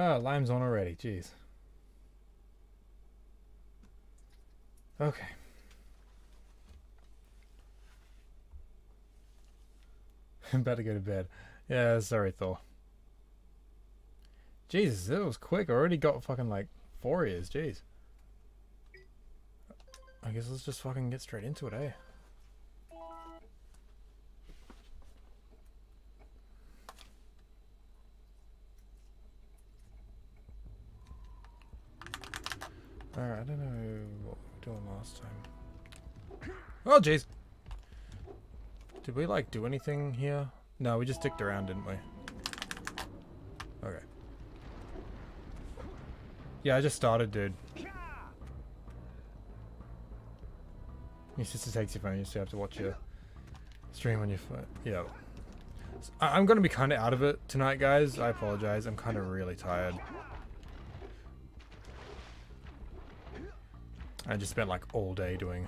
Ah, lime's on already. Jeez. Okay. I'm about to go to bed. Yeah, sorry, Thor. Jesus, that was quick. I already got fucking like 4 years. Jeez. I guess let's just fucking get straight into it, eh? Alright, I don't know what we were doing last time. Oh, jeez. Did we, like, do anything here? No, we just dicked around, didn't we? Okay. Yeah, I just started, dude. Your sister takes your phone, you still have to watch your stream on your phone. Yeah. So, I'm gonna be kind of out of it tonight, guys. I apologize. I'm kind of really tired. I just spent like all day doing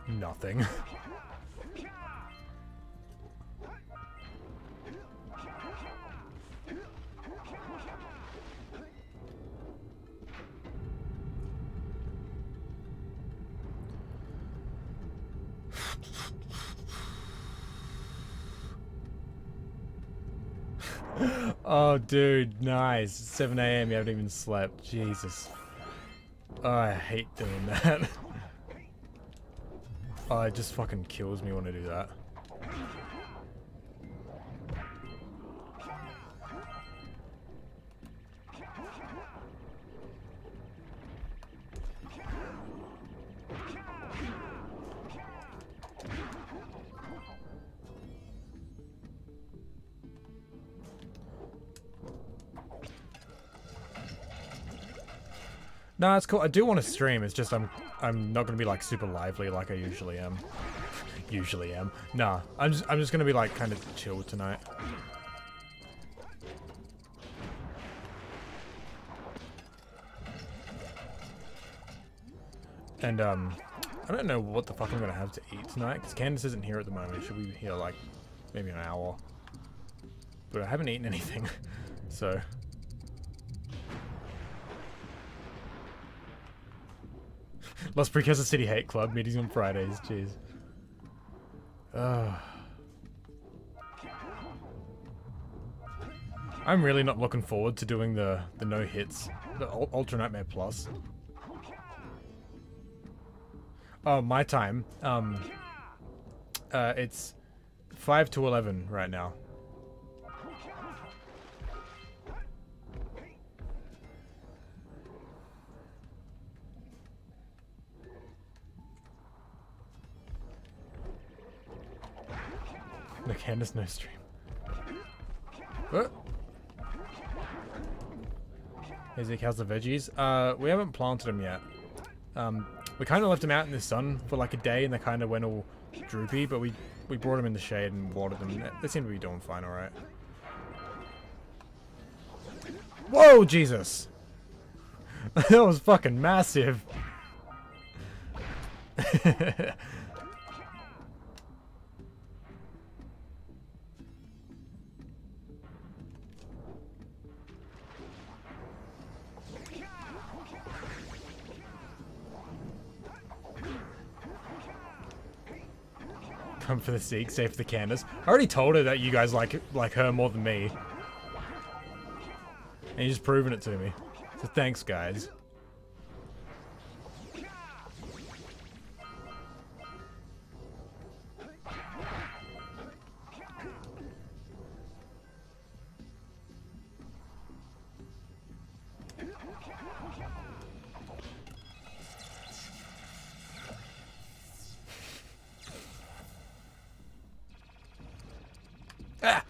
nothing. Oh, dude, nice. 7 AM, you haven't even slept. Jesus. Oh, I hate doing that. Oh, it just fucking kills me when I do that. No, it's cool. I do want to stream. It's just I'm not gonna be like super lively like I usually am. Usually am. Nah, I'm just gonna be like kind of chill tonight. And I don't know what the fuck I'm gonna have to eat tonight because Candace isn't here at the moment. She'll be here like maybe an hour. But I haven't eaten anything, so. Las Precursor City Hate Club meetings on Fridays. Jeez. I'm really not looking forward to doing the no hits, the Ultra Nightmare Plus. Oh, my time. It's 5 to 11 right now. No Candace, no stream. What? Hey Zeke, how's the veggies? We haven't planted them yet. We kind of left them out in the sun for like a day and they kind of went all droopy, but we brought them in the shade and watered them. They seem to be doing fine, alright. Whoa, Jesus! That was fucking massive! Come for the Zeke, save for the Candace. I already told her that you guys like her more than me. And you're just proving it to me. So thanks, guys. Ah!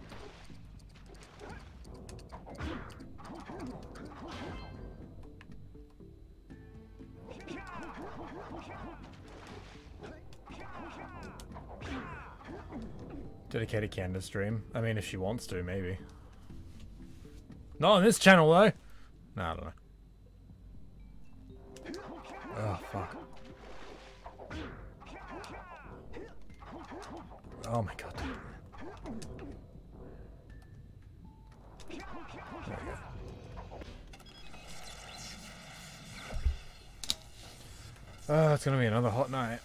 Dedicated Candace stream. I mean, if she wants to, maybe. Not on this channel, though. No, I don't know. Oh, fuck. Oh my god. There we go. Oh, it's gonna be another hot night.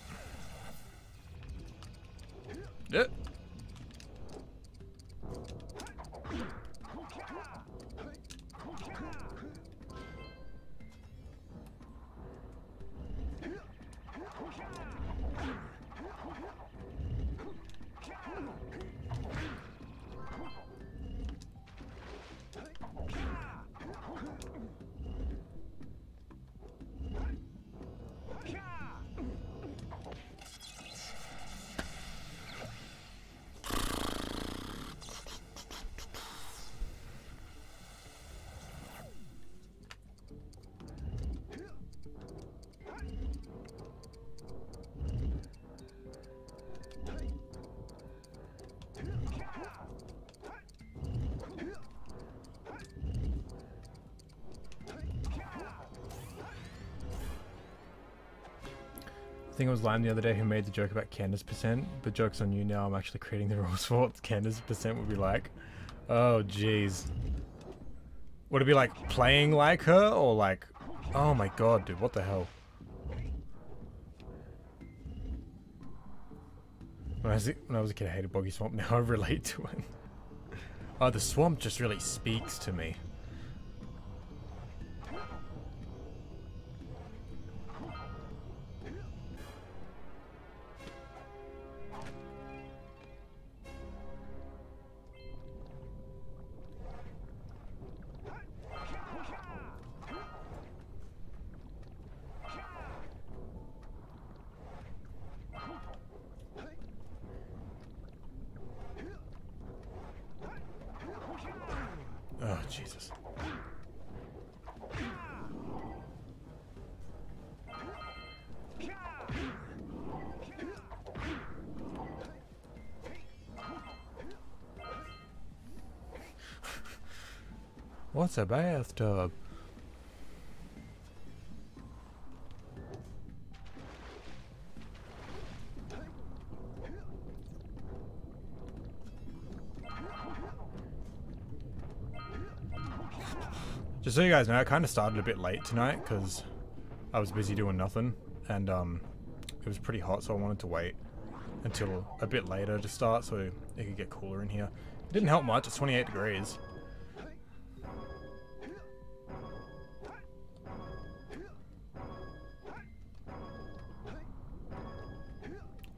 Yep. I think it was Lime the other day who made the joke about Candace percent, but joke's on you now. I'm actually creating the rules for what Candace percent would be like. Oh jeez. Would it be like playing like her or like, oh my god, dude, what the hell? When I was a kid, I hated Boggy Swamp. Now I relate to it. Oh, the swamp just really speaks to me. Oh, Jesus. What's a bathtub? Just so you guys know, I kind of started a bit late tonight because I was busy doing nothing, and it was pretty hot, so I wanted to wait until a bit later to start so it could get cooler in here. It didn't help much, it's 28 degrees.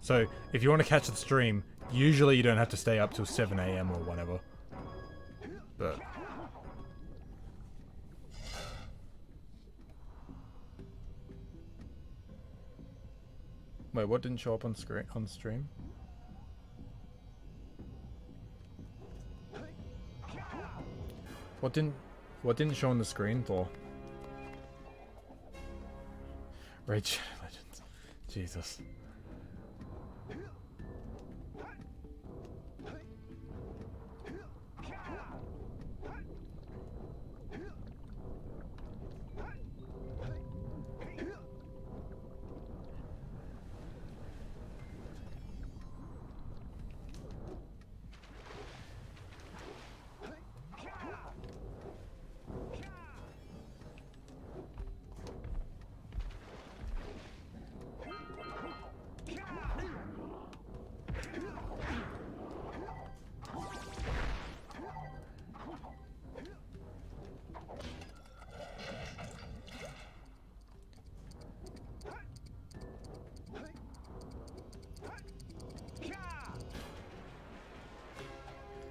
So, if you want to catch the stream, usually you don't have to stay up till 7 AM or whatever. But... Wait, what didn't show up on stream? What didn't show on the screen, Thor? Raid Shadow Legends. Jesus.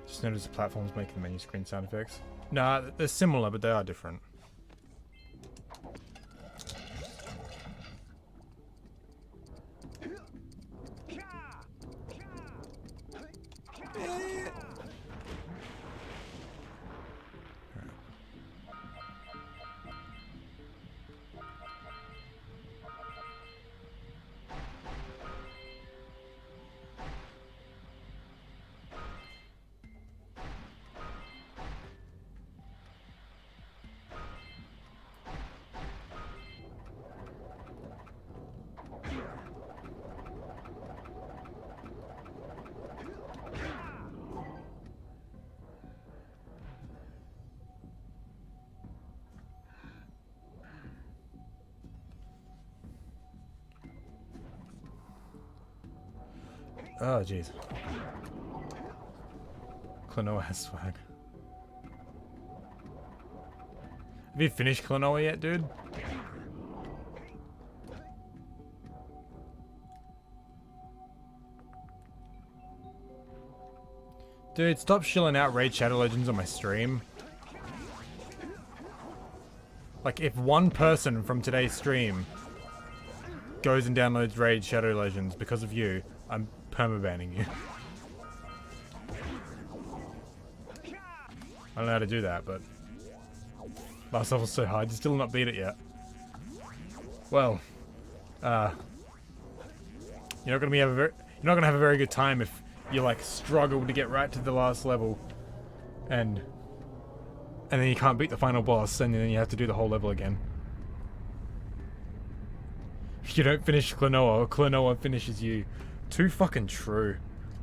Just noticed the platforms making the menu screen sound effects. Nah, they're similar, but they are different. Oh, jeez. Klonoa has swag. Have you finished Klonoa yet, dude? Dude, stop shilling out Raid Shadow Legends on my stream. Like, if one person from today's stream goes and downloads Raid Shadow Legends because of you, I'm permabanning you. I don't know how to do that, but last level's so hard, you still not beat it yet. Well, you're not gonna have a very good time if you like struggle to get right to the last level, and then you can't beat the final boss, and then you have to do the whole level again. If you don't finish Klonoa, Klonoa finishes you. Too fucking true.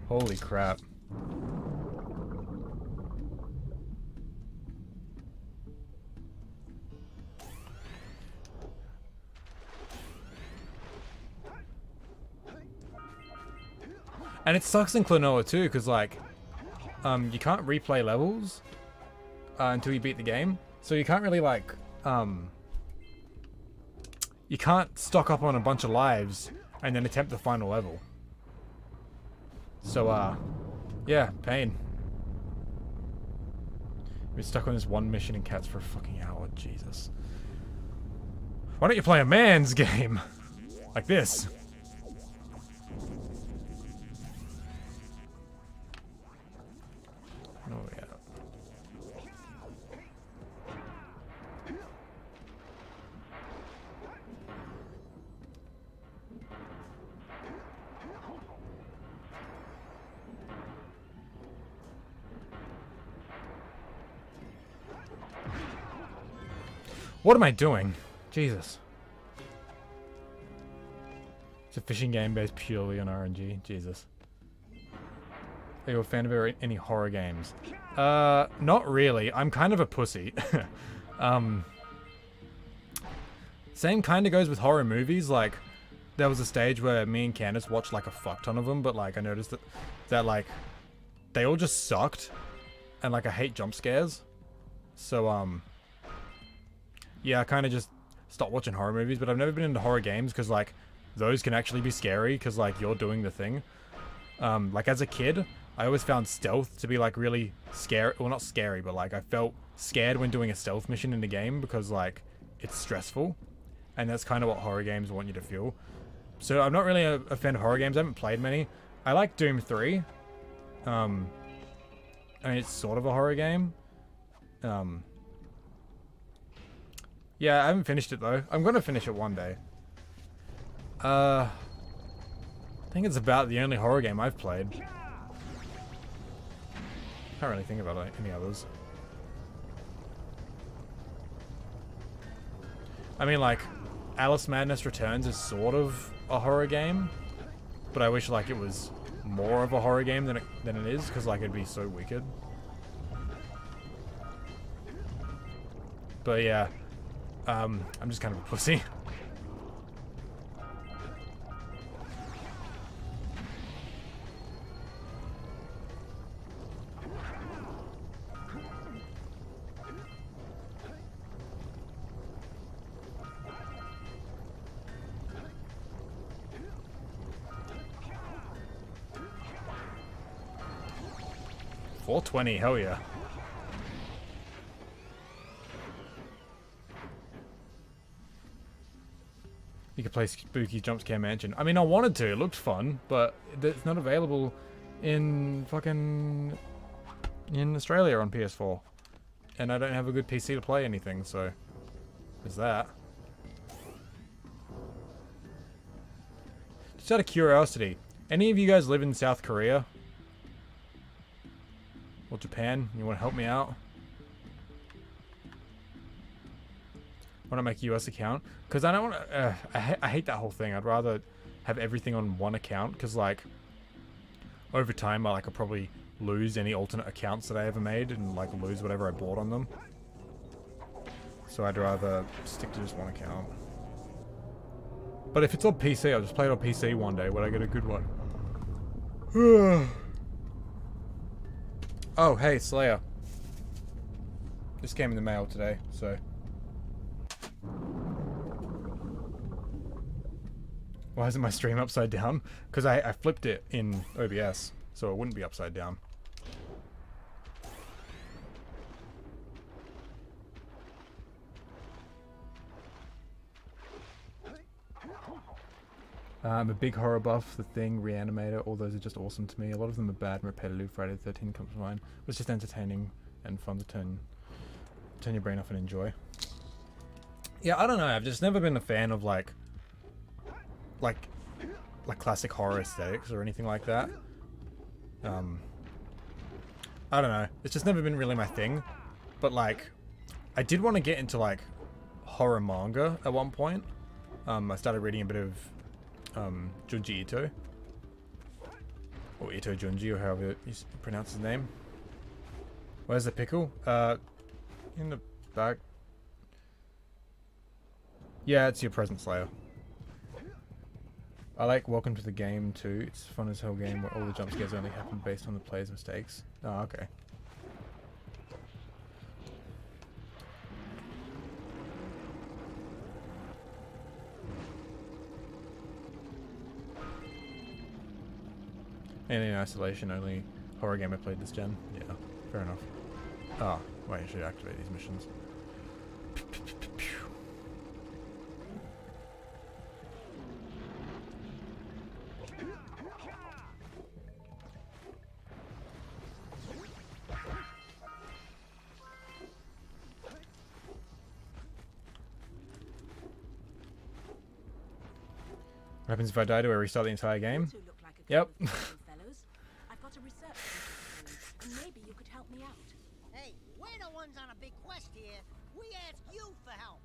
Holy crap. And it sucks in Klonoa too, because like, you can't replay levels until you beat the game. So you can't really like, you can't stock up on a bunch of lives and then attempt the final level. So, yeah, pain. We're stuck on this one mission in Cats for a fucking hour, Jesus. Why don't you play a man's game? Like this. Oh, yeah. What am I doing? Jesus. It's a fishing game based purely on RNG. Jesus. Are you a fan of any horror games? Not really. I'm kind of a pussy. Same kind of goes with horror movies. Like, there was a stage where me and Candace watched like a fuck ton of them, but like I noticed that like they all just sucked, and like I hate jump scares. So yeah, I kind of just stopped watching horror movies. But I've never been into horror games because like those can actually be scary because like you're doing the thing. Like as a kid, I always found stealth to be like really scary. Well, not scary, but like I felt scared when doing a stealth mission in the game because like it's stressful, and that's kind of what horror games want you to feel. So I'm not really a fan of horror games. I haven't played many. I like Doom 3. I mean, it's sort of a horror game. Yeah, I haven't finished it though. I'm gonna finish it one day. I think it's about the only horror game I've played. Can't really think about like any others. I mean, like, Alice Madness Returns is sort of a horror game, but I wish like it was more of a horror game than it is, because like it'd be so wicked. But yeah, I'm just kind of a pussy. $420, hell yeah. You could play Spooky Jumpscare Mansion. I mean, I wanted to. It looked fun, but it's not available in fucking in Australia on PS4, and I don't have a good PC to play anything. So there's that. Just out of curiosity, any of you guys live in South Korea or Japan? You want to help me out? Want to make a US account? Because I don't want to. I hate that whole thing. I'd rather have everything on one account, because like over time I'll probably lose any alternate accounts that I ever made and like lose whatever I bought on them. So I'd rather stick to just one account. But if it's on PC, I'll just play it on PC one day when I get a good one. Oh, hey, Slayer. This came in the mail today, so. Why isn't my stream upside down? Because I flipped it in OBS, so it wouldn't be upside down. I'm a big horror buff. The Thing, Reanimator, all those are just awesome to me. A lot of them are bad and repetitive. Friday the 13th comes to mind. It's just entertaining and fun to turn your brain off and enjoy. Yeah, I don't know. I've just never been a fan of like classic horror aesthetics or anything like that. I don't know. It's just never been really my thing. But like, I did want to get into like horror manga at one point. I started reading a bit of Junji Ito, or Ito Junji, or however you pronounce his name. Where's the pickle? In the back. Yeah, it's your present, Slayer. I like Welcome to the Game too. It's a fun as hell game where all the jump scares only happen based on the player's mistakes. Oh, okay. Alien Isolation, only horror game I played this gen. Yeah, fair enough. Oh, wait, I should activate these missions. What happens if I die? Do I restart the entire game? Yep. I've got a research and maybe you could help me out. Hey, we're the ones on a big quest here. We ask you for help.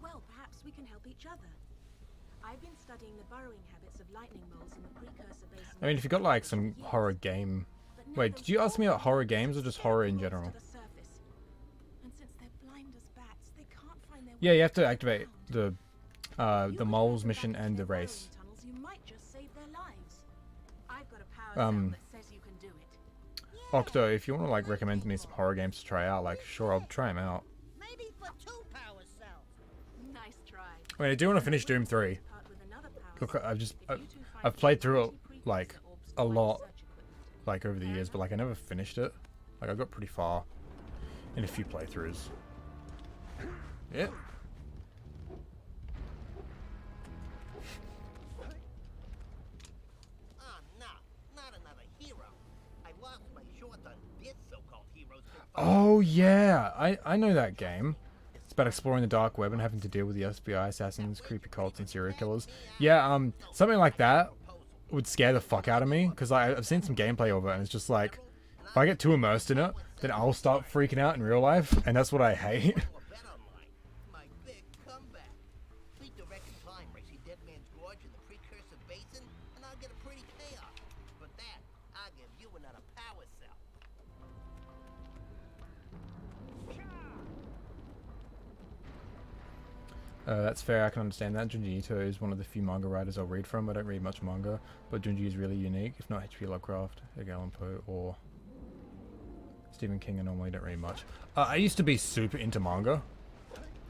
Well, perhaps we can help each other. I've been studying the burrowing habits of lightning moles in the precursor basin. I mean, if you got like some horror game. Wait, did you ask me about horror games or just horror in general? And since they're blind as bats, they can't find their way. Yeah, you have to activate the moles mission and the race. You might just save their lives. I've got a power cell that says you can do it. Octo, if you want to like recommend me some horror games to try out, like sure, I'll try them out. Maybe for 2 power cells. Nice try. I mean, I do want to finish Doom 3. Look, I've played through it like a lot, like over the years, but like I never finished it. Like I got pretty far in a few playthroughs. Yeah. Oh yeah, I know that game. It's about exploring the dark web and having to deal with the FBI, assassins, creepy cults, and serial killers. Yeah, something like that would scare the fuck out of me because I've seen some gameplay of it and it's just like, if I get too immersed in it, then I'll start freaking out in real life, and that's what I hate. That's fair, I can understand that. Junji Ito is one of the few manga writers I'll read from. I don't read much manga, but Junji is really unique. If not H.P. Lovecraft, Edgar Allan Poe, or Stephen King, I normally don't read much. I used to be super into manga.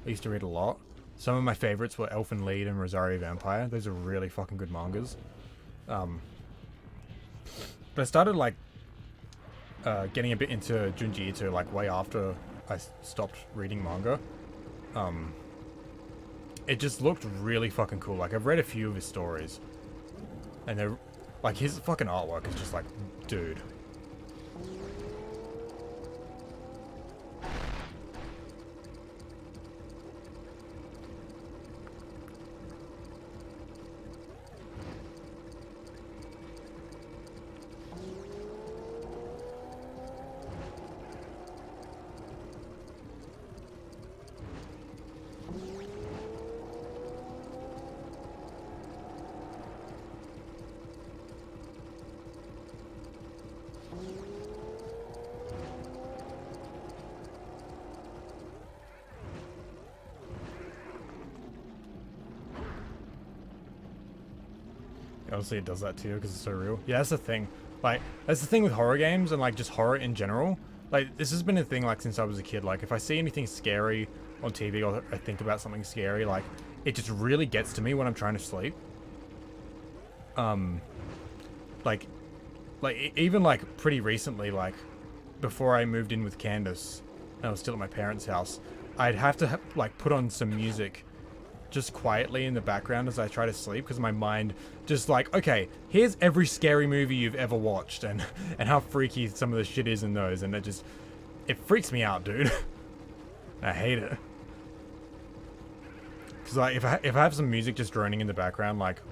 I used to read a lot. Some of my favorites were Elfen Lied and Rosario Vampire. Those are really fucking good mangas. But I started like getting a bit into Junji Ito like way after I stopped reading manga. It just looked really fucking cool. Like, I've read a few of his stories, and they're like, his fucking artwork is just like, dude. Obviously it does that to you because it's so real. Yeah, that's the thing. Like, that's the thing with horror games and like just horror in general. Like, this has been a thing like since I was a kid. Like, if I see anything scary on TV or I think about something scary, like, it just really gets to me when I'm trying to sleep. Like even like pretty recently, like before I moved in with Candace, and I was still at my parents' house, I'd have to like put on some music just quietly in the background as I try to sleep, because my mind just like, okay, here's every scary movie you've ever watched and how freaky some of the shit is in those, and it freaks me out, dude. I hate it. Because like if I have some music just droning in the background, like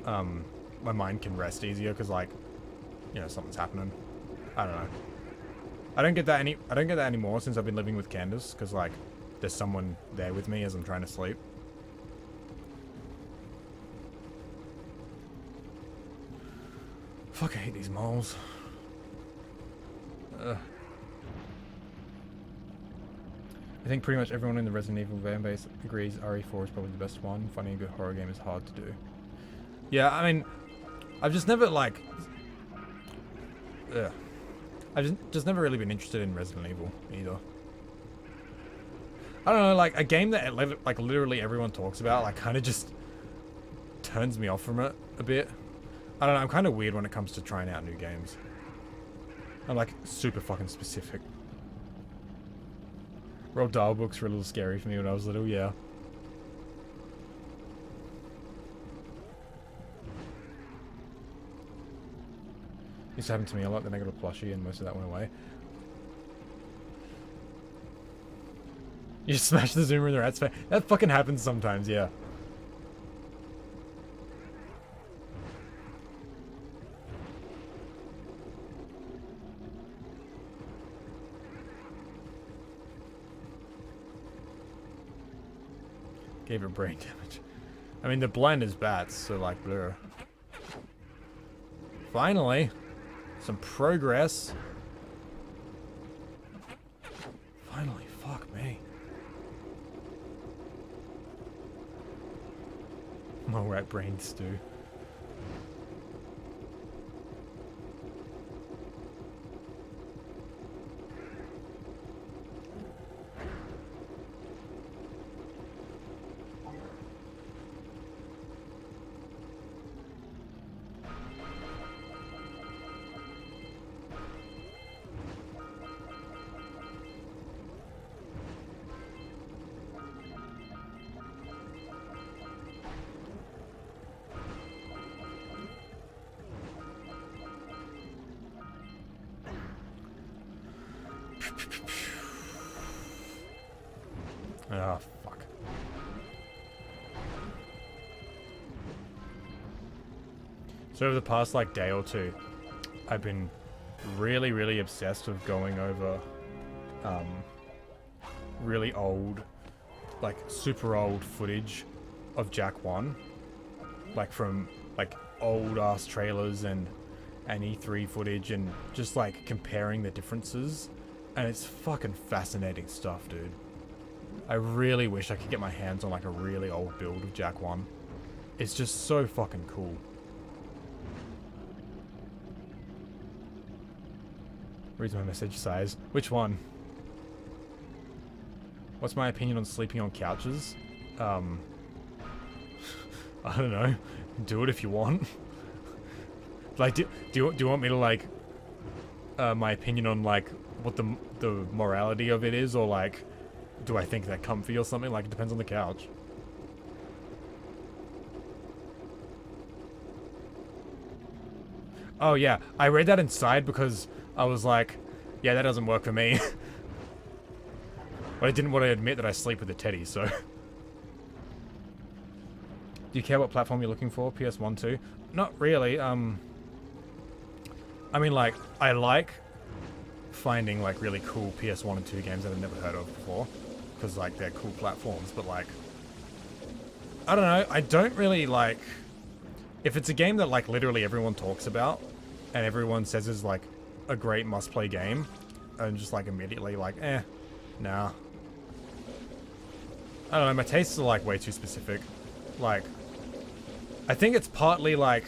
my mind can rest easier, because like, you know, something's happening. I don't know. I don't get that anymore since I've been living with Candace, because like there's someone there with me as I'm trying to sleep. Fuck, I hate these moles. Ugh. I think pretty much everyone in the Resident Evil fan base agrees RE4 is probably the best one. Finding a good horror game is hard to do. Yeah, I mean, I've just never like... Ugh. I've just never really been interested in Resident Evil either. I don't know, like a game that like literally everyone talks about, like kind of just turns me off from it a bit. I don't know, I'm kind of weird when it comes to trying out new games. I'm like super fucking specific. Roald Dahl books were a little scary for me when I was little, yeah. Used to happen to me a lot, then I got a plushie and most of that went away. You just smash the zoomer in the rat's face. That fucking happens sometimes, yeah. Gave her brain damage. I mean, the blend is bats, so like, blur. Finally, some progress. Finally, fuck me. My rat brain stew. Oh, fuck. So over the past, like, day or two, I've been really, really obsessed with going over, really old, like, super old footage of Jak 1. Like, from, like, old-ass trailers and E3 footage, and just, like, comparing the differences. And it's fucking fascinating stuff, dude. I really wish I could get my hands on like a really old build of Jak 1. It's just so fucking cool. Reads my message size. Which one? What's my opinion on sleeping on couches? I don't know. Do it if you want. Like, do you want me to like my opinion on like what the morality of it is, or like, do I think they're comfy or something? Like, it depends on the couch. Oh yeah, I read that inside because I was like, yeah, that doesn't work for me. But I didn't want to admit that I sleep with a teddy, so. Do you care what platform you're looking for? PS1 too? Not really, I mean, like, I like finding like really cool PS1 and 2 games that I've never heard of before, because like they're cool platforms, but like, I don't know, I don't really like, if it's a game that like literally everyone talks about and everyone says is like a great must-play game, I'm just like immediately like, nah. I don't know, my tastes are like way too specific. Like, I think it's partly like,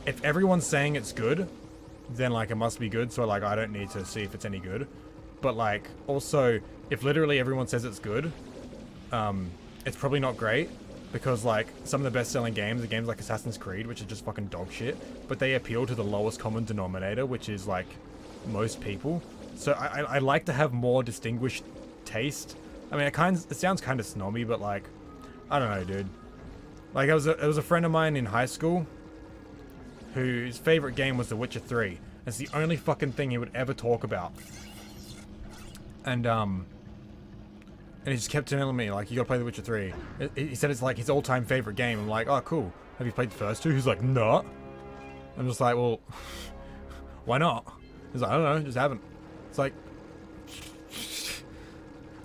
if everyone's saying it's good, then like it must be good. So like I don't need to see if it's any good. But like also, if literally everyone says it's good, it's probably not great. Because, like, some of the best-selling games are games like Assassin's Creed, which are just fucking dog shit. But they appeal to the lowest common denominator, which is, like, most people. So I like to have more distinguished taste. I mean, it sounds kind of snobby, but, like, I don't know, dude. Like, it was a friend of mine in high school whose favorite game was The Witcher 3. It's the only fucking thing he would ever talk about. And he just kept telling me, like, you gotta play The Witcher 3. He said it's, like, his all-time favorite game. I'm like, oh, cool. Have you played the first two? He's like, no. I'm just like, well, why not? He's like, I don't know, just haven't. It's like,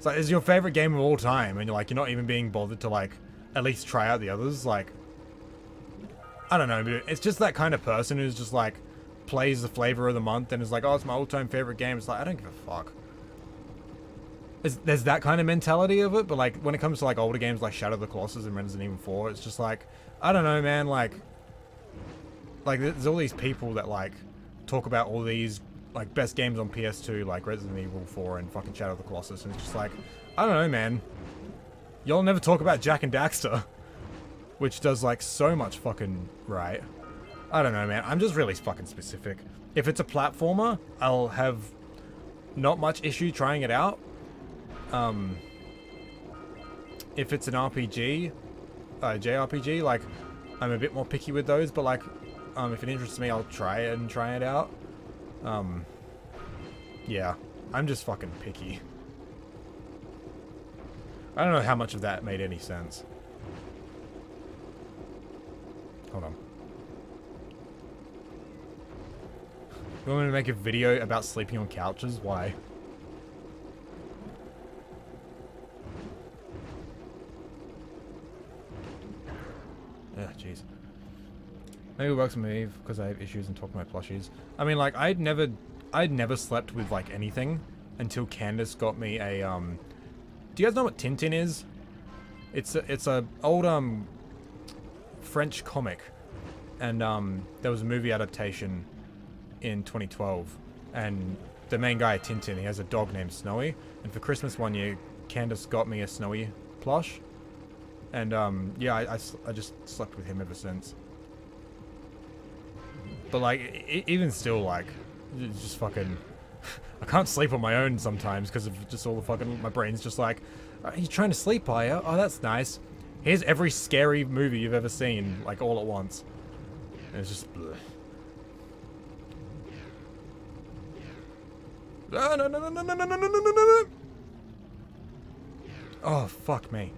it's your favorite game of all time, and you're not even being bothered to, like, at least try out the others. Like, I don't know, but it's just that kind of person who's just, like, plays the flavor of the month and is like, oh, it's my all-time favorite game. It's like, I don't give a fuck. There's that kind of mentality of it, but like when it comes to like older games like Shadow of the Colossus and Resident Evil 4, it's just like, I don't know, man, like there's all these people that like talk about all these like best games on PS2 like Resident Evil 4 and fucking Shadow of the Colossus, and it's just like, I don't know, man. Y'all never talk about Jak and Daxter, which does like so much fucking right. I don't know, man. I'm just really fucking specific. If it's a platformer, I'll have not much issue trying it out. If it's an RPG, JRPG, like, I'm a bit more picky with those, but like, if it interests me, I'll try it out. Yeah, I'm just fucking picky. I don't know how much of that made any sense. Hold on. You want me to make a video about sleeping on couches? Why? Yeah, jeez. Maybe it works for me because I have issues and talk to my plushies. I mean, like, I'd never slept with, like, anything until Candace got me a, do you guys know what Tintin is? It's a old, French comic. And, there was a movie adaptation in 2012. And the main guy, Tintin, he has a dog named Snowy. And for Christmas one year, Candace got me a Snowy plush. And, yeah, I just slept with him ever since. But, like, even still, like, it's just fucking... I can't sleep on my own sometimes because of just all the fucking... My brain's just like, are you trying to sleep, are you? Oh, that's nice. Here's every scary movie you've ever seen, like, all at once. And it's just... Bleh. No, no, no, no, no, no, no, no, no, no, no. Oh, fuck me.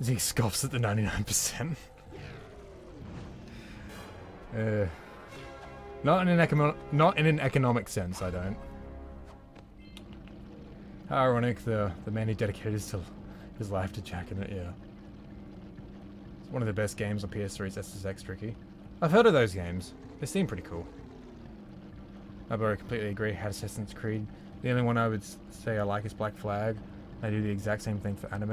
He scoffs at the 99%. Not in an economic sense, I don't. How ironic, the man who dedicated his life to Jak and it, yeah. It's one of the best games on PS3's SSX Tricky. I've heard of those games. They seem pretty cool. I completely agree. Had Assassin's Creed. The only one I would say I like is Black Flag. I do the exact same thing for anime.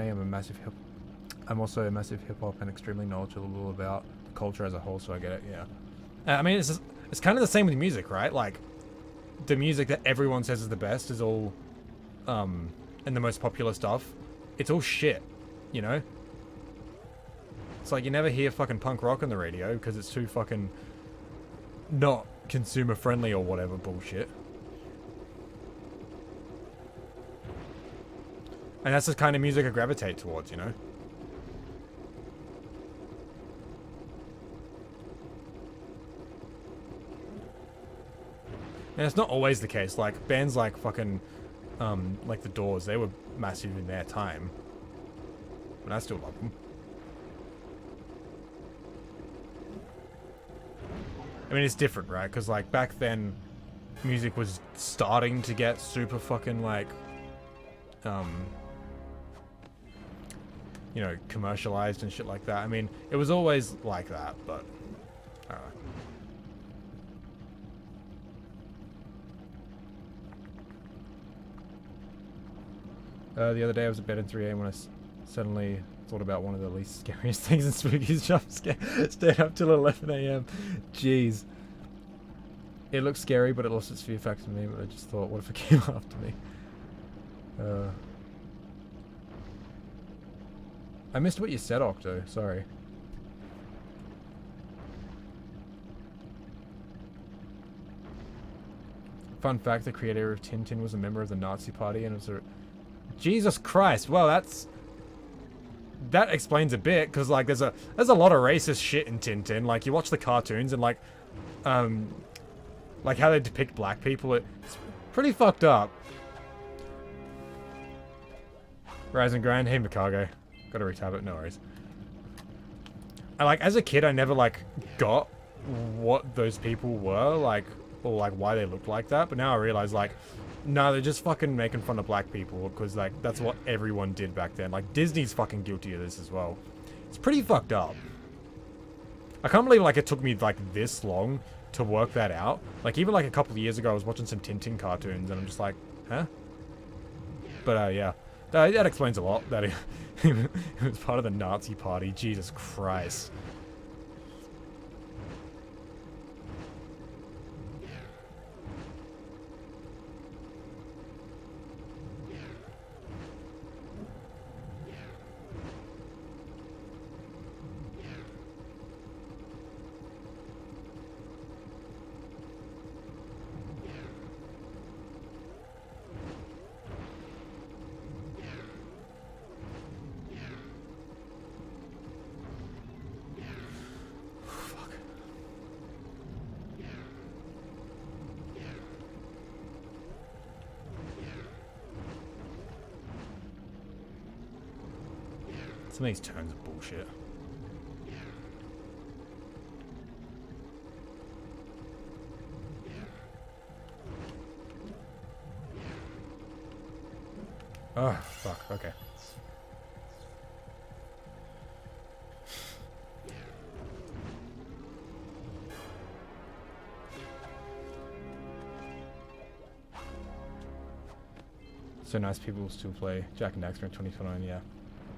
I'm also a massive hip-hop and extremely knowledgeable about the culture as a whole, so I get it, yeah. I mean, it's kind of the same with music, right? Like, the music that everyone says is the best is all, and the most popular stuff, it's all shit, you know? It's like, you never hear fucking punk rock on the radio, because it's too fucking not consumer-friendly or whatever bullshit. And that's the kind of music I gravitate towards, you know? And it's not always the case. Like, bands like fucking like the Doors, they were massive in their time. But I still love them. I mean, it's different, right? Because, like, back then, music was starting to get super fucking, like, you know, commercialized and shit like that. I mean, it was always like that, but, I don't know. The other day I was in bed at 3 a.m. when I suddenly thought about one of the least scariest things in Spooky's jump scare. Stayed up till 11 a.m. Jeez. It looked scary, but it lost its fear factor to me, but I just thought, what if it came after me? I missed what you said, Octo. Sorry. Fun fact, the creator of Tintin was a member of the Nazi Party and was a... Jesus Christ! Well, that explains a bit, because, like, there's a lot of racist shit in Tintin. Like, you watch the cartoons and, like how they depict black people, it's pretty fucked up. Rise and grind, hey Mikage. Gotta retab it, no worries. I, like, as a kid, I never, like, got what those people were, like, or, like, why they looked like that, but now I realize, like, no, they're just fucking making fun of black people, because, like, that's what everyone did back then. Like, Disney's fucking guilty of this as well. It's pretty fucked up. I can't believe, like, it took me, like, this long to work that out. Like, even, like, a couple of years ago, I was watching some Tintin cartoons, and I'm just like, huh? But, yeah. That explains a lot, that it was part of the Nazi Party. Jesus Christ. Some of these turns are bullshit. Oh, fuck, okay. So nice people will still play Jak and Daxter in 2029, yeah.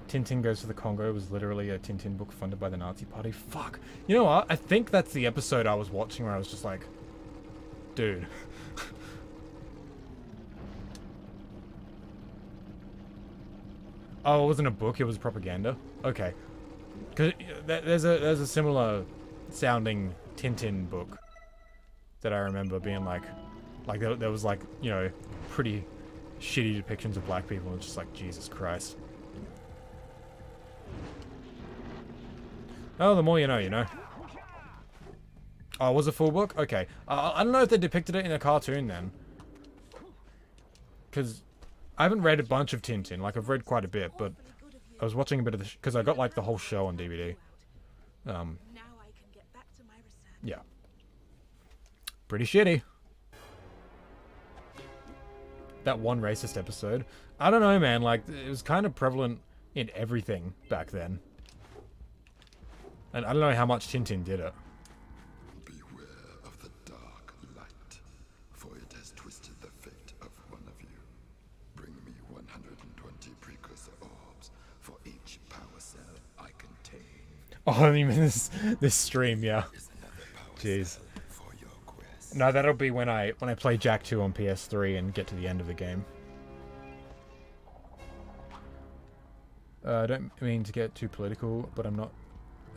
Tintin Goes to the Congo was literally a Tintin book funded by the Nazi Party. Fuck. You know what? I think that's the episode I was watching where I was just like, dude. Oh, it wasn't a book, it was propaganda? Okay. Cause there's a similar sounding Tintin book that I remember being like there was like, you know, pretty shitty depictions of black people, and it's just like, Jesus Christ. Oh, the more you know, you know. Oh, it was a full book? Okay. I don't know if they depicted it in a cartoon then. Because I haven't read a bunch of Tintin. Like, I've read quite a bit, but I was watching a bit of the... Because I got, like, the whole show on DVD. Yeah. Pretty shitty. That one racist episode. I don't know, man. Like, it was kind of prevalent in everything back then. And I don't know how much Tintin did it. Beware of the dark light, for it has twisted the fate of one of you. Bring me 120 precursor orbs for each power cell I contain. Oh, I mean this stream, yeah. Jeez. No, that'll be when I play Jak 2 on PS3 and get to the end of the game. I don't mean to get too political, but I'm not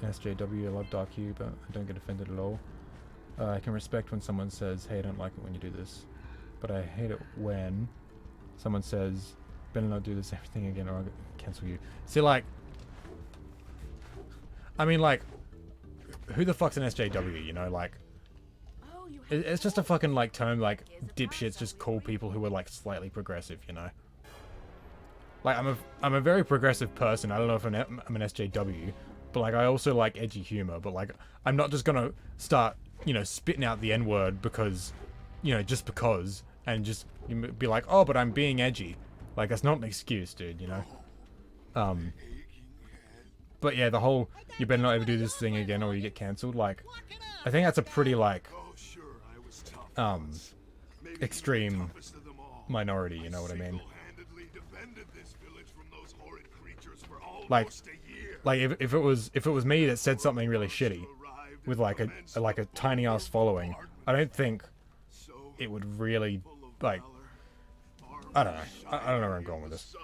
an SJW. I love Dark Hue, but I don't get offended at all. I can respect when someone says, hey, I don't like it when you do this. But I hate it when someone says, better not do this everything again or I'll cancel you. See, like... I mean, like... Who the fuck's an SJW, you know? Like... Oh, it's just a fucking like term like dipshits just call people who are like slightly progressive, you know. Like I'm a very progressive person. I don't know if I'm an SJW, but like I also like edgy humor. But like I'm not just gonna start, you know, spitting out the N-word because, you know, just because, and just be like, oh, but I'm being edgy. Like that's not an excuse, dude. You know. But yeah, the whole you better not ever do this thing again or you get cancelled. Like I think that's a pretty like extreme minority. You know what I mean? Like if it was me that said something really shitty with like a tiny ass following, I don't think it would really like. I don't know. I don't know where I'm going with this.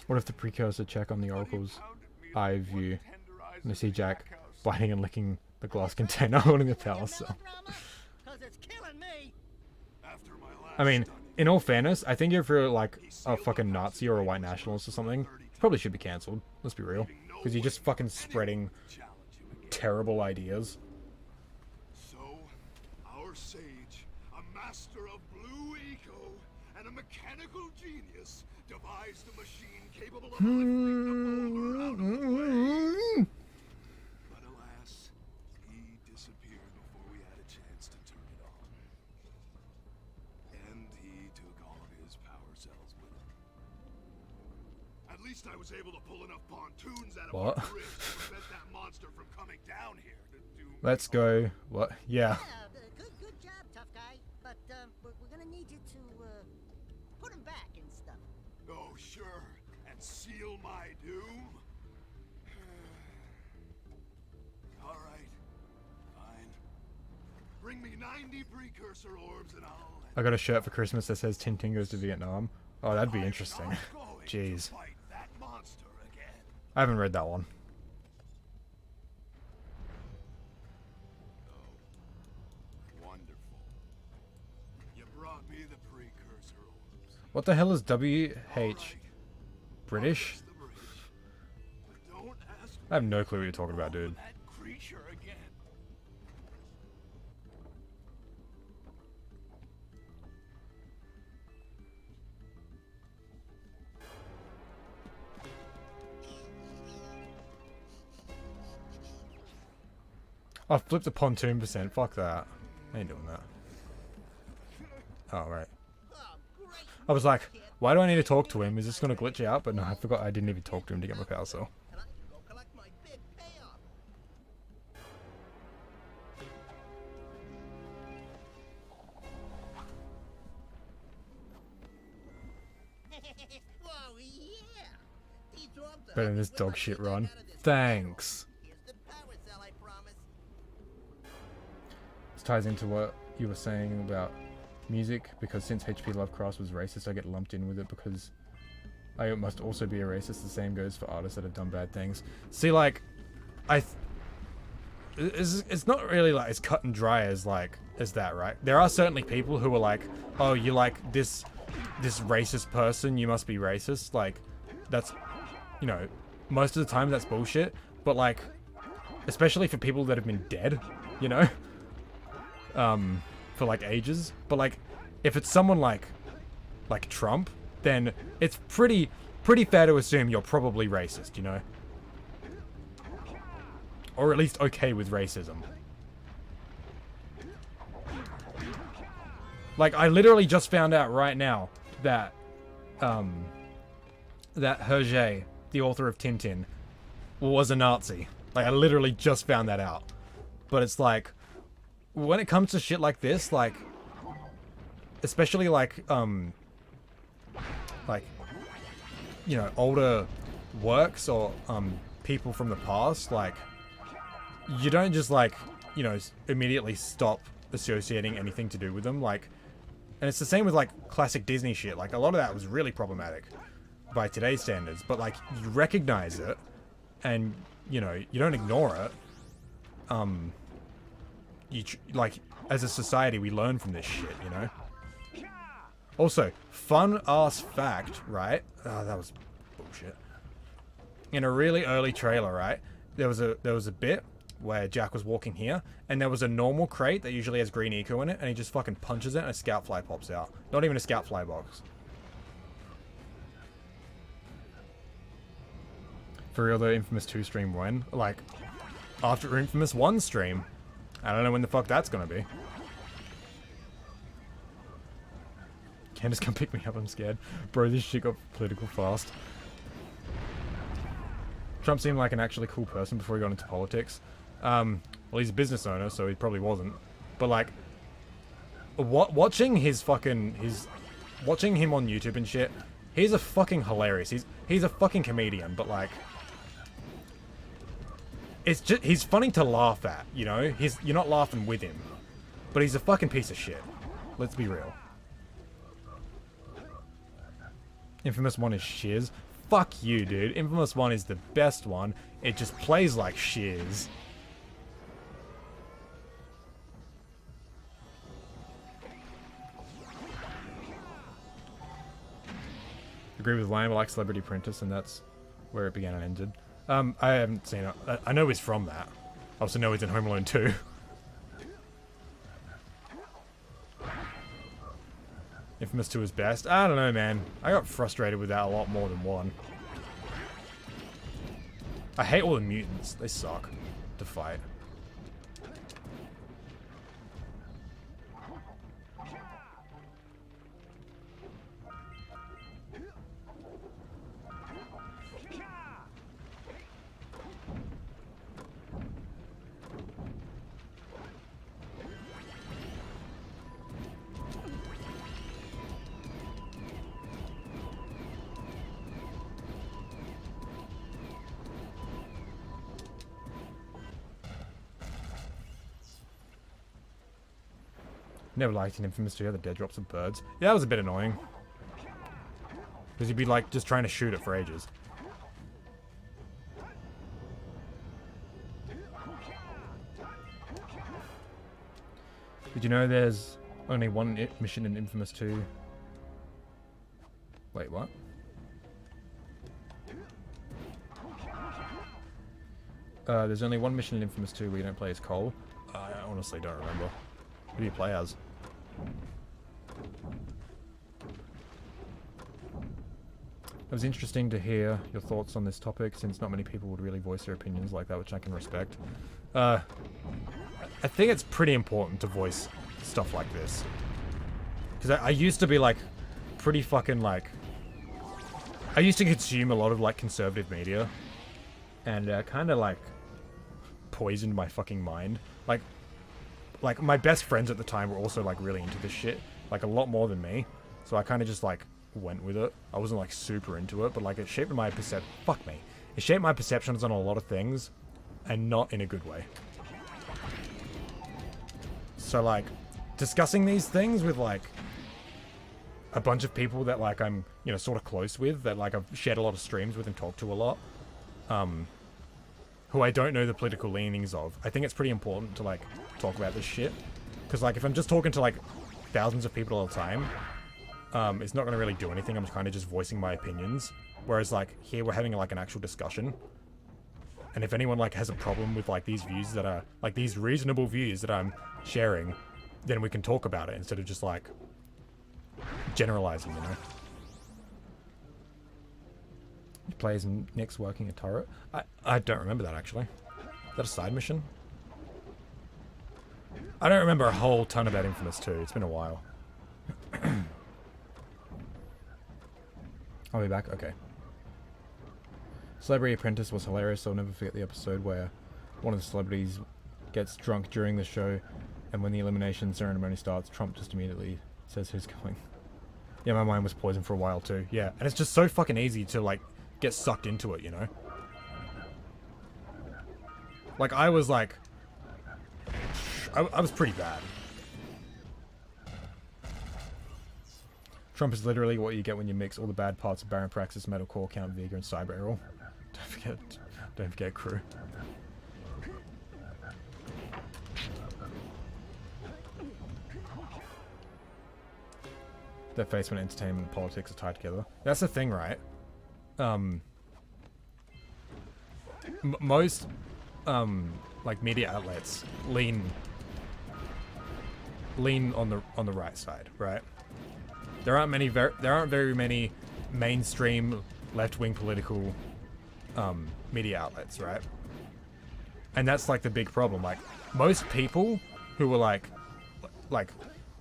What if the precursor check on the Oracle's eye view and they see Jak biting and licking the glass container holding the power cell? I mean, in all fairness, I think if you're like a fucking Nazi or a white nationalist or something, you probably should be cancelled. Let's be real. Because you're just fucking spreading terrible ideas. So, our sage, a master of blue eco and a mechanical genius, devised a machine capable of lifting the boulder out of the way. But alas, he disappeared before we had a chance to turn it on. And he took all of his power cells with him. At least I was able to pull enough pontoons out of What? our bridge to prevent that monster from coming down here to do. Let's go. What? Yeah. Good job, tough guy. But we're gonna need you to put him back and stuff. Oh, sure. And seal my doom? All right. Fine. Bring me 90 precursor orbs and I'll... I got a shirt for Christmas that says Tintin goes to Vietnam. Oh, that'd be interesting. Jeez. Fight that monster again. I haven't read that one. Oh, wonderful. You brought me the precursor orbs. What the hell is WH? British? Cross the bridge. But don't ask I have no clue what you're talking about, dude. that creature again. I flipped a pontoon percent. Fuck that. I ain't doing that. Oh, right. I was like, why do I need to talk to him? Is this going to glitch out? But no, I forgot I didn't even talk to him to get my power cell. And I can go collect my big payoff. Whoa, yeah. These orbs are Better than this helping dog us shit get run. out of this Thanks. Here's the power cell, I promise. This ties into what you were saying about music, because since HP Lovecraft was racist, I get lumped in with it because I must also be a racist. The same goes for artists that have done bad things. See, like, it's not really like as cut and dry as that, right? There are certainly people who are like, oh, you like this racist person, you must be racist. Like, that's, you know, most of the time that's bullshit. But like, especially for people that have been dead, you know, for like ages. But like, if it's someone like Trump, then it's pretty fair to assume you're probably racist, you know, or at least okay with racism. Like, I literally just found out right now that that Hergé, the author of Tintin, was a Nazi. Like, I literally just found that out. But it's like, when it comes to shit like this, like, especially like, you know, older works or people from the past, like, you don't just like, you know, immediately stop associating anything to do with them. Like, and it's the same with like classic Disney shit. Like, a lot of that was really problematic by today's standards, but like, you recognize it and, you know, you don't ignore it. Like, as a society, we learn from this shit, you know? Also, fun ass fact, right? Oh, that was bullshit. In a really early trailer, right? There was a bit where Jack was walking here, and there was a normal crate that usually has green eco in it, and he just fucking punches it and a scout fly pops out. Not even a scout fly box. For real though, Infamous 2 stream when? Like, after Infamous 1 stream. I don't know when the fuck that's gonna be. Candace, come pick me up, I'm scared. Bro, this shit got political fast. Trump seemed like an actually cool person before he got into politics. Well, he's a business owner, so he probably wasn't. But like, watching his fucking, watching him on YouTube and shit, he's a fucking hilarious. He's a fucking comedian, but like, it's just, he's funny to laugh at, you know? You're not laughing with him. But he's a fucking piece of shit. Let's be real. Infamous 1 is shiz. Fuck you, dude. Infamous 1 is the best one. It just plays like shiz. Agree with Liam, I like Celebrity Apprentice, and that's where it began and ended. I haven't seen it. I know he's from that. I also know he's in Home Alone 2. Infamous 2 is best. I don't know, man. I got frustrated with that a lot more than 1. I hate all the mutants. They suck to fight. Never liked an Infamous 2, the dead drops of birds. Yeah, that was a bit annoying. Because you'd be like, just trying to shoot it for ages. Did you know there's only one mission in Infamous 2? Wait, what? There's only one mission in Infamous 2 where you don't play as Cole. I honestly don't remember. Who do you play as? It was interesting to hear your thoughts on this topic, since not many people would really voice their opinions like that, which I can respect. I think it's pretty important to voice stuff like this. Because I used to be, like, pretty fucking, like... I used to consume a lot of, like, conservative media. And kind of, like, poisoned my fucking mind. Like, my best friends at the time were also, like, really into this shit. Like, a lot more than me. So I kind of just, like, went with it. I wasn't, like, super into it, but, like, it shaped my Fuck me. It shaped my perceptions on a lot of things, and not in a good way. So, like, discussing these things with, like, a bunch of people that, like, I'm, you know, sort of close with, that, like, I've shared a lot of streams with and talked to a lot, who I don't know the political leanings of. I think it's pretty important to, like, talk about this shit. Because, like, if I'm just talking to, like, thousands of people all the time, it's not going to really do anything. I'm kind of just voicing my opinions. Whereas, like, here we're having, like, an actual discussion. And if anyone, like, has a problem with, like, these views that are, like, these reasonable views that I'm sharing, then we can talk about it instead of just, like, generalizing, you know? Plays Nick's working a turret. I don't remember that, actually. Is that a side mission? I don't remember a whole ton about Infamous 2. It's been a while. I'll be back. Okay. Celebrity Apprentice was hilarious. I'll never forget the episode where one of the celebrities gets drunk during the show, and when the elimination ceremony starts, Trump just immediately says who's going. Yeah, my mind was poisoned for a while too. Yeah, and it's just so fucking easy to, like, get sucked into it, you know? Like, I was like... I was pretty bad. Trump is literally what you get when you mix all the bad parts of Baron Praxis, Metalcore, Count Vega, and Cyber Errol. Don't forget Crew. Their face when entertainment and politics are tied together. That's the thing, right? Most like media outlets lean on the right side, right? There aren't very many mainstream left-wing political media outlets, right? And that's like the big problem. Like most people who are like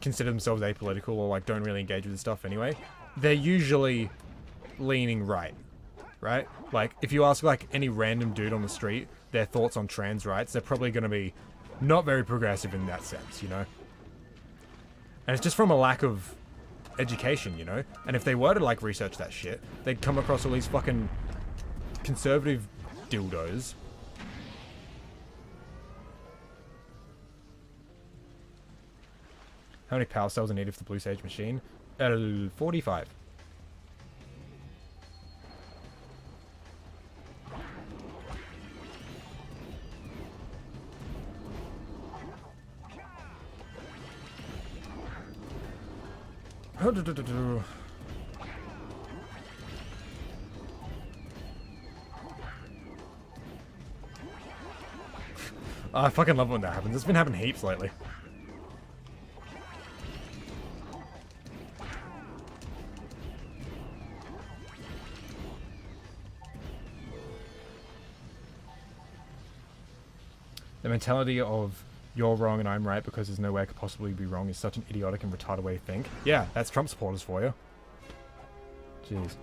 consider themselves apolitical or like don't really engage with this stuff anyway, they're usually leaning right? Like if you ask like any random dude on the street their thoughts on trans rights, they're probably going to be not very progressive in that sense, you know? And it's just from a lack of education, you know? And if they were to like research that shit, they'd come across all these fucking conservative dildos. How many power cells are needed for the Blue Sage machine? 45. I fucking love when that happens. It's been happening heaps lately. The mentality of you're wrong and I'm right because there's no way I could possibly be wrong is such an idiotic and retarded way to think. Yeah, that's Trump supporters for you. Jeez.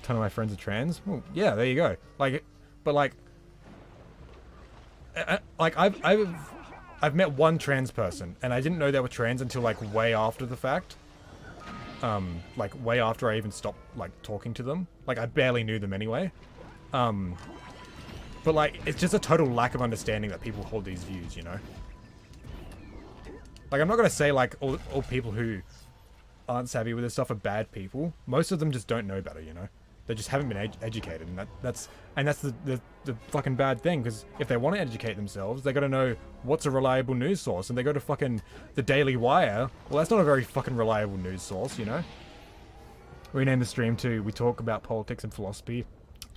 Ton of my friends are trans. Well, yeah, there you go. Like, but like I've met one trans person and I didn't know they were trans until like way after the fact. Like way after I even stopped like talking to them. Like I barely knew them anyway. But like, it's just a total lack of understanding that people hold these views, you know? Like, I'm not gonna say like all people who aren't savvy with this stuff are bad people. Most of them just don't know better, you know? They just haven't been educated, and that's the fucking bad thing, because if they want to educate themselves, they gotta know what's a reliable news source, and they go to fucking the Daily Wire. Well, that's not a very fucking reliable news source, you know? Rename the stream to We Talk About Politics and Philosophy.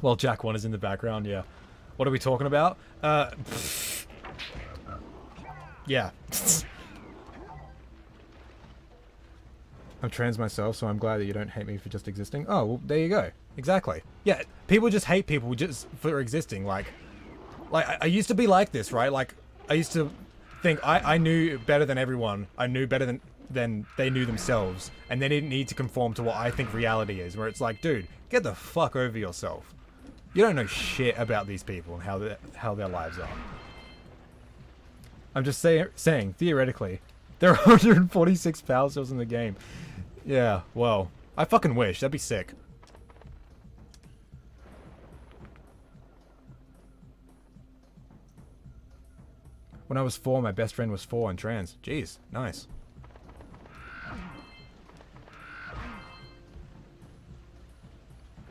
Well, Jack 1 is in the background, yeah. What are we talking about? Yeah. I'm trans myself, so I'm glad that you don't hate me for just existing. Oh, well, there you go. Exactly. Yeah, people just hate people just for existing. Like I used to be like this, right? Like, I used to think I knew better than everyone. I knew better than they knew themselves. And they didn't need to conform to what I think reality is. Where it's like, dude, get the fuck over yourself. You don't know shit about these people and how their lives are. I'm just saying, theoretically, there are 146 power cells in the game. Yeah, well, I fucking wish. That'd be sick. When I was 4, my best friend was 4 and trans. Jeez, nice.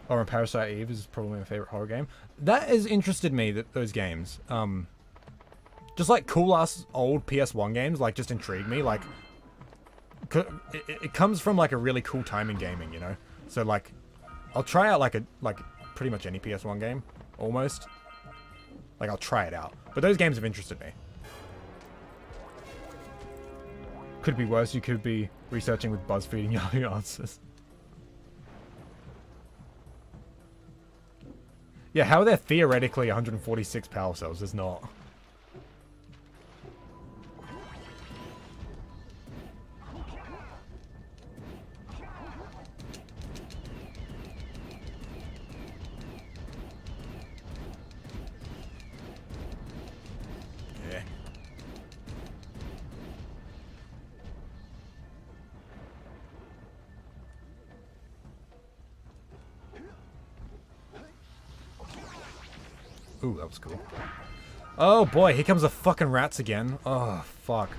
Or Parasite Eve is probably my favorite horror game. That has interested me, those games. Just like cool ass old PS1 games, like just intrigue me. Like, it comes from like a really cool time in gaming, you know. So like, I'll try out like pretty much any PS1 game, almost. Like I'll try it out. But those games have interested me. Could be worse. You could be researching with BuzzFeed and Yahoo Answers. Yeah, how are there theoretically 146 power cells? There's not. Yeah. Ooh, that was cool. Oh boy, here comes the fucking rats again. Oh, fuck.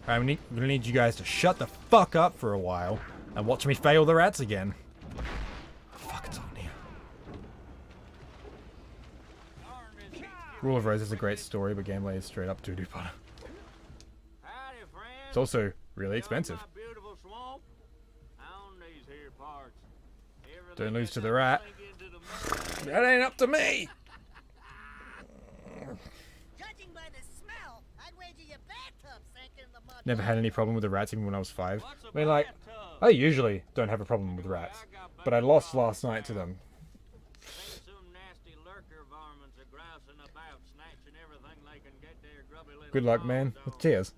Alright, we're gonna need you guys to shut the fuck up for a while and watch me fail the rats again. Fuck, it's on here. Rule of Rose is a great story, but gameplay is straight up doo-doo butter. It's also really expensive. Don't lose to the rat. That ain't up to me. Judging by the smell, I'd wager your bathtub sank in the mud. Never had any problem with the rats even when I was 5. I mean, like, I usually don't have a problem with rats, but I lost last night to them. Good luck, man. Cheers.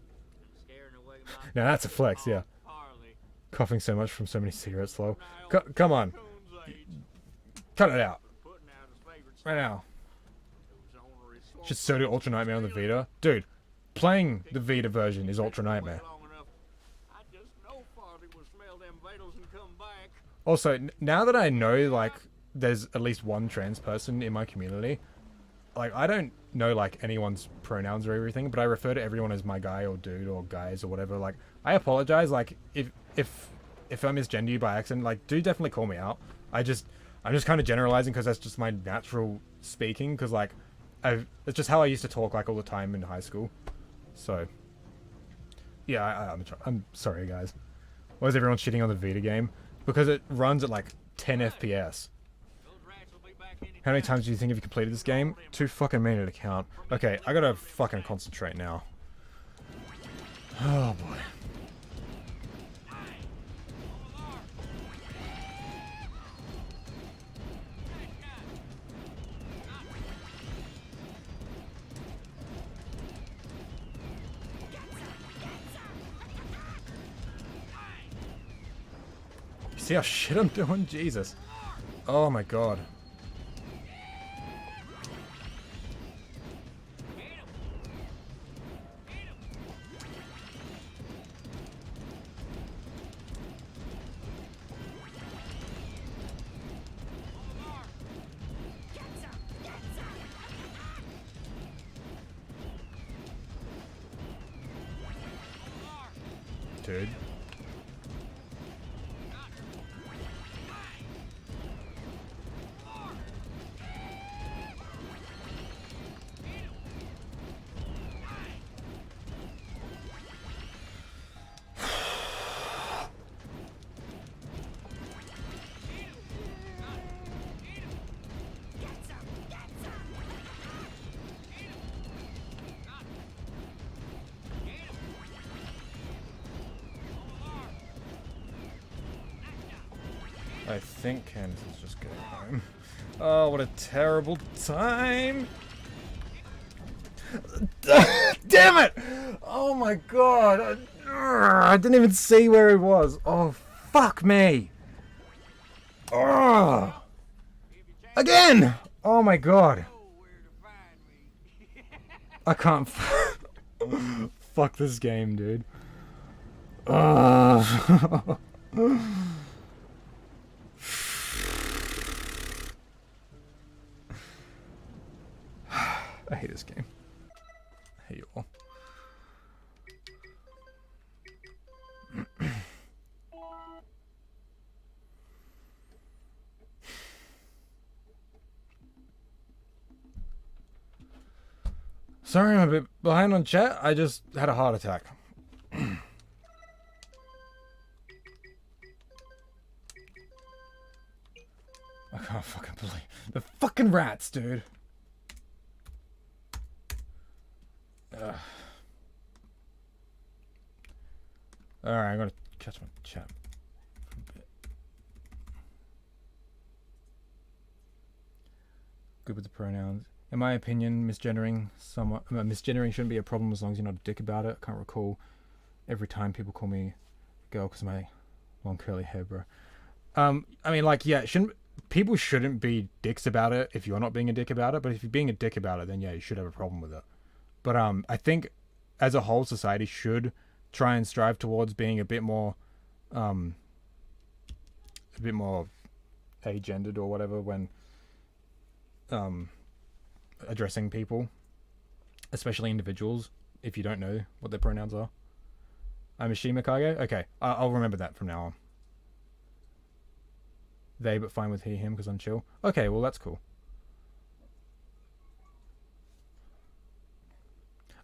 Now that's a flex, yeah. Coughing so much from so many cigarettes, slow. Come on. Cut it out. Right now. Should so do Ultra Nightmare on the Vita. Dude, playing the Vita version is Ultra Nightmare. Also, now that I know, like, there's at least one trans person in my community, like, I don't know, like, anyone's pronouns or everything, but I refer to everyone as my guy or dude or guys or whatever. Like, I apologize, like, if I misgender you by accident, like, do definitely call me out. I'm just kind of generalizing because that's just my natural speaking, because, like, it's just how I used to talk, like, all the time in high school. So, yeah, I'm sorry, guys. Why is everyone shitting on the Vita game? Because it runs at, like, 10 FPS. How many times do you think have you completed this game? Too fucking many to count. Okay, I gotta fucking concentrate now. Oh, boy. See how shit I'm doing? Jesus. Oh my god. Dude. I think Candace is just getting home. Oh, what a terrible time! Damn it! Oh my god! I didn't even see where he was. Oh, fuck me! Oh. Again! Oh my god! I can't. Fuck this game, dude. I hate this game. I hate you all. Sorry I'm a bit behind on chat. I just had a heart attack. I can't fucking believe the fucking rats, dude. Ugh. Alright, I'm gonna catch my chat for a bit. Good with the pronouns. In my opinion, misgendering shouldn't be a problem as long as you're not a dick about it. I can't recall every time people call me girl because of my long curly hair, bro. I mean, like, yeah, people shouldn't be dicks about it if you're not being a dick about it, but if you're being a dick about it, then yeah, you should have a problem with it. But I think as a whole, society should try and strive towards being a bit more agendered or whatever when addressing people, especially individuals, if you don't know what their pronouns are. I'm a Shimikage? Okay, I'll remember that from now on. They, but fine with he, him, because I'm chill. Okay, well, that's cool.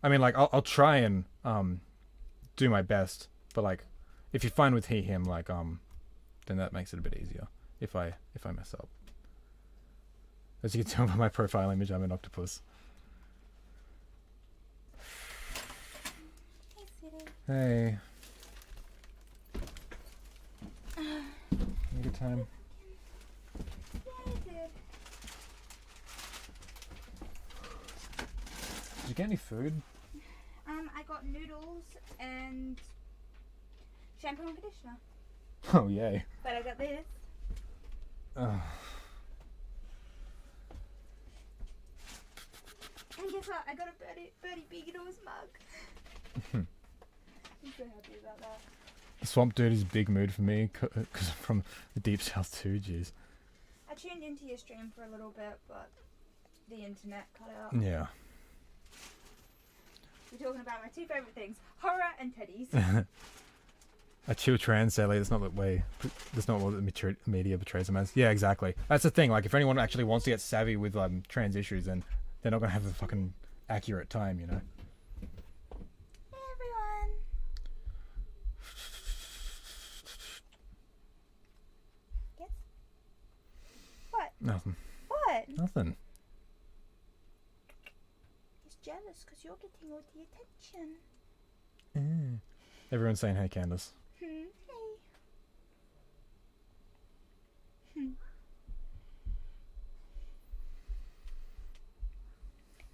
I mean, like, I'll try and do my best, but like, if you're fine with he, him, like, then that makes it a bit easier if I mess up. As you can tell by my profile image, I'm an octopus. Hey, sweetie. Hey. Have a good time. Yeah, I did. Did you get any food? I got noodles and shampoo and conditioner. Oh, yay. But I got this. Oh. And guess what? I got a Birdie Beagles mug. I'm so happy about that. Swamp Dude is big mood for me because I'm from the deep south too. Jeez. I tuned into your stream for a little bit, but the internet cut out. Yeah. We're talking about my two favourite things, horror and teddies. A chill trans Sally. That's not the way. That's not what the media portrays them as. Yeah, exactly. That's the thing. Like, if anyone actually wants to get savvy with trans issues, then they're not gonna have a fucking accurate time, you know. Hey everyone. Yes. What? Nothing. What? Nothing. He's jealous because you're getting all the attention. Everyone's saying, "Hey, Candace." Hey.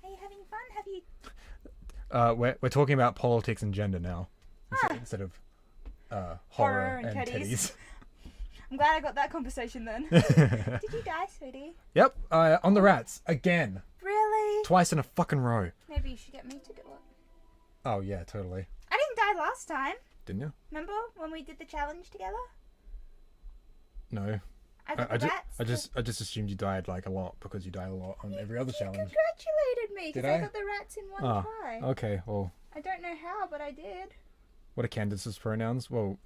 Are you having fun? Have you? We're talking about politics and gender now, instead of horror and teddies. I'm glad I got that conversation then. Did you die, sweetie? Yep. On the rats again. Really? Twice in a fucking row. Maybe you should get me to do it. Oh yeah, totally. I didn't die last time. Didn't you? Remember when we did the challenge together? No. I got the rats. I just assumed you died like a lot because you died a lot on every other You challenge. congratulated me Did because I I? got the rats in one Ah, try. okay. Well, I don't know how, but I did. what are Candace's pronouns? Well,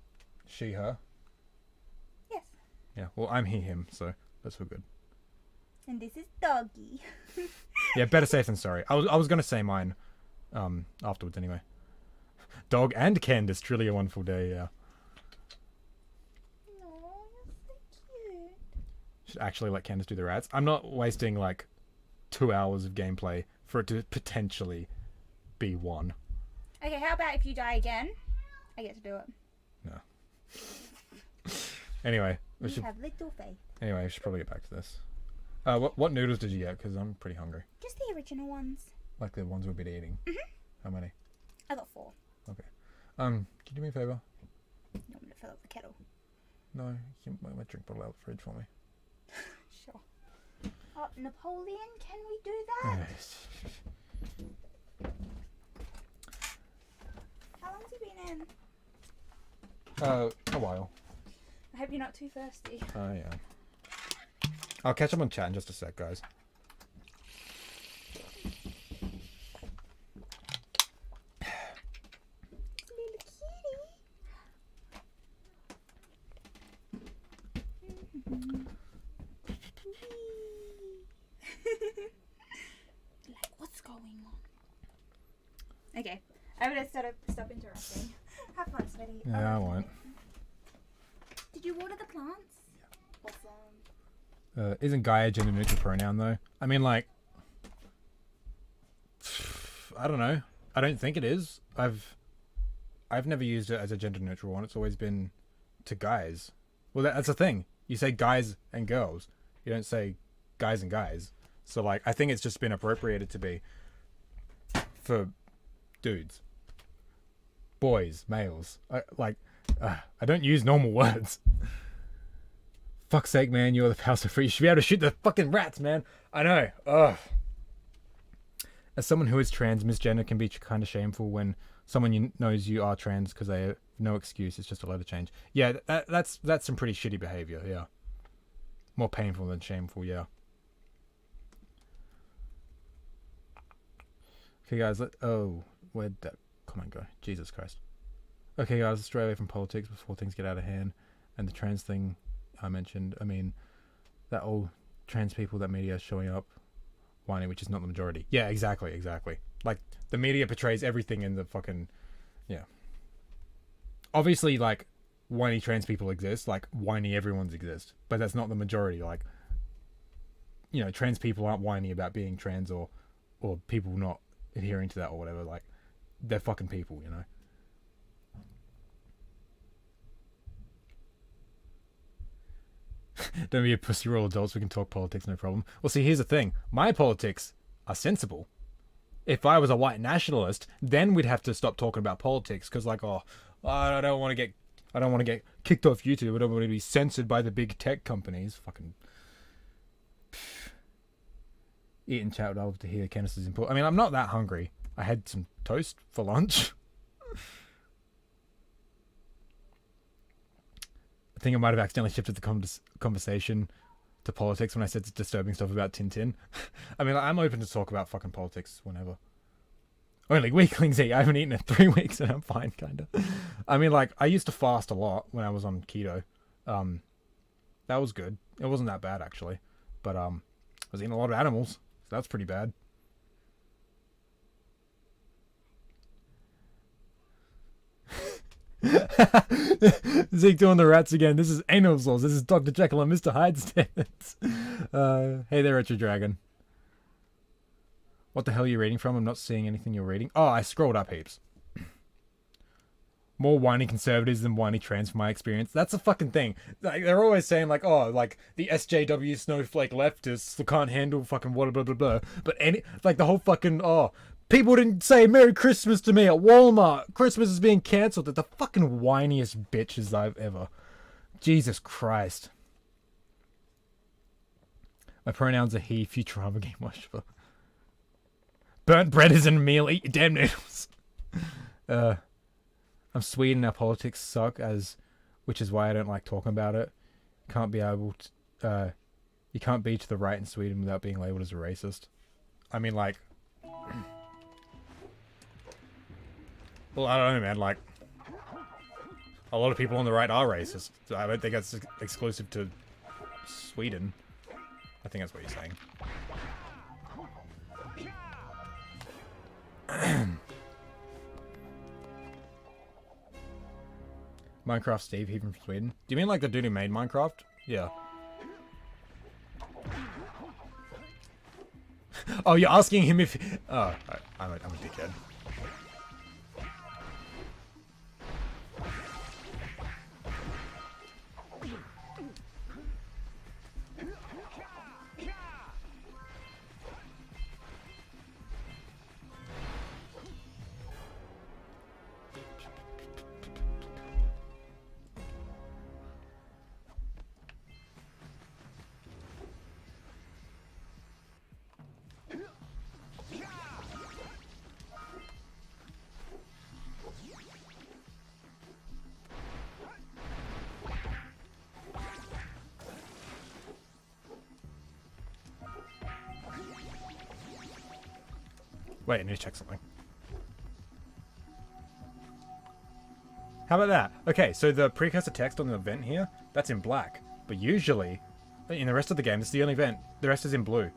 she, her. Yes. Yeah. Well, I'm he, him, so that's all good. And this is Doggy. Yeah, better safe than sorry. I was gonna say mine, afterwards anyway. Dog and Candace, truly a wonderful day. Yeah. Oh, you're so cute. Should actually let Candace do the rats. I'm not wasting like 2 hours of gameplay for it to potentially be one. Okay, how about if you die again, I get to do it. No. Anyway, we should have little faith. probably get back to this. What noodles did you get? Because I'm pretty hungry. Just the original ones. Like the ones we've been eating. How many? I got 4. Okay. Can you do me a favor? You want me to fill up the kettle? No, you can my drink bottle out of the fridge for me. Sure. Oh, Napoleon, can we do that? How long's he been in? A while. I hope you're not too thirsty. Yeah. I'll catch up on chat in just a sec, guys. Little kitty. Like, what's going on? Okay, I'm gonna stop interrupting. Have fun, sweetie. Yeah, I won't. Did you water the plants? Awesome. Isn't Gaia a gender neutral pronoun though? I mean, like, I don't know. I don't think it is. I've never used it as a gender neutral one. It's always been to guys. Well, that's the thing. You say guys and girls. You don't say guys and guys. So like, I think it's just been appropriated to be for dudes, boys, males. I don't use normal words. Fuck's sake, man, you're the power so free. You should be able to shoot the fucking rats, man. I know. Ugh. As someone who is trans, misgender can be kind of shameful when someone knows you are trans because they have no excuse. It's just a letter change. Yeah, that's some pretty shitty behavior, yeah. More painful than shameful, yeah. Okay, guys, where'd that comment go? Jesus Christ. Okay, guys, let's stray away from politics before things get out of hand. And the trans thing I mentioned, I mean, that all trans people that media is showing up whining, which is not the majority. Yeah, exactly. Like, the media portrays everything in the fucking, yeah. Obviously, like, whiny trans people exist, like, whiny everyone's exist, but that's not the majority. Like, you know, trans people aren't whiny about being trans or people not adhering to that or whatever. Like, they're fucking people, you know. Don't be a pussy, we're all adults, we can talk politics, no problem. Well, see, here's the thing. My politics are sensible. If I was a white nationalist, then we'd have to stop talking about politics, because, like, I don't want to get kicked off YouTube. I don't want to be censored by the big tech companies. Fucking... Eating chat, would love to hear Candace's input. I mean, I'm not that hungry. I had some toast for lunch. I think I might have accidentally shifted the conversation to politics when I said disturbing stuff about Tintin. I mean, I'm open to talk about fucking politics whenever. Only weaklings eat. I haven't eaten in 3 weeks and I'm fine, kind of. I mean, like, I used to fast a lot when I was on keto. That was good. It wasn't that bad, actually. But I was eating a lot of animals, so that's pretty bad. Zeke doing the rats again. This is Anal Sauce. This is Dr. Jekyll and Mr. Hyde standards. Hey there, Retro Dragon. What the hell are you reading from? I'm not seeing anything you're reading. Oh, I scrolled up heaps. More whiny conservatives than whiny trans, from my experience. That's a fucking thing. Like, they're always saying, like, oh, like, the SJW snowflake leftists can't handle fucking blah, blah, blah, blah. But like, the whole fucking, people didn't say Merry Christmas to me at Walmart. Christmas is being cancelled. They're the fucking whiniest bitches I've ever. Jesus Christ. My pronouns are he, Futurama game worshiper. Burnt bread isn't a meal. Eat your damn noodles. I'm Sweden. Our politics suck, which is why I don't like talking about it. Can't be able to. You can't be to the right in Sweden without being labelled as a racist. I mean, like. Well, I don't know, man. Like, a lot of people on the right are racist. So I don't think that's exclusive to Sweden. I think that's what you're saying. Minecraft Steve, he from Sweden. Do you mean like the dude who made Minecraft? Yeah. Oh, you're asking him if... Oh, I'm a dickhead. Wait, I need to check something. How about that? Okay, so the precursor text on the event here, that's in black. But usually, in the rest of the game, this is the only event. The rest is in blue.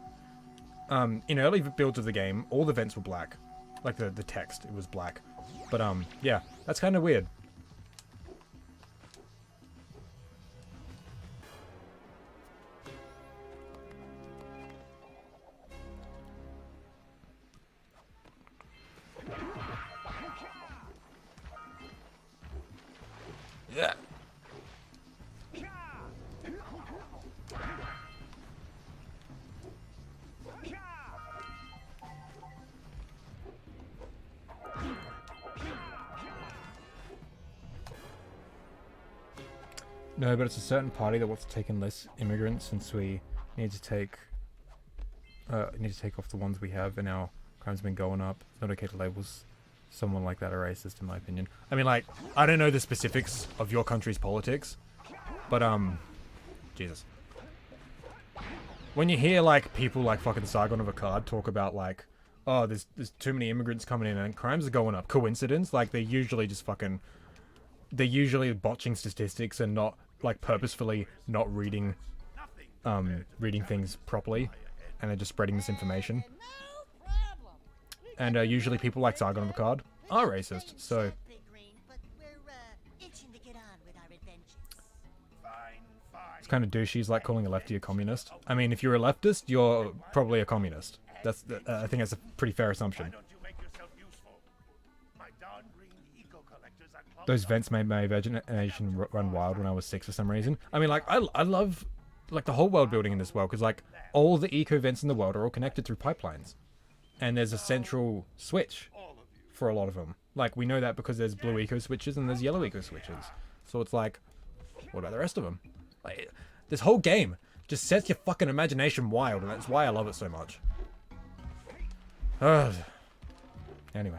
In early builds of the game, all the events were black. Like the text, it was black. But yeah, that's kind of weird. Yeah. No, but it's a certain party that wants to take in less immigrants, since we need to take off the ones we have, and our crime's been going up. It's not okay to label someone like that a racist, in my opinion. I mean, like, I don't know the specifics of your country's politics, but Jesus. When you hear like people like fucking Sargon of Akkad talk about like, oh, there's too many immigrants coming in and crimes are going up, coincidence? Like, they're usually just fucking, they're usually botching statistics and not like purposefully not reading things properly, and they're just spreading misinformation. And usually people like Sargon of Akkad are racist, so... It's kind of douchey is like calling a lefty a communist. I mean, if you're a leftist, you're probably a communist. That's I think that's a pretty fair assumption. Those vents made my imagination run wild when I was 6 for some reason. I mean, like, I love, like, the whole world building in this world, because, like, all the eco vents in the world are all connected through pipelines. And there's a central switch for a lot of them. Like, we know that because there's blue eco switches and there's yellow eco switches. So it's like, what about the rest of them? Like, this whole game just sets your fucking imagination wild, and that's why I love it so much. Anyway.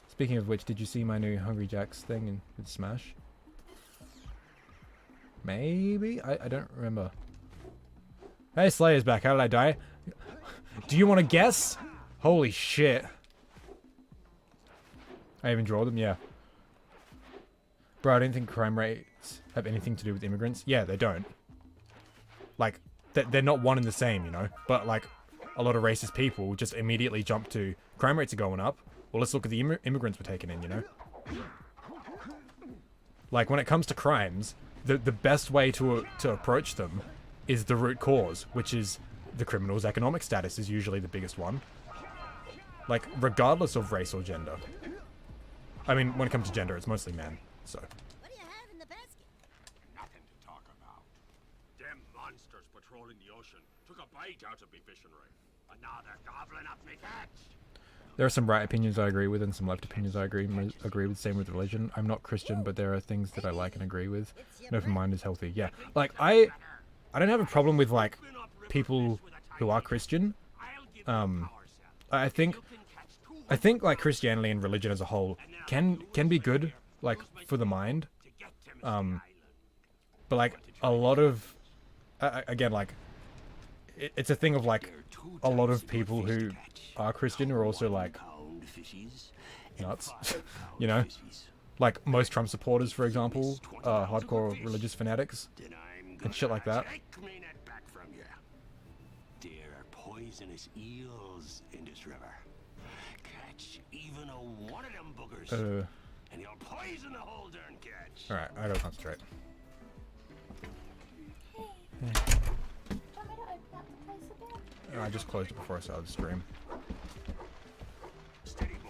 Speaking of which, did you see my new Hungry Jack's thing with Smash? Maybe? I don't remember. Hey, Slayer's back. How did I die? Do you want to guess? Holy shit. I even draw them? Yeah. Bro, I don't think crime rates have anything to do with immigrants. Yeah, they don't. Like, they're not one and the same, you know? But, like, a lot of racist people just immediately jump to crime rates are going up. Well, let's look at the immigrants we're taking in, you know? Like, when it comes to crimes, the best way to approach them is the root cause, which is the criminal's economic status is usually the biggest one. Like, regardless of race or gender. I mean, when it comes to gender, it's mostly men, so. What do you have in the basket? Nothing to talk about. Them monsters patrolling the ocean took a bite out of me fishing rig. And now they're gobbling up me catch. There are some right opinions I agree with and some left opinions I agree with. Same with religion. I'm not Christian, but there are things that I like and agree with. An open mind is healthy. Yeah, like I don't have a problem with like people who are Christian. I think like Christianity and religion as a whole can be good, like for the mind. But like a lot of again, like it's a thing of like a lot of people who are Christian are also like nuts, you know, like most Trump supporters, for example, are hardcore religious fanatics and shit like that. There are poisonous eels in this river. Catch even one of them boogers, and you'll poison the whole darn catch. All right, I gotta concentrate. I just closed it before I started the stream. Steady boy.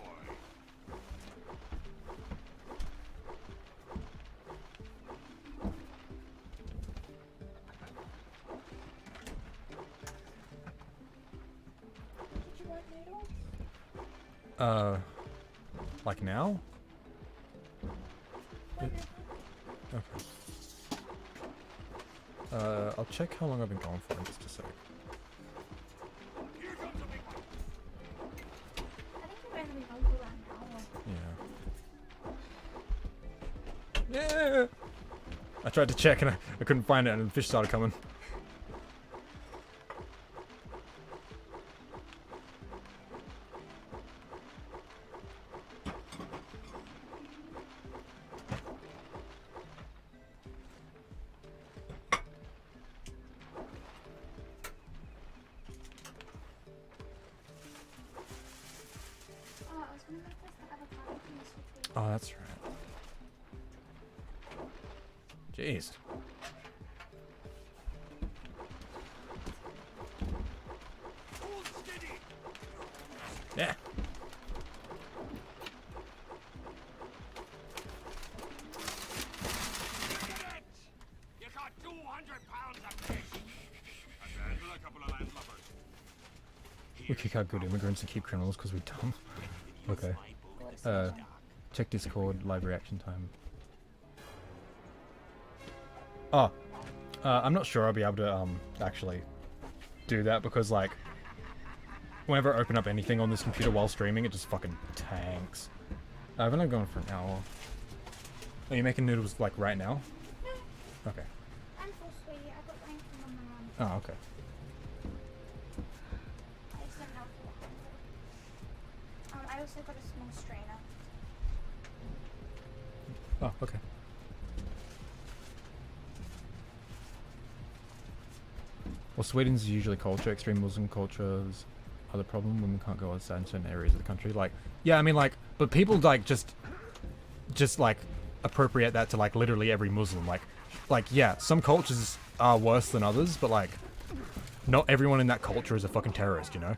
Like now? Okay. I'll check how long I've been gone for in just a sec. Yeah. I tried to check and I couldn't find it, and the fish started coming. Oh, that's right. Jeez. Yeah. You got 200 pounds of fish. And a couple of landlubbers. We kick out good immigrants and keep criminals because we're dumb. Okay. Check Discord, live reaction time. Oh, I'm not sure I'll be able to actually do that because like whenever I open up anything on this computer while streaming, it just fucking tanks. I've only gone for an hour. Are you making noodles like right now? Okay. I'm full, sweetie. I got rain from my mum. Oh, okay. I just don't know. I also got a small strainer. Oh, okay. Well, Sweden's usually culture. Extreme Muslim cultures are the problem. Women can't go outside in certain areas of the country. Like, yeah, I mean, like, but people like just like appropriate that to like literally every Muslim. Like, like, yeah, some cultures are worse than others, but like, not everyone in that culture is a fucking terrorist, you know?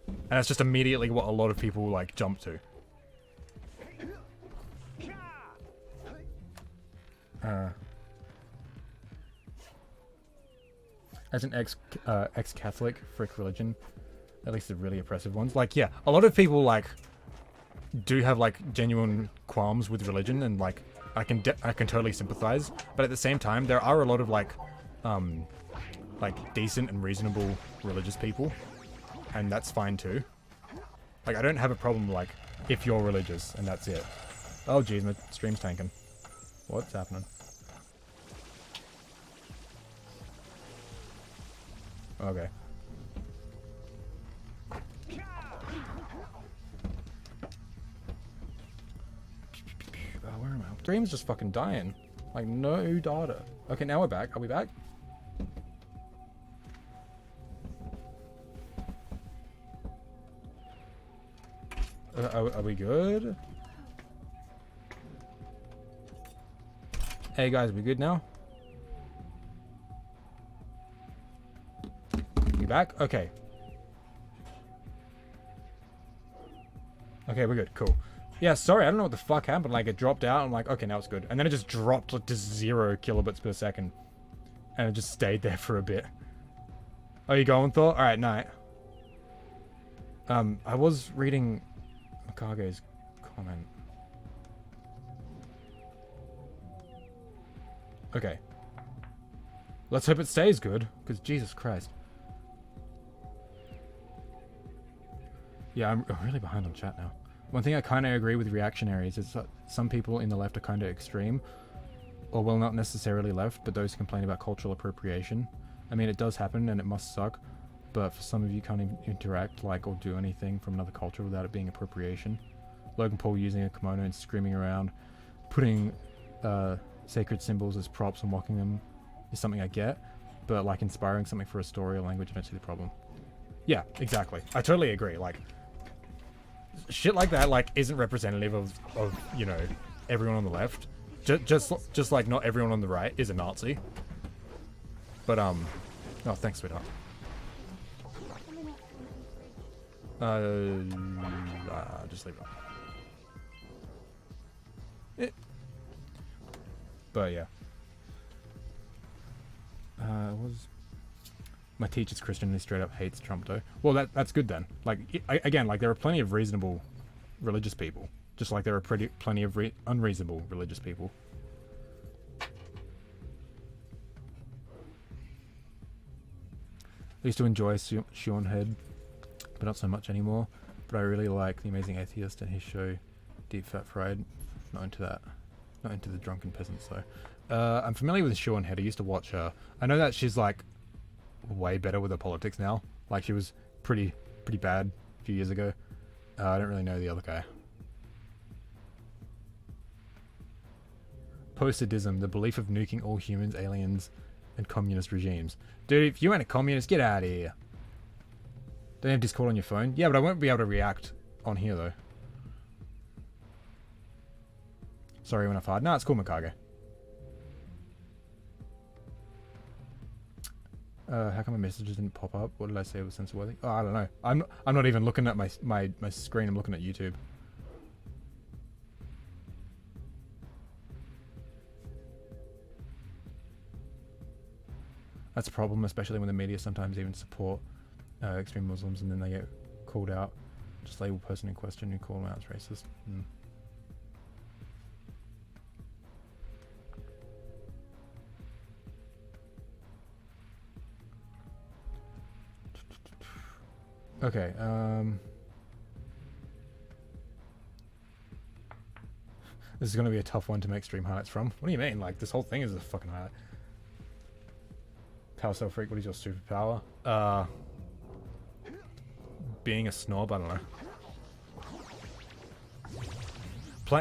And that's just immediately what a lot of people like jump to. As an ex-Catholic, frick religion, at least the really oppressive ones. Like, yeah, a lot of people like do have like genuine qualms with religion, and like I can totally sympathize. But at the same time, there are a lot of like decent and reasonable religious people, and that's fine too. Like, I don't have a problem like if you're religious and that's it. Oh jeez, my stream's tanking. What's happening? Okay. Oh, where am I? Stream's just fucking dying. Like, no data. Okay, now we're back. Are we back? Are we good? Hey guys, we good now? You back? Okay. Okay, we're good. Cool. Yeah, sorry, I don't know what the fuck happened. Like, it dropped out. I'm like, okay, now it's good. And then it just dropped like to 0 kilobits per second. And it just stayed there for a bit. Oh, you going, Thor? Alright, night. I was reading Makage's comment. Okay. Let's hope it stays good, because Jesus Christ. Yeah, I'm really behind on chat now. One thing I kind of agree with reactionaries is that some people in the left are kind of extreme, or well, not necessarily left, but those who complain about cultural appropriation. I mean, it does happen and it must suck, but for some of you can't even interact like or do anything from another culture without it being appropriation. Logan Paul using a kimono and screaming around, putting sacred symbols as props and mocking them is something I get, but like inspiring something for a story or language, I don't see the problem. Yeah, exactly. I totally agree. Like, shit like that, like, isn't representative of you know, everyone on the left. Just like not everyone on the right is a Nazi. But oh, thanks, sweetheart. Just leave it. But yeah. Was my teacher's Christian and he straight up hates Trump though. Well, that's good then. Like, again, like, there are plenty of reasonable religious people, just like there are plenty of unreasonable religious people. I used to enjoy Sean Head, but not so much anymore. But I really like The Amazing Atheist and his show Deep Fat Fried. Not into that. Not into the drunken peasants though. I'm familiar with Sean Head. I used to watch her. I know that she's like way better with her politics now. Like, she was pretty bad a few years ago. I don't really know the other guy. Post-sadism, the belief of nuking all humans, aliens, and communist regimes. Dude, if you ain't a communist, get out of here. Don't you have Discord on your phone? Yeah, but I won't be able to react on here though. Sorry when I fired. Nah, it's cool, Mikage. How come my messages didn't pop up? What did I say was censor-worthy? Oh, I don't know. I'm not even looking at my screen. I'm looking at YouTube. That's a problem, especially when the media sometimes even support extreme Muslims and then they get called out. Just label person in question who call them out as racist. Okay, this is going to be a tough one to make stream highlights from. What do you mean? Like, this whole thing is a fucking highlight. Power Cell Freak, what is your superpower? Being a snob, I don't know.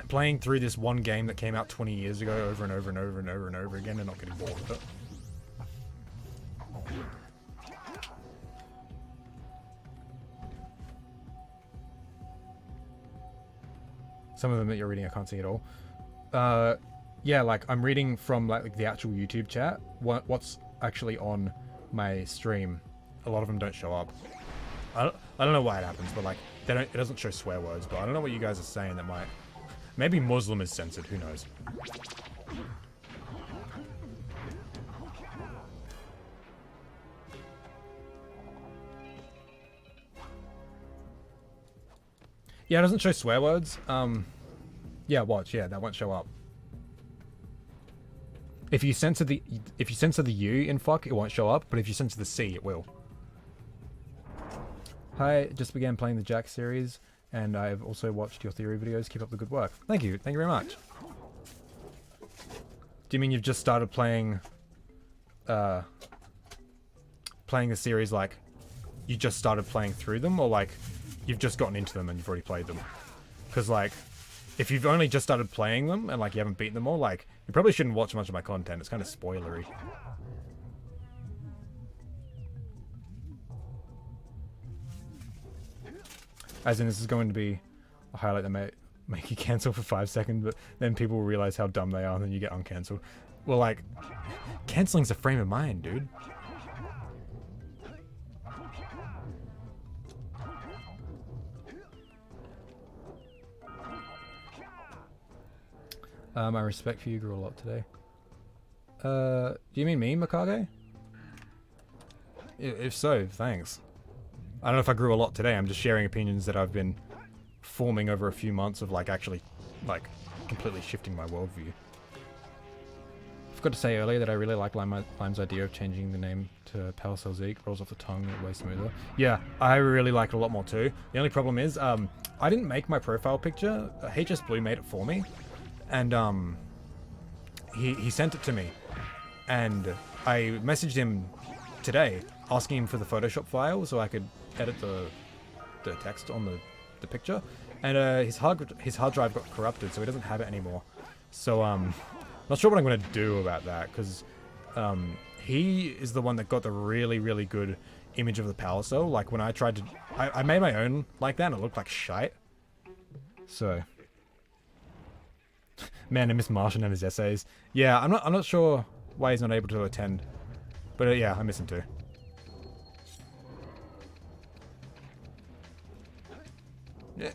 Playing through this one game that came out 20 years ago over and over and over and over and over again and not getting bored with it. Some of them that you're reading I can't see at all. Yeah, like I'm reading from like the actual YouTube chat. What's actually on my stream? A lot of them don't show up. I don't know why it happens, but like it doesn't show swear words. But I don't know what you guys are saying that might. Maybe Muslim is censored. Who knows? Yeah, it doesn't show swear words. Yeah, watch. Yeah, that won't show up. If you censor the U in fuck, it won't show up. But if you censor the C, it will. Hi, just began playing the Jak series, and I've also watched your theory videos. Keep up the good work. Thank you. Thank you very much. Do you mean you've just started playing playing the series, like you just started playing through them, or like you've just gotten into them and you've already played them? Because like if you've only just started playing them and like you haven't beaten them all, like you probably shouldn't watch much of my content. It's kind of spoilery. As in, this is going to be a highlight that may make you cancel for 5 seconds, but then people will realize how dumb they are and then you get uncancelled. Well, like, cancelling's a frame of mind, dude. My respect for you grew a lot today. Do you mean me, Mikage? If so, thanks. I don't know if I grew a lot today. I'm just sharing opinions that I've been forming over a few months of like actually like completely shifting my worldview. I forgot to say earlier that I really like Lime's idea of changing the name to Powercell Zeke. Rolls off the tongue way smoother. Yeah, I really like it a lot more too. The only problem is I didn't make my profile picture. HS Blue made it for me. And he sent it to me. And I messaged him today asking him for the Photoshop file so I could edit the text on the picture, and his hard drive got corrupted, so he doesn't have it anymore. So not sure what I'm gonna do about that, because he is the one that got the really good image of the power cell. Like when I tried to, I made my own like that, and it looked like shite. So man, I miss Martian and his essays. Yeah, I'm not sure why he's not able to attend, but yeah, I miss him too. Yeah.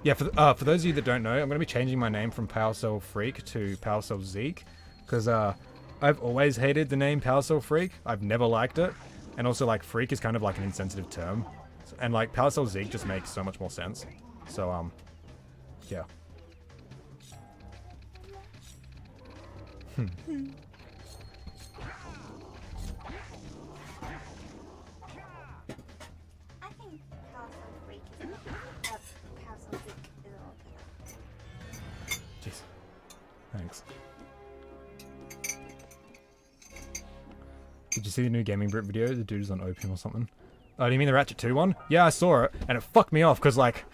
Yeah, for those of you that don't know, I'm going to be changing my name from Powercell Freak to Powercell Zeke, because I've always hated the name Powercell Freak. I've never liked it, and also like Freak is kind of like an insensitive term, and like Powercell Zeke just makes so much more sense. So yeah. Jeez. Thanks. Did you see the new Gaming Brit video? The dude is on opium or something. Oh, do you mean the Ratchet 2 one? Yeah, I saw it, and it fucked me off, because, like,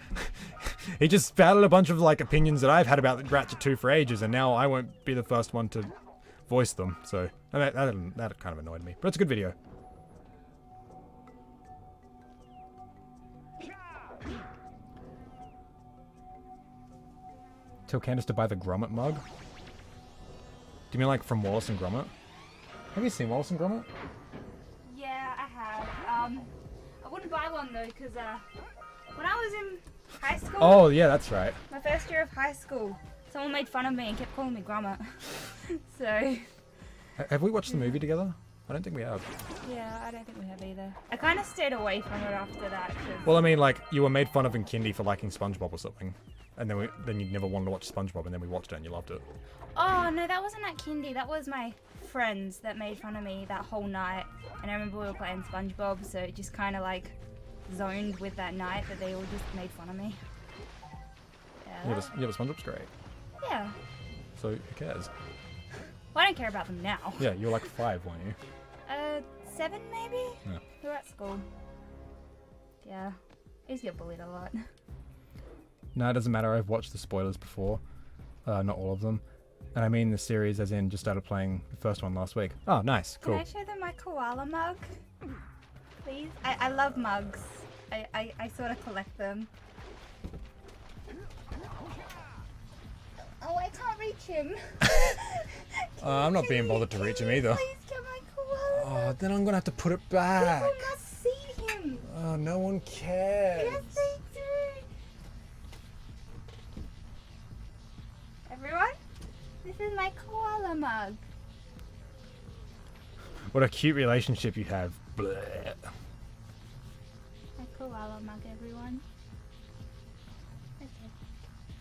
he just spouted a bunch of, like, opinions that I've had about Ratchet 2 for ages, and now I won't be the first one to voice them, so that kind of annoyed me. But it's a good video. Tell Candace to buy the Gromit mug? Do you mean like from Wallace and Gromit? Have you seen Wallace and Gromit? Yeah, I have. I wouldn't buy one though, because when I was in high school... Oh, yeah, that's right. My first year of high school, someone made fun of me and kept calling me Gromit. So... Have we watched the movie together? I don't think we have. Yeah, I don't think we have either. I kind of stayed away from it after that. Well, I mean, like, you were made fun of in kindy for liking SpongeBob or something. And then you never wanted to watch SpongeBob, and then we watched it and you loved it. Oh, no, that wasn't at kindy. That was my friends that made fun of me that whole night. And I remember we were playing SpongeBob, so it just kind of, like, zoned with that night that they all just made fun of me. Yeah, Yeah, but SpongeBob's great. Yeah. So, who cares? Well, I don't care about them now. Yeah, you were like 5, weren't you? 7 maybe? Yeah. We were at school. Yeah. I used to get bullied a lot. No, it doesn't matter. I've watched the spoilers before. Not all of them. And I mean the series as in just started playing the first one last week. Oh, nice. Cool. Can I show them my koala mug? Please? I love mugs. I sort of collect them. Oh, I can't reach him. I'm not being bothered to reach him either. Please get my koala. Oh, then I'm gonna have to put it back. People must see him. Oh, no one cares. Yes, they do. Everyone, this is my koala mug. What a cute relationship you have. Blech. My koala mug, everyone. Okay.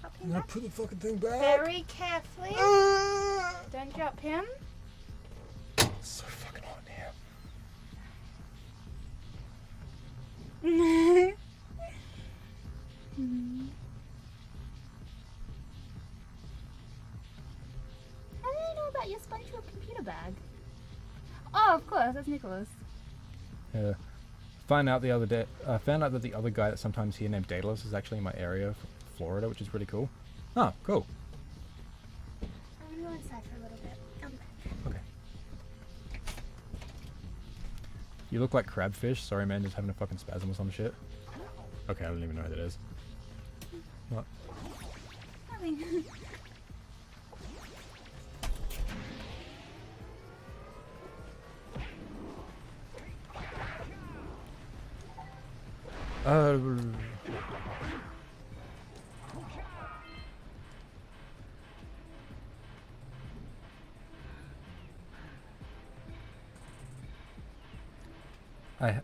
Hop I'm him gonna back. put the fucking thing back. Very carefully. Ah! Don't drop him. So fucking hot in here. How do they know about your SpongeBob computer bag? Oh, of course, that's Nicholas. Yeah. Found out that the other guy that sometimes here named Daedalus is actually in my area, Florida, which is pretty cool. Oh, cool. I'm gonna go inside for a little bit. I'll be back. Okay. You look like crabfish. Sorry, man, just having a fucking spasm or some shit. Okay, I don't even know who that is. What? Nothing. I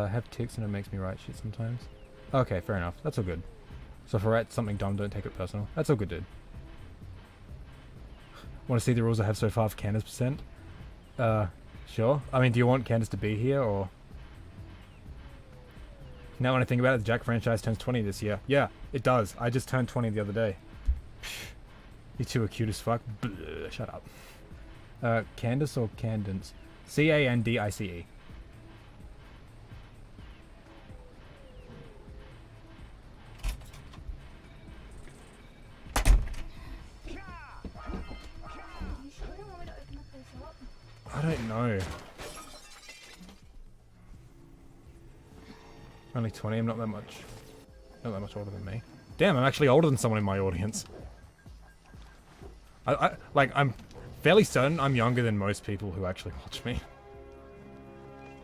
have tics and it makes me write shit sometimes. Okay, fair enough. That's all good. So if I write something dumb, don't take it personal. That's all good, dude. Want to see the rules I have so far for Candace percent? Sure. I mean, do you want Candace to be here, or... Now when I think about it, the Jak franchise turns 20 this year. Yeah, it does. I just turned 20 the other day. You two are cute as fuck. Bleh, shut up. Candace or Candance? Candice. You sure you want me to open up this up? I don't know. Only 20, I'm not that much older than me. Damn, I'm actually older than someone in my audience. I'm fairly certain I'm younger than most people who actually watch me.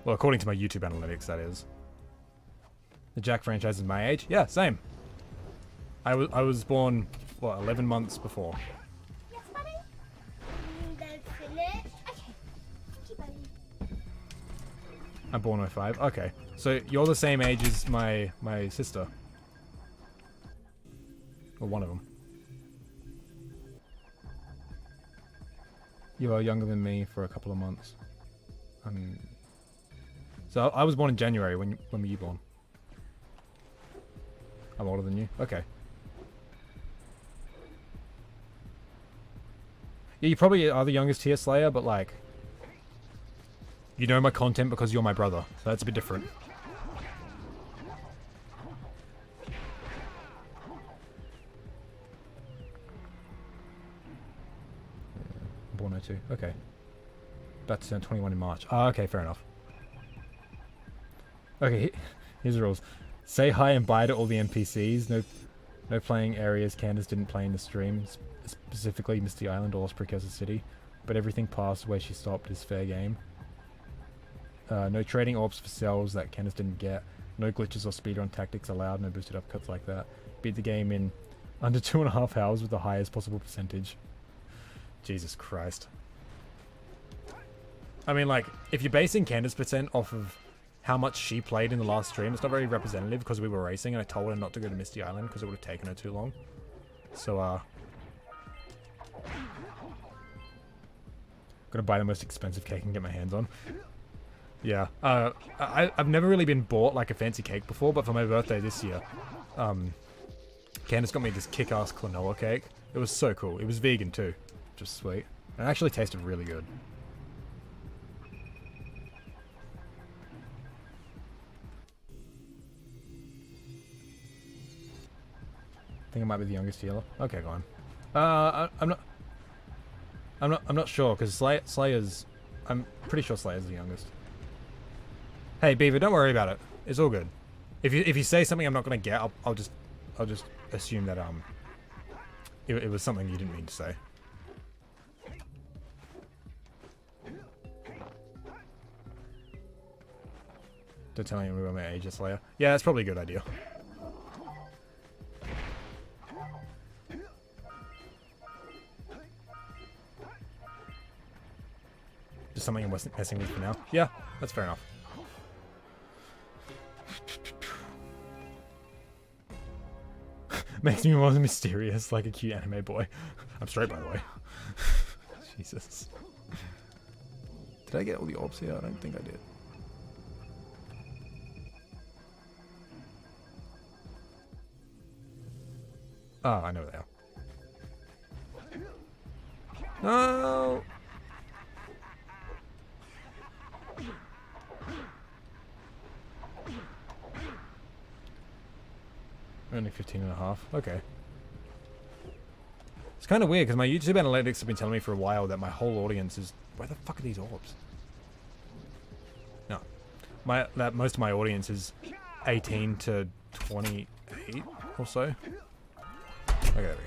Well, according to my YouTube analytics, that is. The Jak franchise is my age? Yeah, same. I was born, what, 11 months before. Yes, buddy? That's finished. Okay. Thank you, buddy. I'm born 05. Okay. So you're the same age as my sister. Or one of them. You are younger than me for a couple of months. So I was born in January. When were you born? I'm older than you? Okay. Yeah, you probably are the youngest here, Slayer, but like... You know my content because you're my brother, so that's a bit different. Born 02, okay. About to turn 21 in March. Ah, okay, fair enough. Okay, here's the rules. Say hi and bye to all the NPCs. No playing areas Candace didn't play in the stream, specifically Misty Island or Lost Precursor City, but everything past where she stopped is fair game. No trading orbs for cells that Candace didn't get. No glitches or speedrun tactics allowed. No boosted upcuts like that. Beat the game in under 2.5 hours with the highest possible percentage. Jesus Christ. I mean, like, if you're basing Candace percent off of how much she played in the last stream, it's not very representative because we were racing and I told her not to go to Misty Island because it would have taken her too long. So, gonna buy the most expensive cake and get my hands on. Yeah, I've never really been bought like a fancy cake before, but for my birthday this year, Candace got me this kick-ass Clonoa cake. It was so cool. It was vegan too, just sweet. And it actually tasted really good. I think I might be the youngest here. Okay, go on. I'm not sure because Slayer's. I'm pretty sure Slayer's the youngest. Hey, Beaver, don't worry about it. It's all good. If you say something I'm not gonna get, I'll just assume that it was something you didn't mean to say. Don't tell anyone my age is Slayer. Yeah, that's probably a good idea. Just something I wasn't messing with for now. Yeah, that's fair enough. Makes me more mysterious, like a cute anime boy. I'm straight, by the way. Jesus. Did I get all the orbs here? I don't think I did. Oh, I know they are. No! Only 15.5. Okay. It's kind of weird because my YouTube analytics have been telling me for a while that my whole audience is... Where the fuck are these orbs? No. That most of my audience is 18 to 28 or so. Okay, there we go.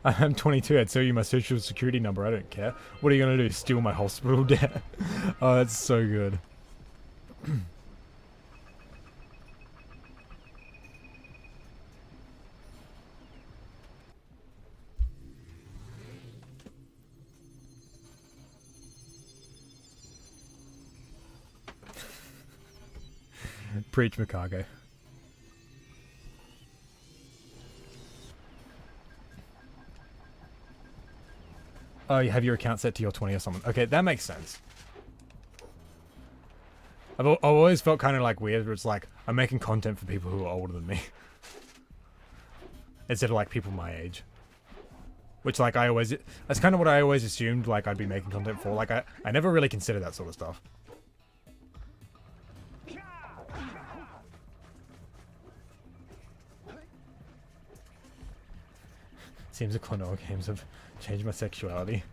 I'm 22, I'd tell you my social security number, I don't care. What are you gonna do, steal my hospital debt? Oh, that's so good. Preach, Mikage. Oh, you have your account set to your 20 or something. Okay, that makes sense. I've always felt kind of like weird, where it's like, I'm making content for people who are older than me. Instead of like people my age. Which like that's kind of what I always assumed like I'd be making content for. Like I never really considered that sort of stuff. Seems the Klonoa games have changed my sexuality.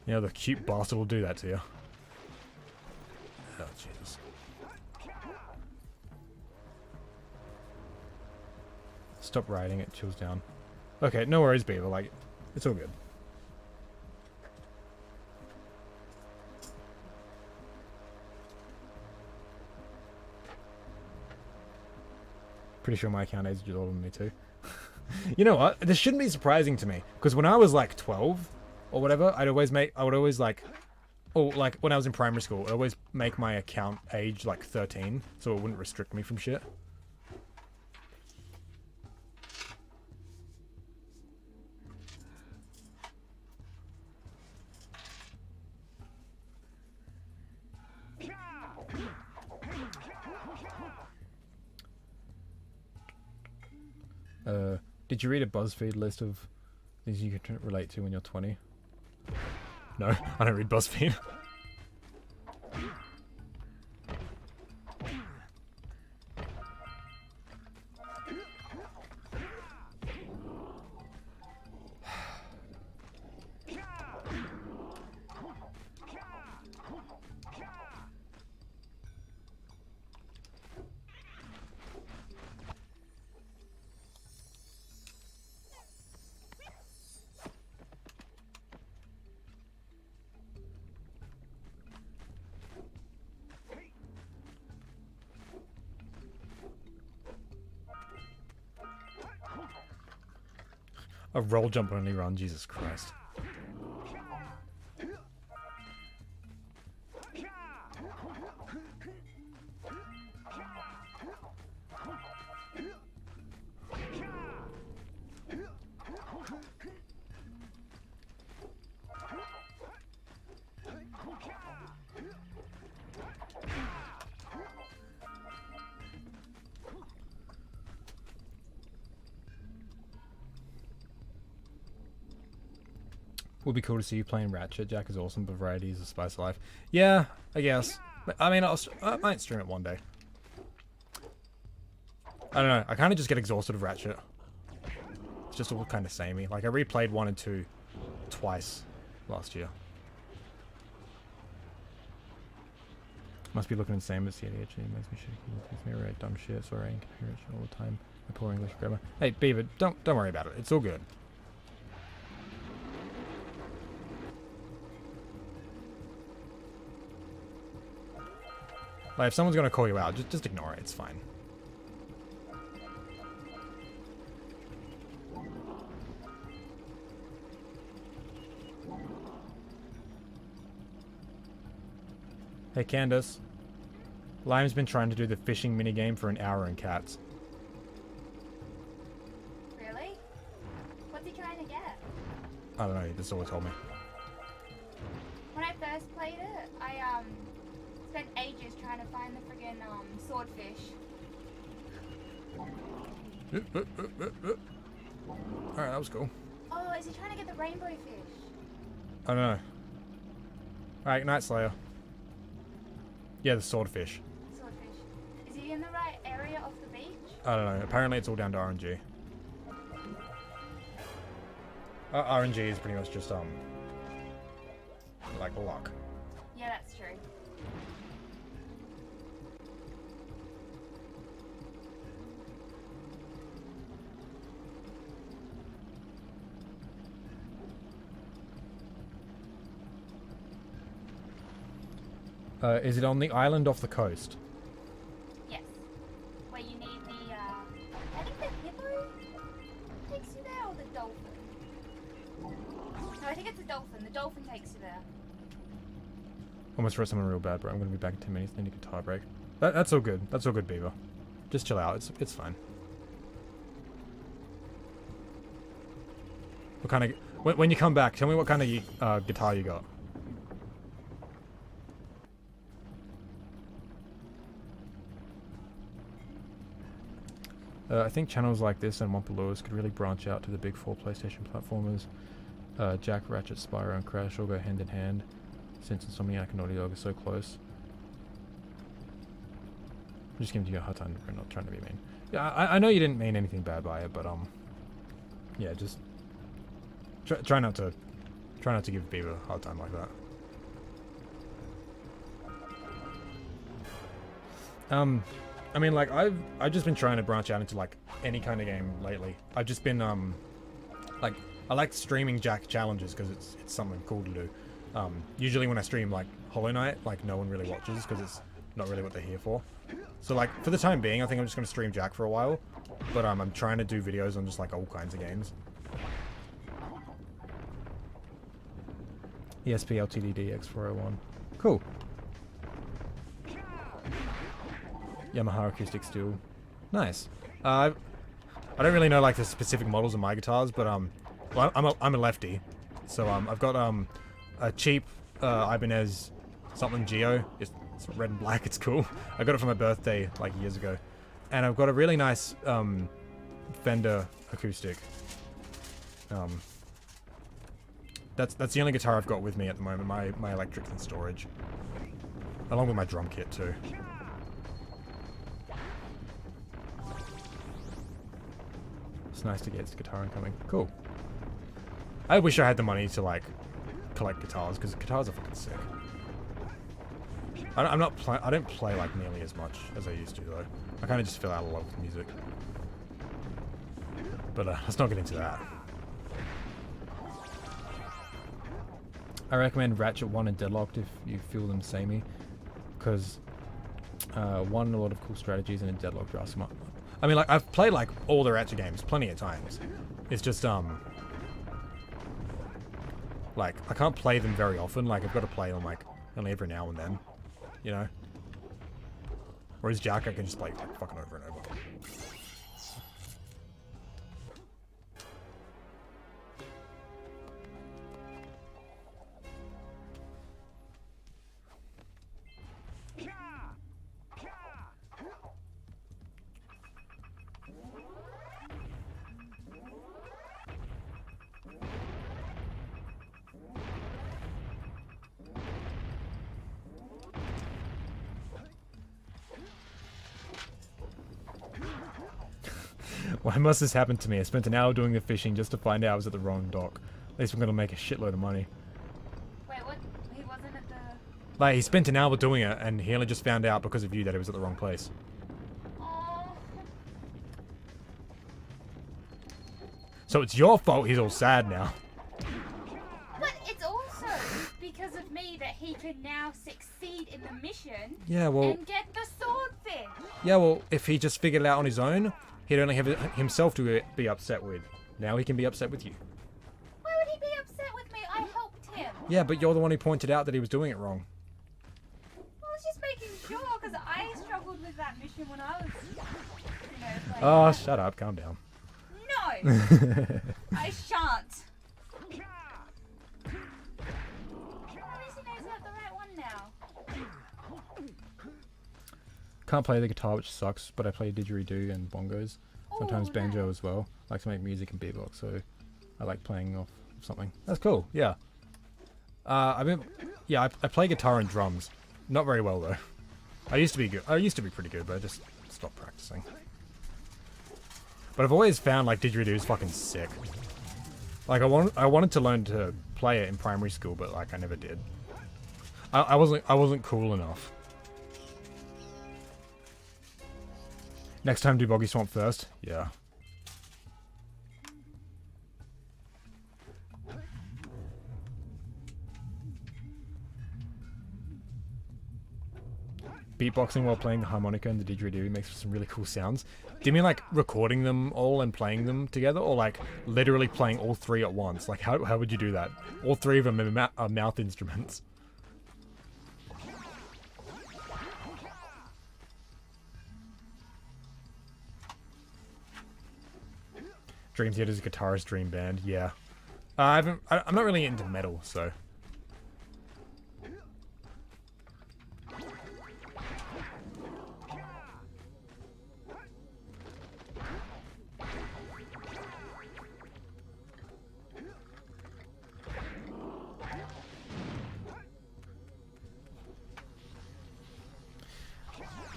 You know, the cute bastard will do that to you. Oh, Jesus. Stop riding, it chills down. Okay, no worries, Beaver. Like, it's all good. Pretty sure my account age is older than me too. You know what? This shouldn't be surprising to me, because when I was like 12 or whatever, I would always like, or like when I was in primary school, I'd always make my account age like 13, so it wouldn't restrict me from shit. Did you read a BuzzFeed list of things you can relate to when you're 20? No, I don't read BuzzFeed. A roll jump only run, Jesus Christ. Would be cool to see you playing Ratchet. Jak is awesome, but variety is a spice of life. Yeah, I guess. I mean, I might stream it one day. I don't know. I kind of just get exhausted of Ratchet. It's just all kind of samey. Like, I replayed 1 and 2 twice last year. Must be looking the same as the actually makes me shaky. Makes me write dumb shit. Sorry, I compare it all the time. My poor English grammar. Hey, Beaver, don't worry about it. It's all good. Like, if someone's gonna call you out, just ignore it. It's fine. Hey Candace, Lime's been trying to do the fishing minigame for an hour in Cats. Really? What's he trying to get? I don't know, he just always told me. When I first played it, I spent ages trying to find the friggin' swordfish. Alright, that was cool. Oh, is he trying to get the rainbow fish? I don't know. Alright, Night Slayer. Yeah, the swordfish. Swordfish. Is he in the right area of the beach? I don't know. Apparently it's all down to RNG. RNG is pretty much just, like luck. Yeah, that's true. Is it on the island off the coast? Yes. Where you need the, I think the hippo takes you there, or the dolphin? No, I think it's the dolphin. The dolphin takes you there. Almost wrote someone real bad, bro. I'm gonna be back in 10 minutes. Need a guitar break. That's all good. That's all good, Beaver. Just chill out. It's fine. What kind of... When you come back, tell me what kind of guitar you got. I think channels like this and Wampa Lewis could really branch out to the big 4 PlayStation platformers. Jak, Ratchet, Spyro, and Crash all go hand in hand, since Insomniac and Naughty Dog are so close. I'm just giving you a hard time. We're not trying to be mean. Yeah, I know you didn't mean anything bad by it, but yeah, just try not to give Beaver a hard time like that. I mean, like, I've just been trying to branch out into, like, any kind of game lately. I've just been, like, I like streaming Jak challenges because it's something cool to do. Usually when I stream, like, Hollow Knight, like, no one really watches because it's not really what they're here for. So, like, for the time being, I think I'm just going to stream Jak for a while. But, I'm trying to do videos on just, like, all kinds of games. ESP LTD DX401. Cool. Yamaha acoustic steel. Nice. I don't really know like the specific models of my guitars, but well, I'm a lefty, so I've got a cheap Ibanez something Geo. It's red and black. It's cool. I got it for my birthday like years ago, and I've got a really nice Fender acoustic. That's the only guitar I've got with me at the moment. My electric's in storage, along with my drum kit too. It's nice to get his guitar incoming. Cool. I wish I had the money to like collect guitars because guitars are fucking sick. I don't play like nearly as much as I used to though. I kind of just fell out of love with music. But let's not get into that. I recommend Ratchet 1 and Deadlocked if you feel them samey, because 1 a lot of cool strategies, and in Deadlocked are some. I mean, like, I've played, like, all the Ratchet games plenty of times. It's just, like, I can't play them very often. Like, I've got to play them, like, only every now and then, you know? Whereas Jak, I can just play, like, fucking over and over. Why must this happen to me? I spent an hour doing the fishing just to find out I was at the wrong dock. At least I'm gonna make a shitload of money. Wait, what? He wasn't at the... Like, he spent an hour doing it, and he only just found out because of you that he was at the wrong place. Oh. So it's your fault he's all sad now. But it's also because of me that he can now succeed in the mission Yeah, well... and get the swordfish. Yeah, well, if he just figured it out on his own, he'd only have himself to be upset with. Now he can be upset with you. Why would he be upset with me? I helped him. Yeah, but you're the one who pointed out that he was doing it wrong. I was just making sure because I struggled with that mission when I was, playing. Oh, shut up. Calm down. No! I shan't. At least he knows I have the right one now. Can't play the guitar, which sucks, but I play didgeridoo and bongos. Sometimes Ooh, banjo nice. as well. I like to make music and beatbox, so I like playing off something. That's cool, yeah. I play guitar and drums. Not very well though. I used to be good. I used to be pretty good, but I just stopped practicing. But I've always found like didgeridoo is fucking sick. Like I wanted to learn to play it in primary school, but like I never did. I wasn't cool enough. Next time do Boggy Swamp first? Yeah. Beatboxing while playing the harmonica and the didgeridoo makes some really cool sounds. Do you mean like recording them all and playing them together? Or like literally playing all three at once? Like how would you do that? All three of them are mouth instruments. Dream Theater's guitarist dream band, yeah. I'm not really into metal, so.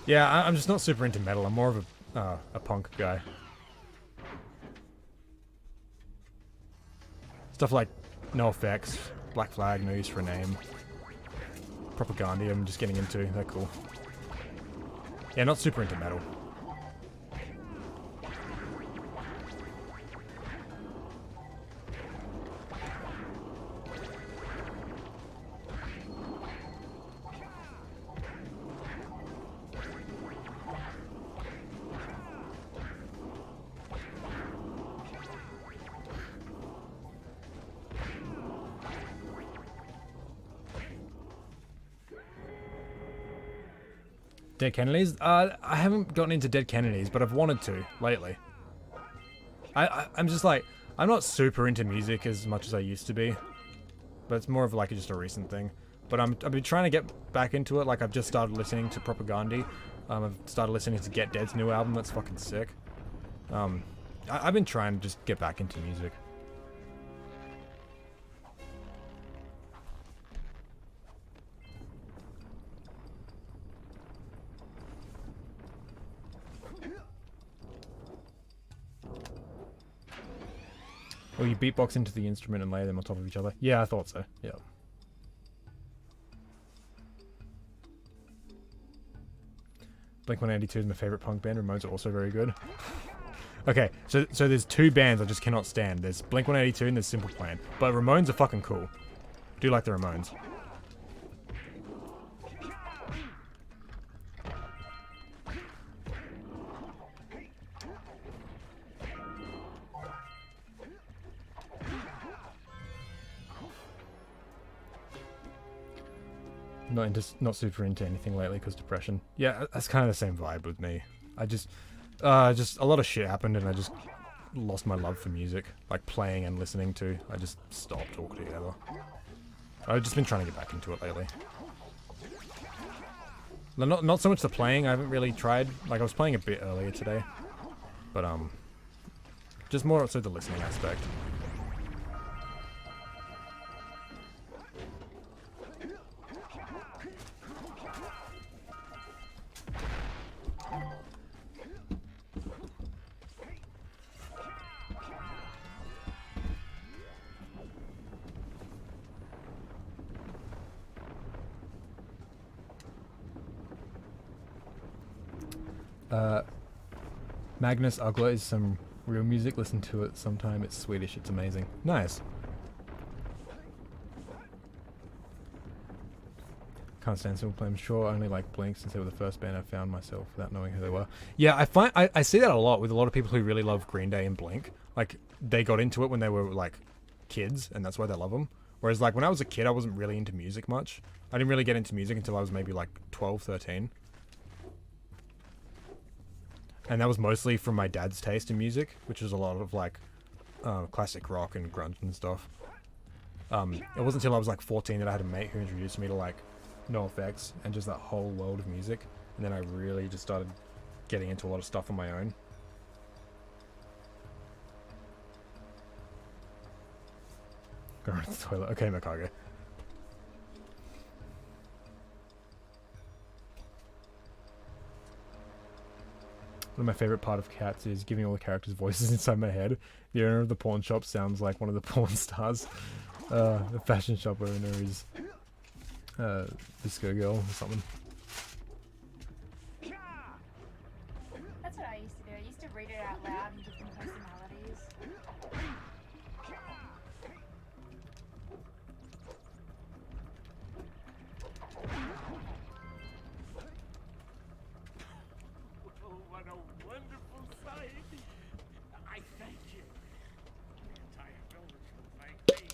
Yeah, I'm just not super into metal. I'm more of a punk guy. Stuff like NoFX, Black Flag, No Use for a Name, Propaganda. I'm just getting into. They're cool. Yeah, not super into metal. Dead Kennedys? I haven't gotten into Dead Kennedys, but I've wanted to lately. I'm just like, I'm not super into music as much as I used to be, but it's more of like just a recent thing. But I've been trying to get back into it. Like I've just started listening to Propaganda. I've started listening to Get Dead's new album. That's fucking sick. I've been trying to just get back into music. Or you beatbox into the instrument and lay them on top of each other. Yeah, I thought so. Yeah. Blink-182 is my favorite punk band. Ramones are also very good. Okay, so there's two bands I just cannot stand. There's Blink-182 and there's Simple Plan. But Ramones are fucking cool. Do like the Ramones. Not super into anything lately because depression. Yeah, that's kind of the same vibe with me. I just a lot of shit happened and I just lost my love for music, like playing and listening to. I just stopped altogether. I've just been trying to get back into it lately. Not so much the playing. I haven't really tried. Like I was playing a bit earlier today, but just more so the listening aspect. Magnus Uggla is some real music. Listen to it sometime. It's Swedish. It's amazing. Nice. Can't stand single play. I'm sure I only like Blink since they were the first band I found myself without knowing who they were. Yeah, I see that a lot with a lot of people who really love Green Day and Blink. Like, they got into it when they were, like, kids, and that's why they love them. Whereas, like, when I was a kid, I wasn't really into music much. I didn't really get into music until I was maybe, like, 12, 13. And that was mostly from my dad's taste in music, which was a lot of, like, classic rock and grunge and stuff. It wasn't until I was, like, 14 that I had a mate who introduced me to, like, NoFX and just that whole world of music, and then I really just started getting into a lot of stuff on my own. Go to the toilet. Okay, Mikage. One of my favorite part of Cats is giving all the characters voices inside my head. The owner of the pawn shop sounds like one of the porn stars. The fashion shop owner is Disco Girl or something. That's what I used to do. I used to read it out loud and give them personalities. Oh, what a wonderful sight! I thank you. The entire village will thank me.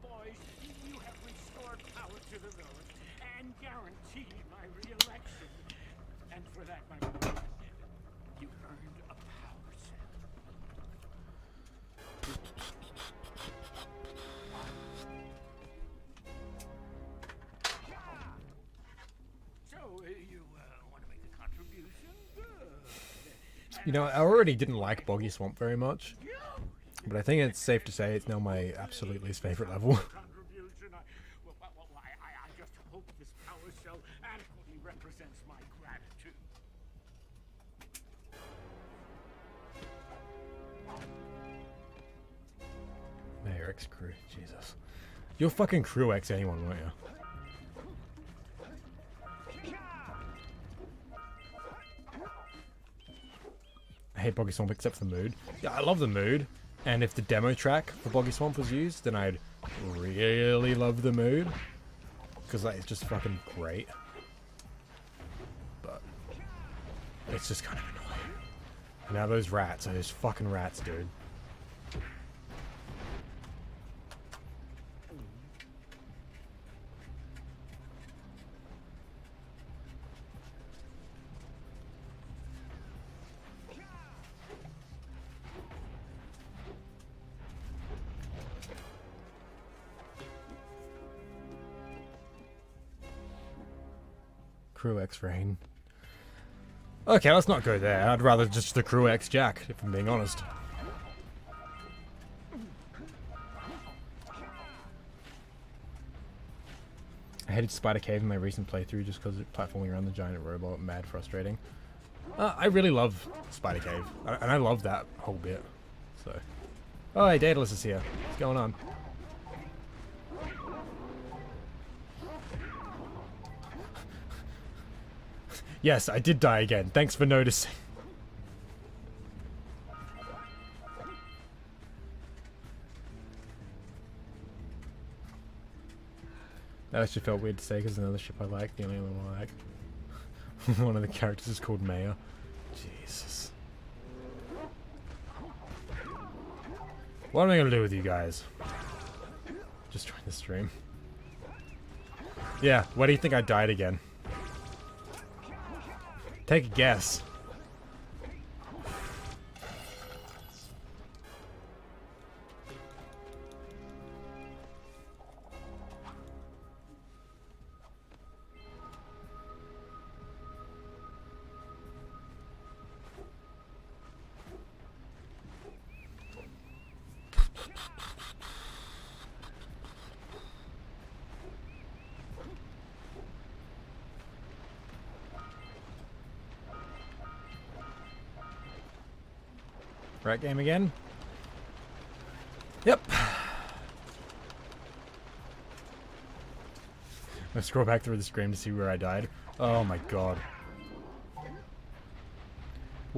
Boys, you have restored power to the village and guaranteed my re-election. And for that, my boy, you earned a power cell. So, you want to make a contribution? Good. You know, I already didn't like Boggy Swamp very much, but I think it's safe to say it's now my absolute least favorite level. Contribution. I just hope this power cell adequately represents my gratitude. Mayor X crew, Jesus. You'll fucking crew X anyone, won't you? I hate Boggy Swamp except for the mood. Yeah, I love the mood. And if the demo track for Boggy Swamp was used, then I'd really love the mood. Because like, it's just fucking great. But it's just kind of annoying. And now those rats are just fucking rats, dude. Crew X Rain. Okay, let's not go there. I'd rather just the Crew X Jack, if I'm being honest. I hated Spider Cave in my recent playthrough just because it's platforming around the giant robot. Mad frustrating. I really love Spider Cave. And I love that whole bit. So. Oh, hey, Daedalus is here. What's going on? Yes, I did die again. Thanks for noticing. That actually felt weird to say because another ship I like, the only one I like. One of the characters is called Maya. Jesus. What am I gonna do with you guys? Just join the stream. Yeah, why do you think I died again? Take a guess. Right game again? Yep. I scroll back through the screen to see where I died. Oh my god.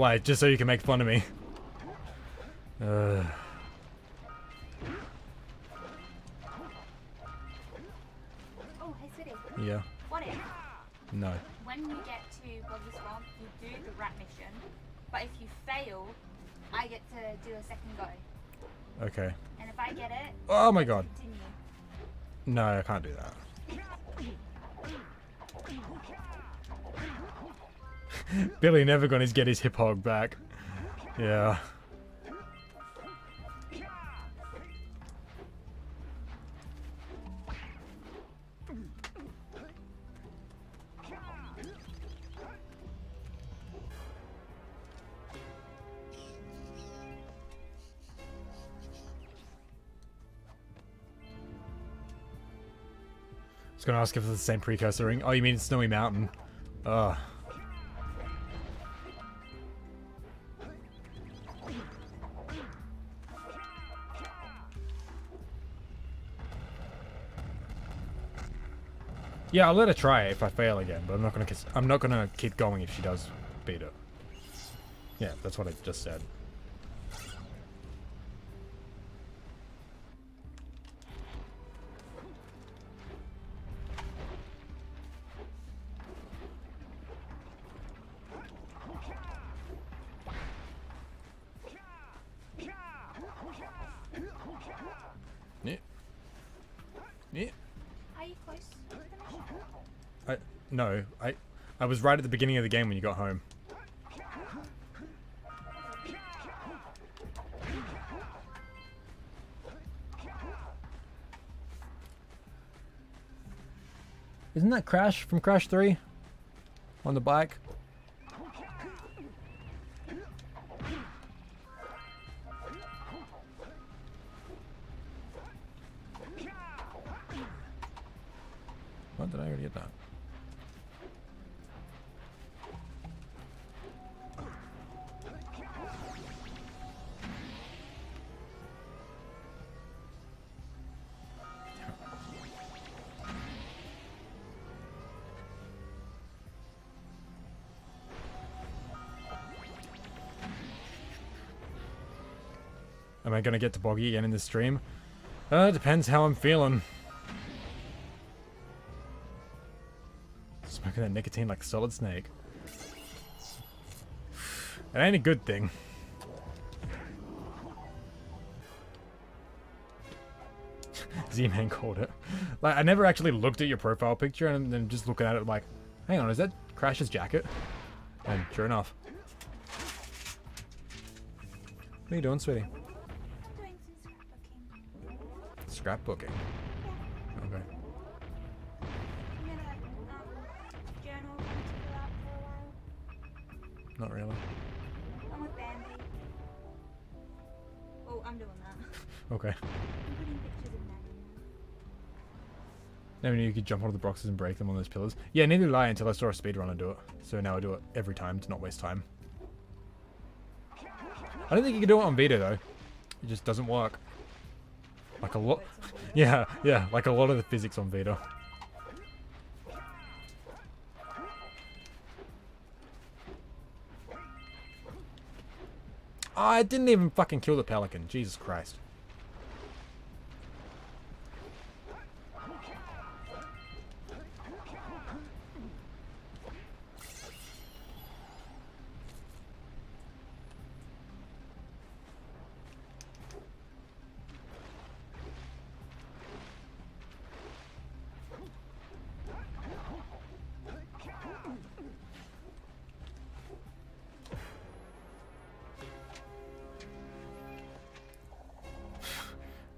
Why? Just so you can make fun of me? Oh, hey, City. Yeah. What if, No. when you get to Boggy Swamp, you do the rat mission, but if you fail, I get to do a second go. Okay. And if I get it, Oh my god. continue. No, I can't do that. Billy never gonna get his hip hog back. Yeah. I was gonna ask if it's the same precursor ring. Oh, you mean Snowy Mountain? Ugh. Yeah, I'll let her try it if I fail again, but I'm not gonna keep going if she does beat it. Yeah, that's what I just said. Yeah. Yeah. Are you close to the mission? No, I was right at the beginning of the game when you got home. Isn't that Crash from Crash 3? On the bike? What, did I already get that? Am I gonna get to Boggy again in this stream? Depends how I'm feeling. Smoking that nicotine like Solid Snake. It ain't a good thing. Z-Man called it. Like, I never actually looked at your profile picture and then just looking at it like, hang on, is that Crash's jacket? And sure enough. What are you doing, sweetie? I'm doing some scrapbooking. Scrapbooking. Okay. I'm gonna journal to fill out for a while. Not really. I'm with Bambi. Oh, I'm doing that. Okay. I'm putting pictures of Maddie Never knew you could jump onto the boxes and break them on those pillars. Yeah, neither did I until I saw a speedrunner do it. So now I do it every time to not waste time. I don't think you can do it on Vita though. It just doesn't work. Like a lot. Yeah, like a lot of the physics on Vita. Oh, I didn't even fucking kill the pelican. Jesus Christ.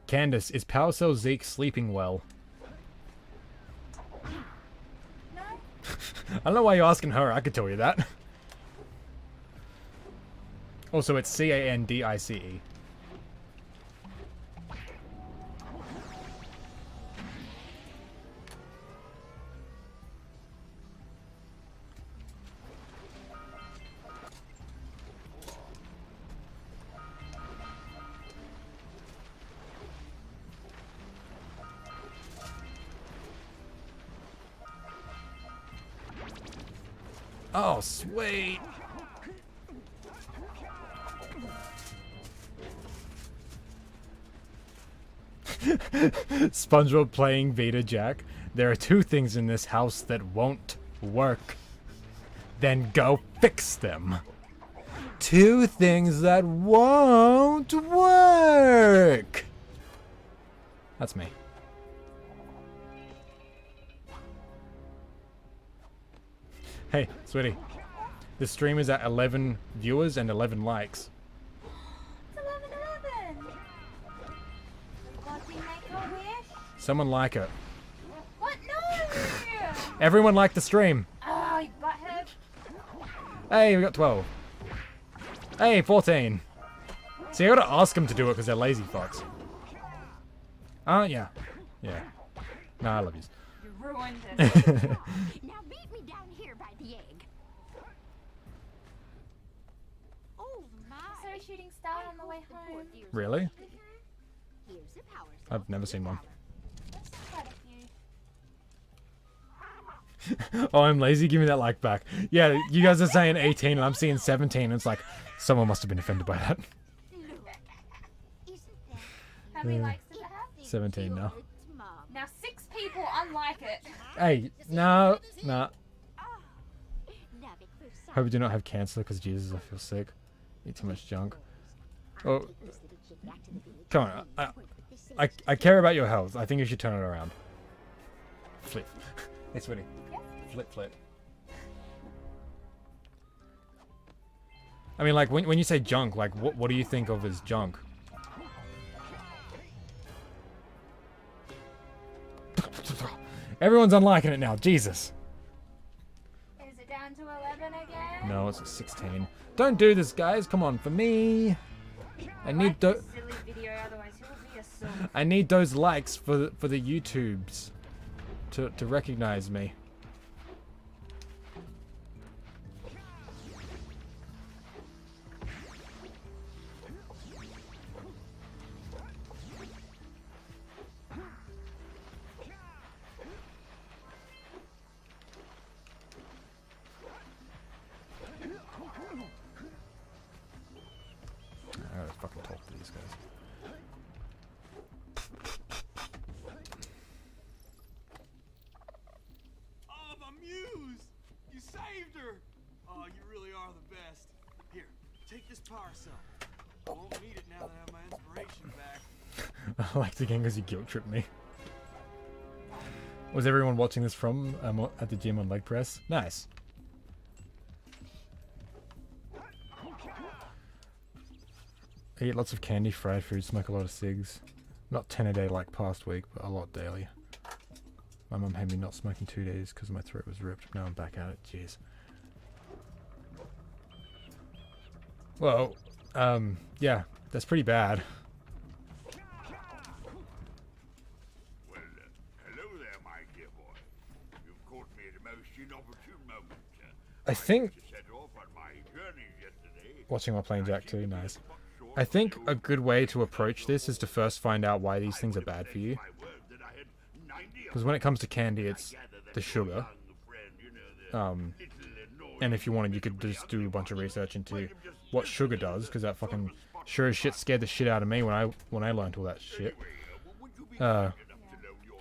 Candace, is Power Cell Zeke sleeping well? No? I don't know why you're asking her, I could tell you that. Also, it's C-A-N-D-I-C-E. Oh, sweet. SpongeBob playing Vita Jack. There are two things in this house that won't work. Then go fix them. Two things that won't work. That's me. Hey, sweetie. The stream is at 11 viewers and 11 likes. It's 11:11. What do you make a wish? Someone like it. What? No! Everyone liked the stream. Oh, you butthead. Hey, we got 12. Hey, 14. See, I gotta ask them to do it because they're lazy fucks. Yeah. Yeah. Nah, I love yous. You ruined it. Now meet me down here by the egg. Oh my! So shooting star on the way home. Really? Here's a power I've never seen one. That's quite a few. Oh, I'm lazy. Give me that like back. Yeah, you guys are saying 18 and I'm seeing 17. It's like, someone must have been offended by that. Isn't that How many likes does it have? 17 now. Mom? Now 6 people unlike it. Hey, no, nah. Love it for some. Hope you do not have cancer because Jesus, I feel sick. Eat too much junk. Oh, This little chick back to the village. come on. I care about your health. I think you should turn it around. Flip. Hey, sweetie. Flip, flip. I mean, like, when you say junk, like, what do you think of as junk? Everyone's unliking it now. Jesus. Is it down to 11 again? No, it's a 16. Don't do this, guys. Come on, for me. I need This silly video, otherwise he will be a silly. I need those likes for the YouTubes to recognize me. I gotta fucking talk to these guys. Oh, my muse! You saved her! Oh, you really are the best. Here, take this power cell. I won't need it now that I have my inspiration back. I liked it again because you guilt tripped me. Was everyone watching this from at the gym on leg press? Nice. I eat lots of candy, fried food, smoke a lot of cigs. Not 10 a day like past week, but a lot daily. My mum had me not smoking 2 days because my throat was ripped. Now I'm back at it. Jeez. Well, yeah, that's pretty bad. Well, hello there, my dear boy. You've caught me at a most inopportune moment. I think To set off on my journey yesterday. watching while playing Jack too, nice. I think a good way to approach this is to first find out why these things are bad for you. Because when it comes to candy, it's the sugar. And if you wanted, you could just do a bunch of research into what sugar does, because that fucking sure as shit scared the shit out of me when I learned all that shit.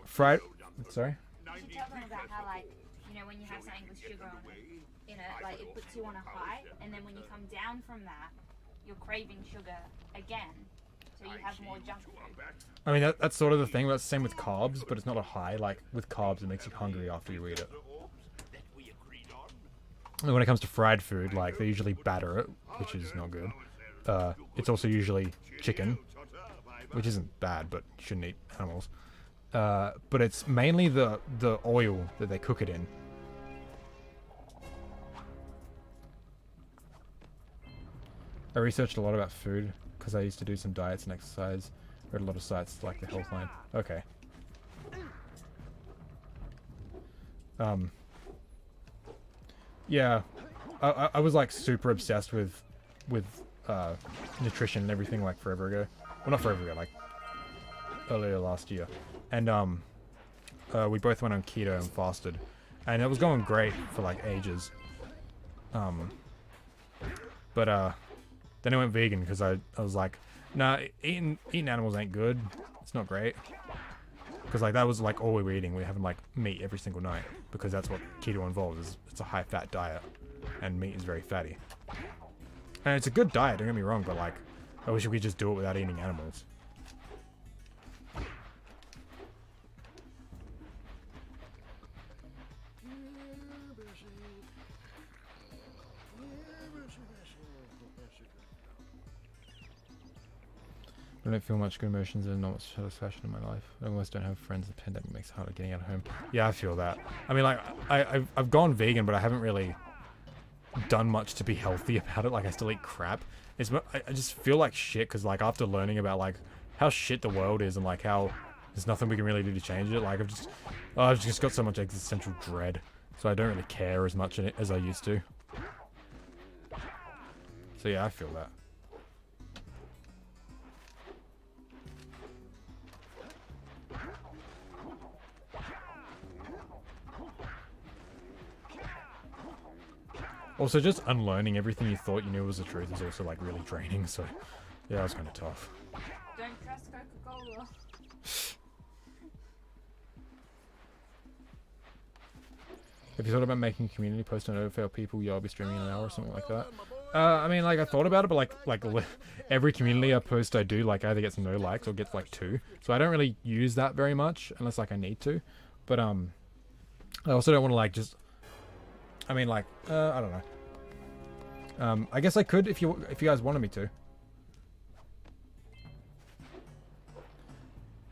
Fried. Sorry. You should tell them about how, like, you know, when you have something with sugar in it, like, it puts you on a high, and then when you come down from that, you're craving sugar again, so you have more junk food. I mean, that's sort of the thing. That's the same with carbs, but it's not a high. Like, with carbs, it makes you hungry after you eat it. And when it comes to fried food, like, they usually batter it, which is not good. It's also usually chicken, which isn't bad, but you shouldn't eat animals. But it's mainly the oil that they cook it in. I researched a lot about food because I used to do some diets and exercise. Read a lot of sites like the Healthline. Okay. Yeah, I was like super obsessed with nutrition and everything like forever ago. Well, not forever ago, like earlier last year. And we both went on keto and fasted, and it was going great for like ages. But then I went vegan because I was like, nah, eating animals ain't good. It's not great. Because like that was like all we were eating. We were having like meat every single night because that's what keto involves. Is it's a high fat diet, and meat is very fatty. And it's a good diet. Don't get me wrong, but like I wish we could just do it without eating animals. I don't feel much good emotions and not much satisfaction in my life. I almost don't have friends. The pandemic makes it harder getting out of home. Yeah, I feel that. I mean, like, I've gone vegan, but I haven't really done much to be healthy about it. Like, I still eat crap. I just feel like shit because, like, after learning about, like, how shit the world is and, like, how there's nothing we can really do to change it, like, I've just got so much existential dread. So I don't really care as much as I used to. So, yeah, I feel that. Also, just unlearning everything you thought you knew was the truth is also, like, really draining, so... Yeah, that was kind of tough. Don't trust Coca-Cola. Have you thought about making a community post on OFL people? Yeah, I'll be streaming in an hour or something like that. I mean, like, I thought about it, but, like every community post I do, like, either gets no likes or gets, like, 2. So I don't really use that very much, unless, like, I need to. But, I also don't want to, like, just... I mean, like, I don't know. I guess I could if you guys wanted me to.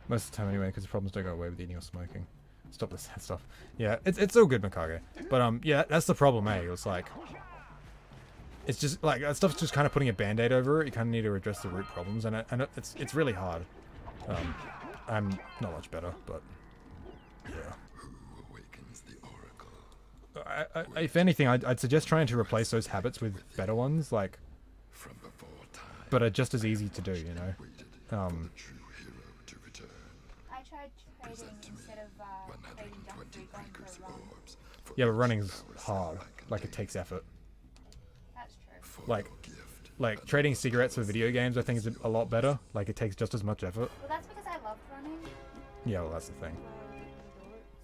Most of the time anyway, because the problems don't go away with eating or smoking. Stop this sad stuff. Yeah, it's all good, Mikage. But, yeah, that's the problem, eh? It's like... It's just, like, that stuff's just kind of putting a band-aid over it. You kind of need to address the root problems, and it's really hard. I'm not much better, but... Yeah. If anything, I'd suggest trying to replace those habits with better ones, like, but are just as easy to do, you know. I tried trading instead of trading Daxter, going for a run. Yeah, but running's hard. Like, it takes effort. That's true. Like trading cigarettes for video games, I think is a lot better. Like, it takes just as much effort. Well, that's because I loved running. Yeah, well, that's the thing.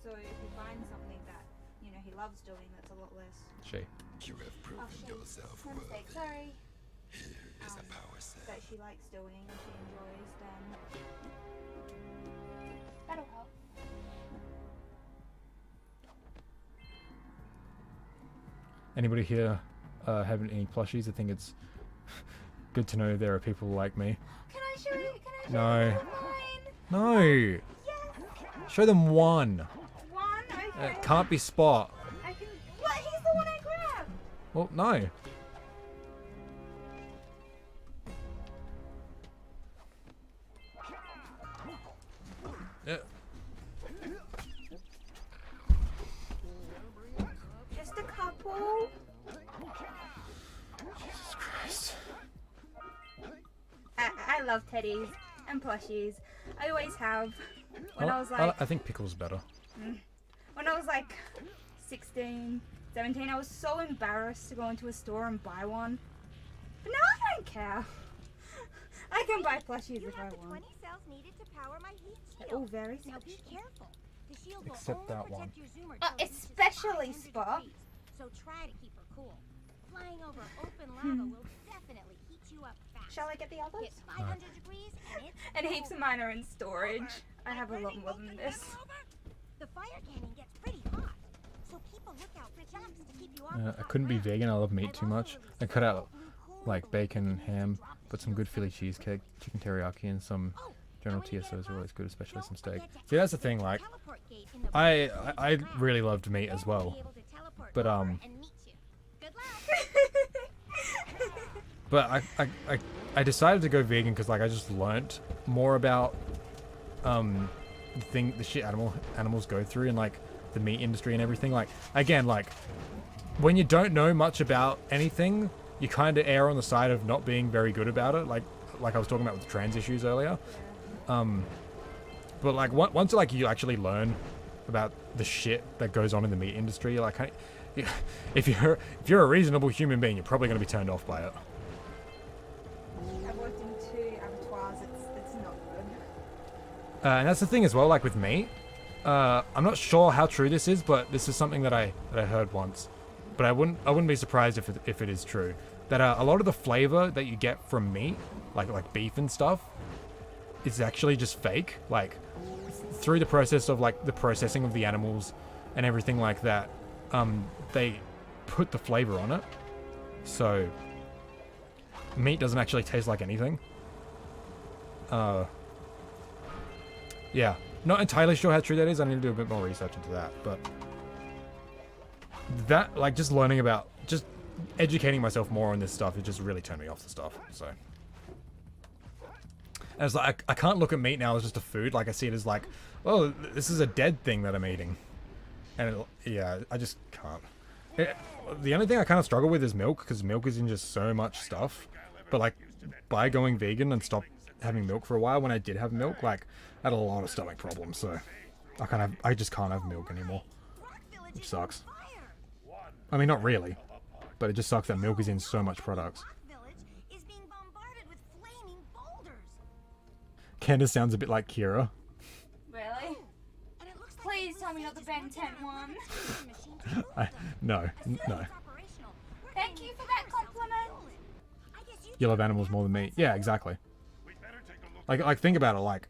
So if you find something that, you know, he loves doing, that's a lot less. She. You have proven yourself My mistake, sorry. Here is a power cell. That she likes doing and she enjoys, then that'll help. Anybody here have any plushies? I think it's good to know there are people like me. Can I show you? Can I show No. you mine? No. Yes. Show them one. One? Okay. It can't be Spot. I can. What? He's the one I grabbed. Well, no. Yeah. Just a couple. Jesus Christ. I love teddies and plushies. I always have. When I was like, I think Pickle's better. when I was like 16, 17, I was so embarrassed to go into a store and buy one. But now I don't care. I can buy plushies You if I have the want. 20 cells needed to power my heat They're shield. all very Now be special. careful. The shield will Except only that protect one. your zoomer till it reaches Especially 500 Spot. degrees, so try to keep her cool. Flying over open lava will definitely heat you up fast. Shall I get the others? Hit 500 degrees and it's And heaps of mine are in storage. I have a lot more than this. The fire cannon gets pretty hot, so keep a lookout for jumps to keep you off the I hot couldn't be ground. vegan. I love meat too much. I cut out like bacon, ham, but some good Philly cheesecake, chicken teriyaki, and some general TSOs are always good, especially some steak. See, that's the thing. Like, I really loved meat as well, but but I decided to go vegan because like I just learnt more about the shit animals go through and like the meat industry and everything. Like, again, like when you don't know much about anything, you kind of err on the side of not being very good about it. Like I was talking about with the trans issues earlier. But like once like you actually learn about the shit that goes on in the meat industry, you're like, if you're a reasonable human being, you're probably going to be turned off by it. I've worked in 2 abattoirs. It's not good. And that's the thing as well, like with meat. I'm not sure how true this is, but this is something that I heard once. But I wouldn't be surprised if it is true. That a lot of the flavor that you get from meat, like beef and stuff, is actually just fake. Like through the process of like the processing of the animals and everything like that, they put the flavor on it. So meat doesn't actually taste like anything. Yeah, not entirely sure how true that is. I need to do a bit more research into that, but that, like, just learning about, just educating myself more on this stuff, it just really turned me off the stuff. So and it's like I can't look at meat now as just a food. Like I see it as like, oh, this is a dead thing that I'm eating, and yeah, I just can't. The only thing I kind of struggle with is milk, because milk is in just so much stuff. But like by going vegan and stop having milk for a while, when I did have milk, like I had a lot of stomach problems, so I just can't have milk anymore, which sucks. I mean, not really, but it just sucks that milk is in so much products. Candace sounds a bit like Kira. Really? Please tell me not the Ben 10 one. No. Thank you for that compliment. You love animals more than me. Yeah, exactly. Like think about it. Like,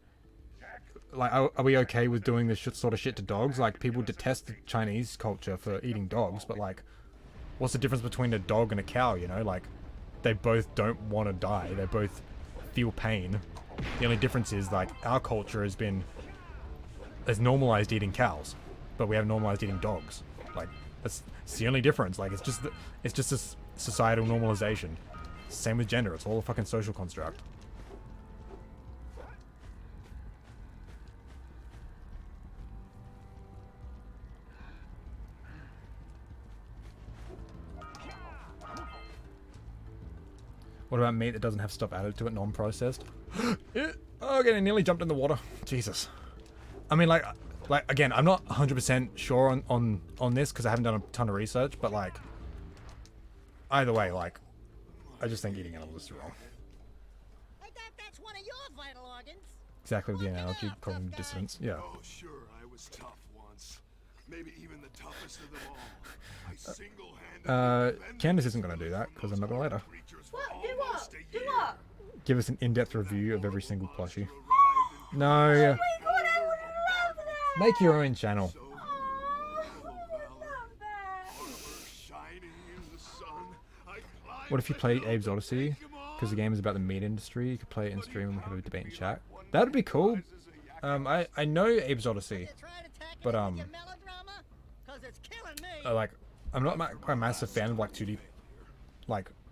are we okay with doing this sort of shit to dogs? Like, people detest the Chinese culture for eating dogs, but like, what's the difference between a dog and a cow? You know, like, they both don't want to die. They both feel pain. The only difference is, like, our culture has normalized eating cows, but we have normalized eating dogs. Like, that's the only difference. Like, it's just a societal normalization. Same with gender. It's all a fucking social construct. What about meat that doesn't have stuff added to it, non-processed? Oh, again, I nearly jumped in the water. Jesus. I mean, like again, I'm not 100% sure on this because I haven't done a ton of research, but like, either way, like, I just think eating animals is wrong. I thought that's one of your vital organs. Exactly the analogy, cognitive dissonance. Yeah. Oh, sure, I was tough once. Maybe even the toughest of them all. I single-handedly Candace isn't going to do that because I'm not going to let her. What? Do what? Do what? Give us an in-depth review of every single plushie. No. Oh my god, I would love that! Make your own channel. Oh, I would love that! What if you played Abe's Odyssey? Because the game is about the meat industry. You could play it in stream and we have a debate in chat. That would be cool. I know Abe's Odyssey, but like, I'm not a massive fan of like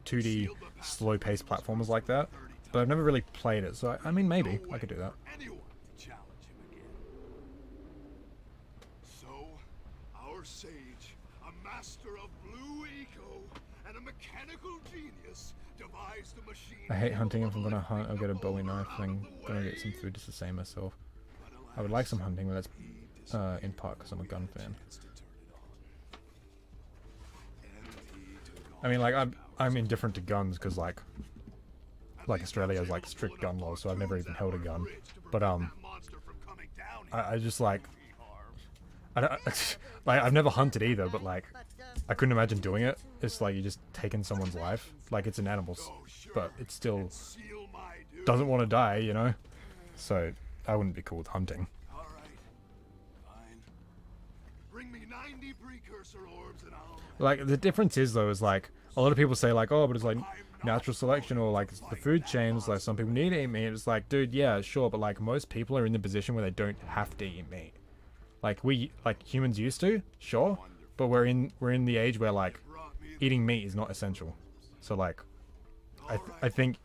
2D slow-paced platformers like that. But I've never really played it, so I mean, maybe I could do that. So, our sage, a master of blue eco and a mechanical genius, devised a machine. I hate hunting. If I'm gonna hunt, I'll get a Bowie knife. Then gonna get some food to sustain myself. I would like some hunting, but that's in part because I'm a gun fan. I mean, like I'm indifferent to guns because like Australia has like strict gun laws, so I've never even held a gun. But I just like I've never hunted either, but like I couldn't imagine doing it. It's like you're just taking someone's life. Like it's an animal, but it still doesn't want to die, you know. So I wouldn't be cool with hunting. Like the difference is though is like a lot of people say like, oh, but it's like natural selection or like the food chains, like some people need to eat meat. It's like, dude, yeah, sure, but like most people are in the position where they don't have to eat meat. Like humans used to, sure, but we're in the age where like eating meat is not essential. So like I think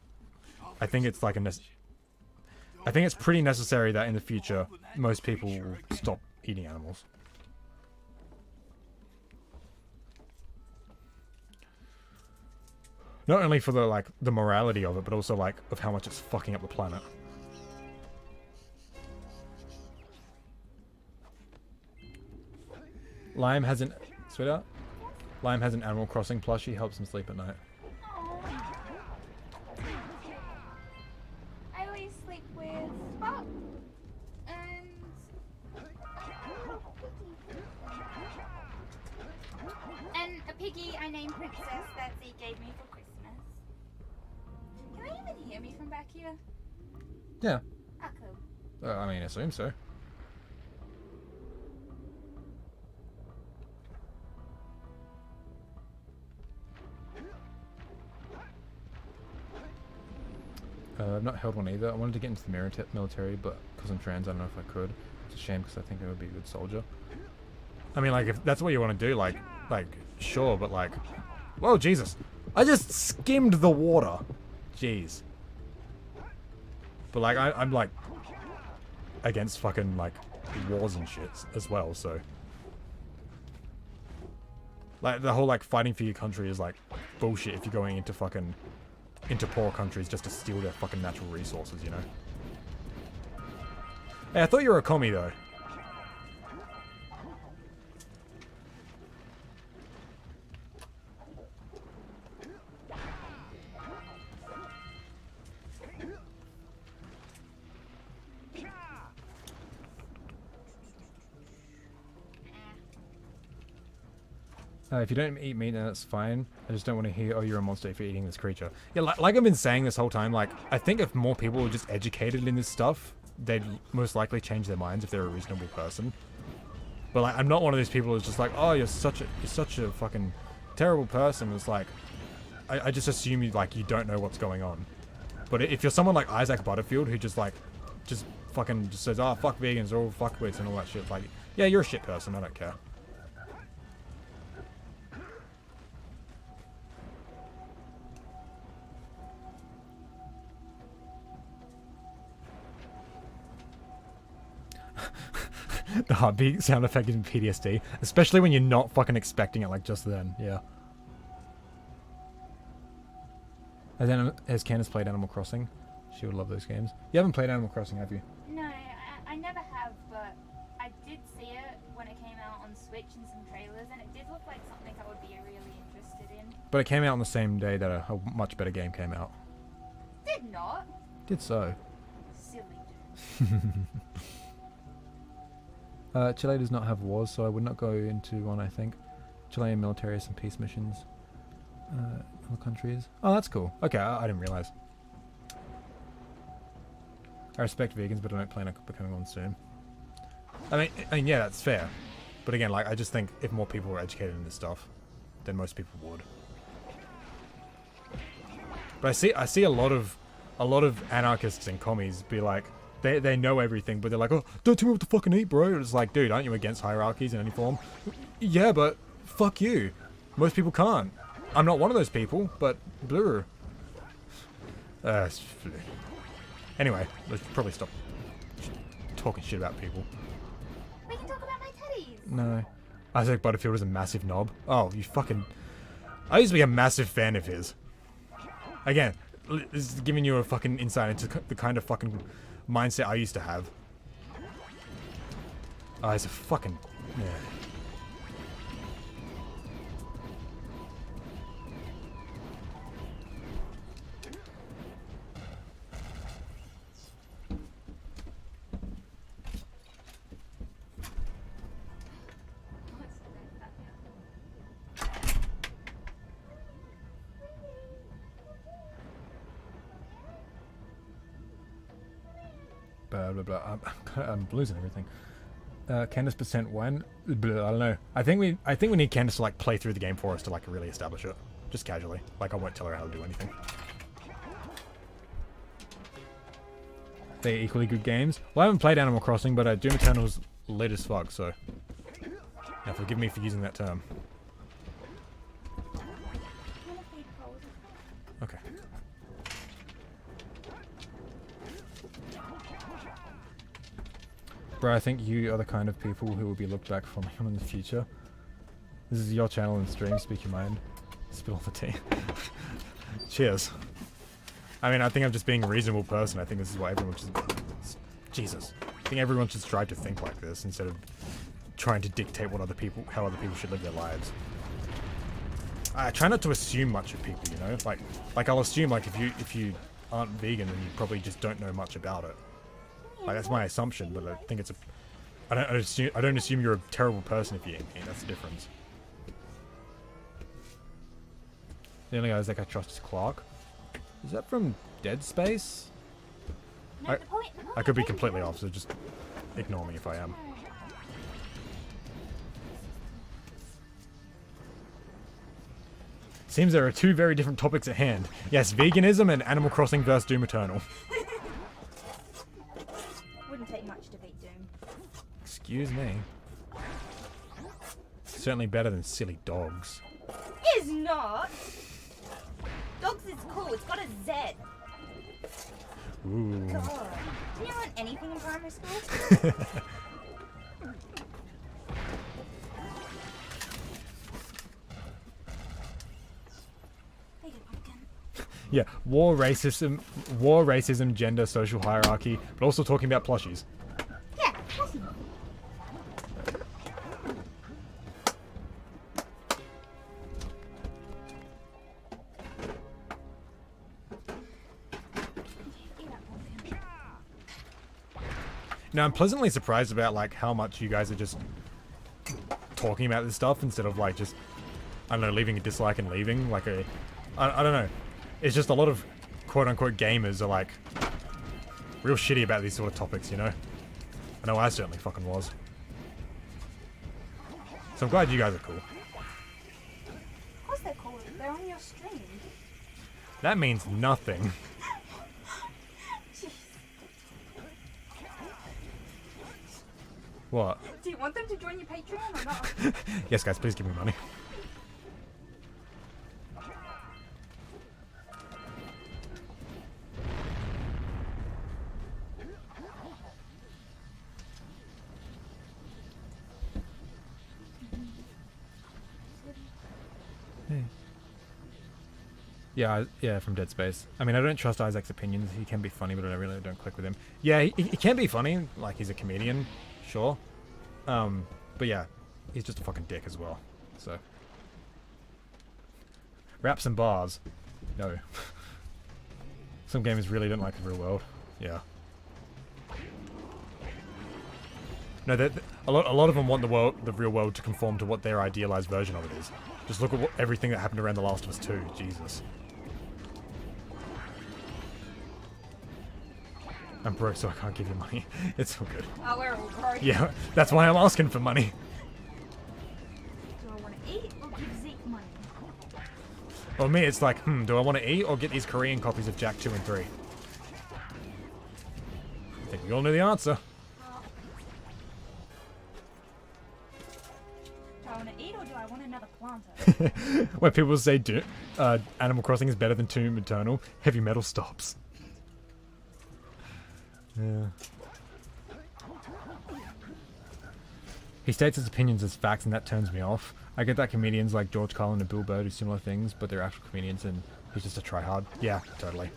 it's like I think it's pretty necessary that in the future most people will stop eating animals. Not only for the morality of it, but also like of how much it's fucking up the planet. Lime has an Animal Crossing plushie, helps him sleep at night. I always sleep with Spot. my name, Princess, that Z gave me for Christmas. Can they even hear me from back here? Yeah. Ah, cool. I mean, I assume so. I've not held one either. I wanted to get into the military, but because I'm trans, I don't know if I could. It's a shame because I think I would be a good soldier. I mean, like, if that's what you want to do, like, sure, but like, whoa, Jesus! I just skimmed the water. Jeez. But like, I'm like against fucking like wars and shit as well, so like the whole like fighting for your country is like bullshit if you're going into fucking poor countries just to steal their fucking natural resources, you know. Hey, I thought you were a commie though. If you don't eat meat, then that's fine. I just don't want to hear, oh, you're a monster if you're eating this creature. Yeah, like I've been saying this whole time, like, I think if more people were just educated in this stuff, they'd most likely change their minds if they're a reasonable person. But, like, I'm not one of these people who's just like, oh, you're such a fucking terrible person. It's like, I just assume you, like, you don't know what's going on. But if you're someone like Isaac Butterfield, who just fucking just says, oh, fuck vegans, they're all fuckwits and all that shit, it's like, yeah, you're a shit person, I don't care. The heartbeat sound effect in PTSD, especially when you're not fucking expecting it, like just then. Yeah. Has Candace played Animal Crossing? She would love those games. You haven't played Animal Crossing, have you? No, I never have, but I did see it when it came out on Switch in some trailers, and it did look like something I would be really interested in. But it came out on the same day that a much better game came out. Did not. Did so. Silly. Chile does not have wars, so I would not go into one, I think. Chilean military has some peace missions. Other countries. Oh, that's cool. Okay, I didn't realize. I respect vegans, but I don't plan on becoming one soon. I mean, yeah, that's fair. But again, like, I just think if more people were educated in this stuff, then most people would. But I see a lot of anarchists and commies be like, they know everything, but they're like, oh, don't tell me what to fucking eat, bro. It's like, dude, aren't you against hierarchies in any form? Yeah, but fuck you. Most people can't. I'm not one of those people, but blur. Anyway, let's probably stop talking shit about people. We can talk about my teddies. No. Isaac Butterfield is a massive knob. Oh, you fucking... I used to be a massive fan of his. Again, this is giving you a fucking insight into the kind of fucking mindset I used to have. Oh, he's a fucking... Yeah. Blah blah blah. I'm losing everything. Candace percent one. Blah, I don't know. I think we need Candace to like play through the game for us to like really establish it, just casually. Like I won't tell her how to do anything. They're equally good games. Well, I haven't played Animal Crossing, but Doom Eternal's lit as fuck. So, now forgive me for using that term. Okay. Bro, I think you are the kind of people who will be looked back from in the future. This is your channel and stream, speak your mind. Spill the tea. Cheers. I mean, I think I'm just being a reasonable person. I think this is what everyone should... Jesus. I think everyone should strive to think like this instead of trying to dictate how other people should live their lives. I try not to assume much of people, you know? Like I'll assume, like, if you aren't vegan, then you probably just don't know much about it. Like, that's my assumption, but I think it's a... I don't assume you're a terrible person if you eat meat. That's the difference. The only guys that I trust is Clark. Is that from Dead Space? No, Napoleon, I could be completely off, so just ignore me if I am. Seems there are two very different topics at hand. Yes, veganism and Animal Crossing vs. Doom Eternal. Wouldn't take much to beat Doom. Excuse me. Certainly better than silly dogs. Is not. Dogs is cool. It's got a Z. Ooh. God. Didn't you learn anything in primary school? There you go, pumpkin. Yeah, war, racism, gender, social hierarchy, but also talking about plushies. Yeah, awesome. Now, I'm pleasantly surprised about, like, how much you guys are just talking about this stuff instead of, like, just, I don't know, leaving a dislike and leaving. Like, I don't know. It's just a lot of quote-unquote gamers are, like, real shitty about these sort of topics, you know? I know I certainly fucking was. So I'm glad you guys are cool. Of course they're cool. They're on your stream. That means nothing. What? Do you want them to join your Patreon or not? Yes, guys, please give me money. Yeah, from Dead Space. I mean, I don't trust Isaac's opinions. He can be funny, but I really don't click with him. Yeah, he can be funny, like he's a comedian, sure. But yeah, he's just a fucking dick as well. So, raps and bars, no. Some gamers really don't like the real world. Yeah. No, a lot of them want the real world to conform to what their idealized version of it is. Just look at everything that happened around The Last of Us 2. Jesus. I'm broke, so I can't give you money. It's all good. Oh, we're all broke. Yeah, that's why I'm asking for money. Do I want to eat or give Zeke money? Well, me, it's like, do I want to eat or get these Korean copies of Jak 2 and 3? I think we all know the answer. Do I want to eat or do I want another planter? When people say Animal Crossing is better than Doom Eternal, heavy metal stops. Yeah. He states his opinions as facts, and that turns me off. I get that comedians like George Carlin and Bill Burr do similar things, but they're actual comedians, and he's just a tryhard. Yeah, totally.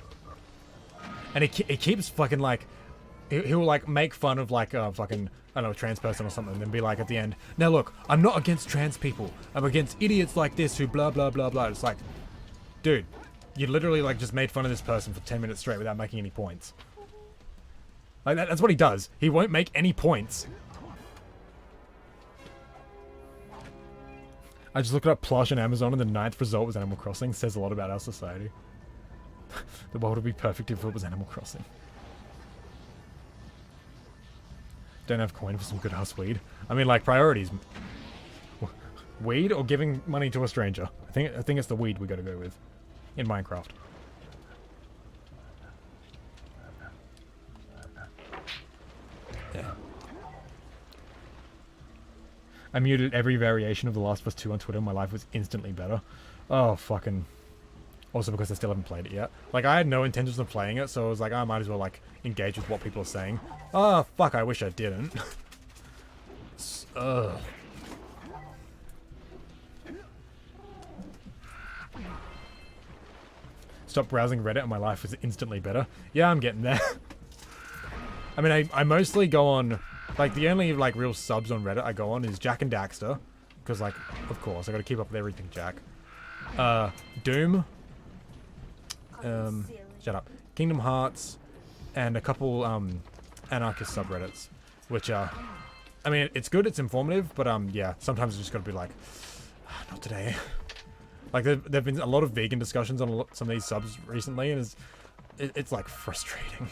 And he keeps fucking like, he'll like make fun of like a fucking, I don't know, trans person or something, and then be like at the end, now look, I'm not against trans people. I'm against idiots like this who blah blah blah blah. It's like, dude, you literally like just made fun of this person for 10 minutes straight without making any points. Like that's what he does. He won't make any points. I just looked up plush on Amazon and the 9th result was Animal Crossing. Says a lot about our society. The world would be perfect if it was Animal Crossing. Don't have coin for some good ass weed. I mean, like, priorities. Weed or giving money to a stranger? I think it's the weed we gotta go with. In Minecraft. Yeah. I muted every variation of The Last of Us 2 on Twitter. My life was instantly better. Oh, fucking... Also because I still haven't played it yet. Like, I had no intentions of playing it, so I was like, I might as well, like, engage with what people are saying. Oh, fuck, I wish I didn't. Ugh. Stop browsing Reddit and my life was instantly better. Yeah, I'm getting there. I mean, I mostly go on... Like, the only, like, real subs on Reddit I go on is Jak and Daxter. Because, like, of course, I gotta keep up with everything Jak. Doom. Shut up. Kingdom Hearts. And a couple, anarchist subreddits. Which are... I mean, it's good, it's informative, but, yeah, sometimes you just gotta be like... Not today. Like there've been a lot of vegan discussions on some of these subs recently, and it's like frustrating.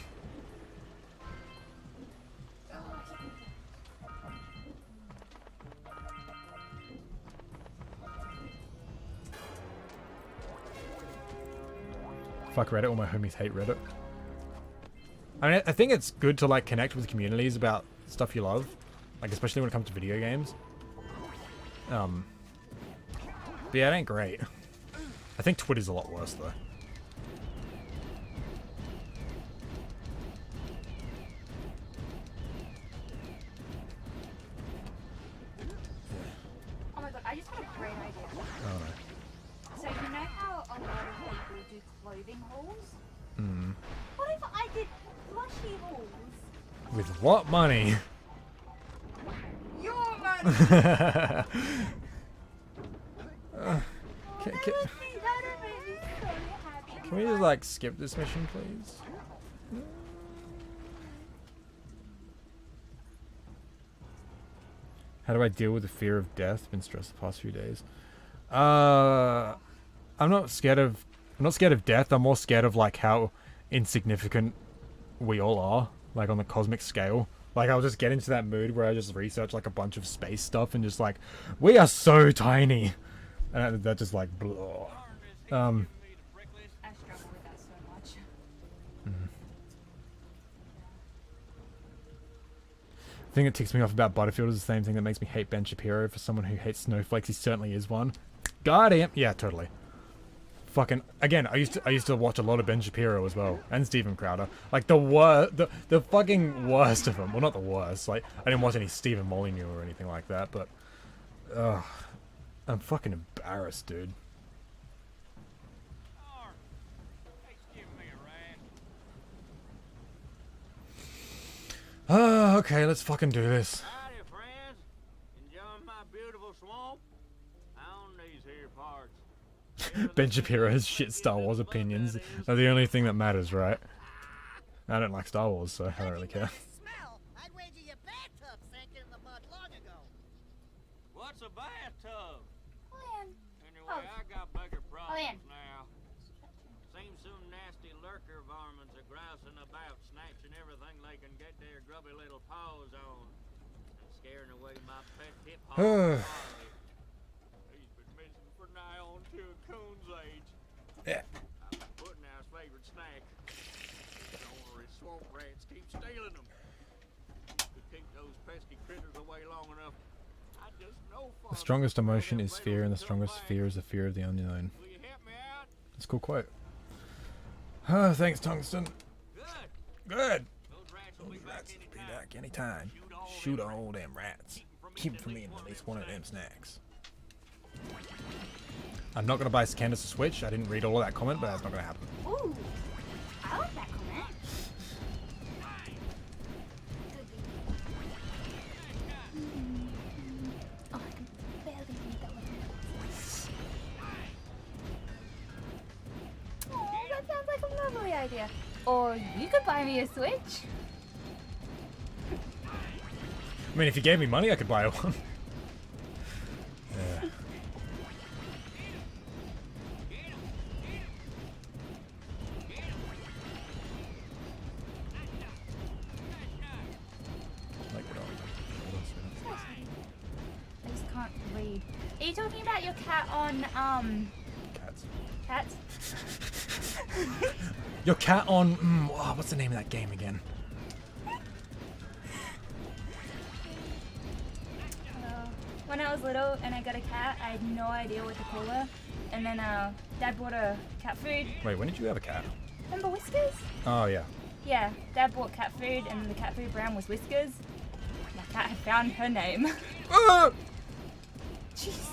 Fuck Reddit, all my homies hate Reddit. I mean, I think it's good to like connect with communities about stuff you love, like especially when it comes to video games. But yeah, it ain't great. I think Twitter's a lot worse though. Oh my god, I just had a great idea. Oh no. So you know how a lot of people do clothing hauls? Hmm. What if I did plushie hauls? With what money? Your money! Can, That can, would make me so happy. can we just like skip this mission, please? How do I deal with the fear of death? Been stressed the past few days. I'm not scared of death. I'm more scared of like how insignificant we all are, like on the cosmic scale. Like I'll just get into that mood where I just research like a bunch of space stuff and just like, we are so tiny, and that just like, blah. I struggle with that so much. The thing that ticks me off about Butterfield is the same thing that makes me hate Ben Shapiro. For someone who hates snowflakes, he certainly is one. Goddamn, yeah, totally. Fucking again, I used to watch a lot of Ben Shapiro as well, and Steven Crowder. Like the fucking worst of them. Well, not the worst. Like I didn't watch any Stephen Molyneux or anything like that, but I'm fucking embarrassed, dude. Okay, let's fucking do this. Howdy, friends. Enjoying my beautiful swamp? On these here parts. Ben Shapiro has shit Star Wars opinions. They're the only thing that matters, right? I don't like Star Wars, so I don't really care. Smell. I'd wager your bathtub sank in the mud long ago. What's a bathtub? Liam. Anyway, I got bigger Liam. problems now. Seems some nasty lurker varmints are grousing about, snatching everything they can get their grubby little paws on, and scaring away my pet hip hop. He's been missing for nigh on to a coon's age. Yeah. I'm putting our favorite snack. The ornery swamp rats keep stealing them. To keep those pesky critters away long enough, I just know. The strongest emotion is fear, and the strongest fear is the fear of the unknown. Will you help me out? That's a cool quote. Oh, thanks, Tungsten. Good. Good. Those rats will be back Be anytime. back anytime. Shoot all them rats. Keep them from eating at least one of them snacks. I'm not gonna buy Candace a Switch. I didn't read all of that comment, but that's not gonna happen. Ooh, I like that comment. Oh, I can barely read that one. Oh, that sounds like a lovely idea. Or you could buy me a Switch. I mean, if you gave me money, I could buy one. Yeah. Like it all. I just can't read. Are you talking about your cat on, Cats. cats? Your cat on. What's the name of that game again? When I was little and I got a cat, I had no idea what to call her. And then Dad bought her cat food. Wait, when did you have a cat? Remember Whiskers? Oh, yeah. Yeah, Dad bought cat food and the cat food brand was Whiskers. My cat had found her name. Ah! Jeez.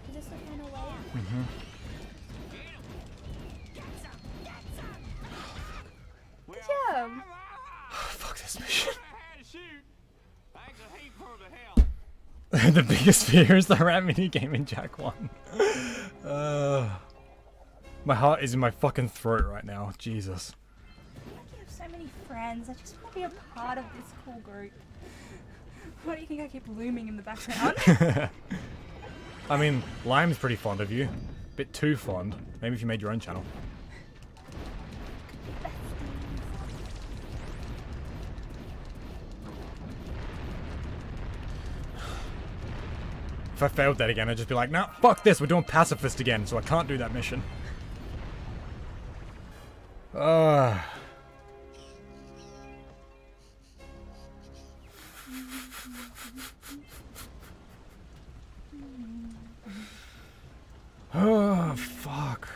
Is this the final way? Mm-hmm. Good job. Fuck this mission. Thanks a heap for the help. The biggest fear is the rat mini game in Jak 1. My heart is in my fucking throat right now. Jesus. Why do you have so many friends. I just want to be a part of this cool group. Why do you think I keep looming in the background? I mean, Lime's pretty fond of you. Bit too fond. Maybe if you made your own channel. If I failed that again, I'd just be like, nah, fuck this, we're doing pacifist again, so I can't do that mission. Oh, fuck.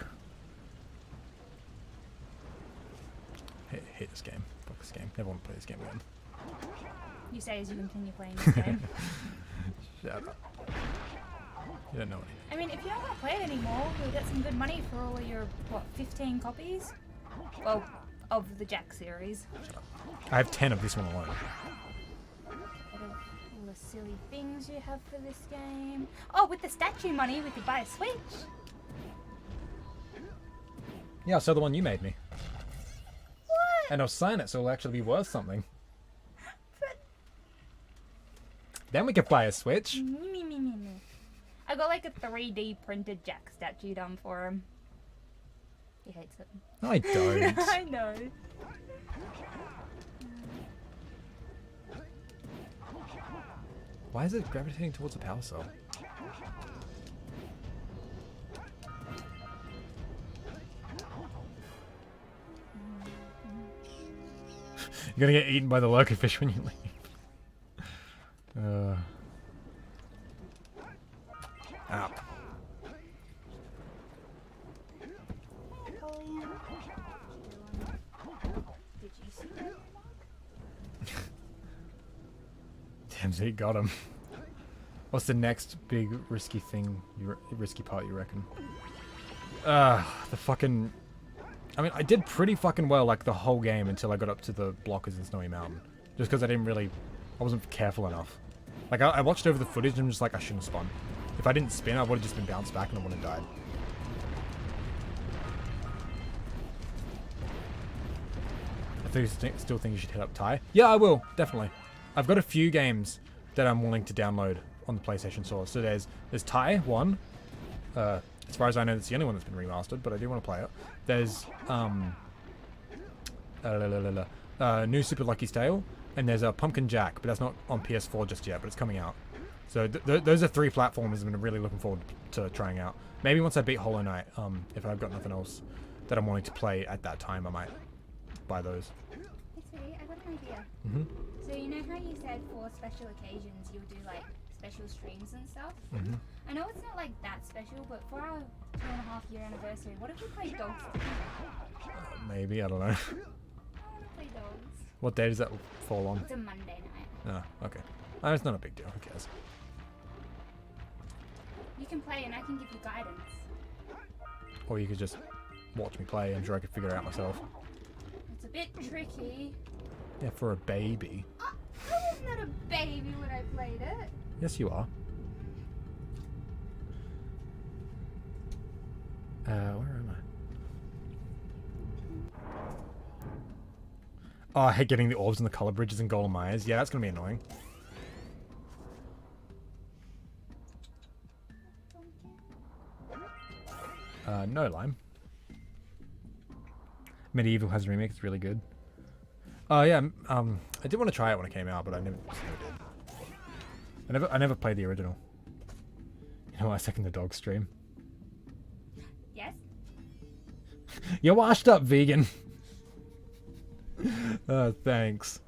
Hate this game. Fuck this game. Never want to play this game again. You say as you continue playing this game. Shut up. You don't know anything. I mean, if you don't want to play it anymore, you'll get some good money for all of your, what, 15 copies? Well, of the Jak series. I have 10 of this one alone. Out of all the silly things you have for this game. Oh, with the statue money, we could buy a Switch. Yeah, so the one you made me. What? And I'll sign it so it'll actually be worth something. But... Then we could buy a Switch. Me. I got like a 3D printed Jak statue done for him. He hates it. No, I don't. I know. Why is it gravitating towards the power cell? You're gonna get eaten by the lurker fish when you leave. Ow. Did you see that? Damn, so he got him. What's the next big risky thing, risky part you reckon? The fucking... I mean, I did pretty fucking well, like, the whole game until I got up to the blockers in Snowy Mountain. Just because I wasn't careful enough. Like, I watched over the footage and I'm just like, I shouldn't have spun. If I didn't spin, I would have just been bounced back and I would have died. I still think you should hit up Ty. Yeah, I will, definitely. I've got a few games that I'm wanting to download on the PlayStation Store. So there's Ty 1. As far as I know, that's the only one that's been remastered, but I do want to play it. There's New Super Lucky's Tale, and there's a Pumpkin Jack, but that's not on PS4 just yet, but it's coming out. So those are 3 platforms I'm really looking forward to trying out. Maybe once I beat Hollow Knight, if I've got nothing else that I'm wanting to play at that time, I might buy those. Hey, I got an idea. Mm-hmm. So you know how you said for special occasions you'll do like special streams and stuff? Mm-hmm. I know it's not like that special, but for our 2.5-year anniversary, what if we play dogs together? Maybe, I don't know. I want to play dogs. What day does that fall on? It's a Monday night. Oh, okay. It's not a big deal, who cares? You can play and I can give you guidance. Or you could just watch me play, I'm sure I could figure it out myself. It's a bit tricky. Yeah, for a baby. I was not a baby when I played it. Yes, you are. Where am I? Oh, I hate getting the orbs and the color bridges and Golem Eyes. Yeah, that's gonna be annoying. No, Lime. Medieval has a remake, it's really good. Oh yeah, I did want to try it when it came out, but I never did. I never played the original. You know, I second the dog stream. Yes? You're washed up, vegan. Thanks.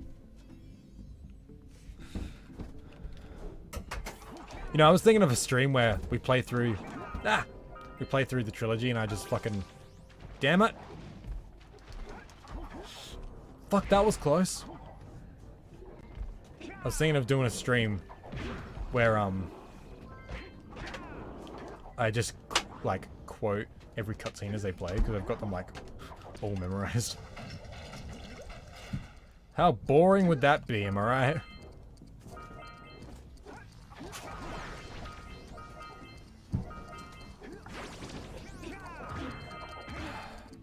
You know, I was thinking of a stream where we play through the trilogy and I just fucking... Damn it! Fuck, that was close. I was thinking of doing a stream where, I just, like, quote every cutscene as they play, because I've got them, like, all memorized. How boring would that be, am I right?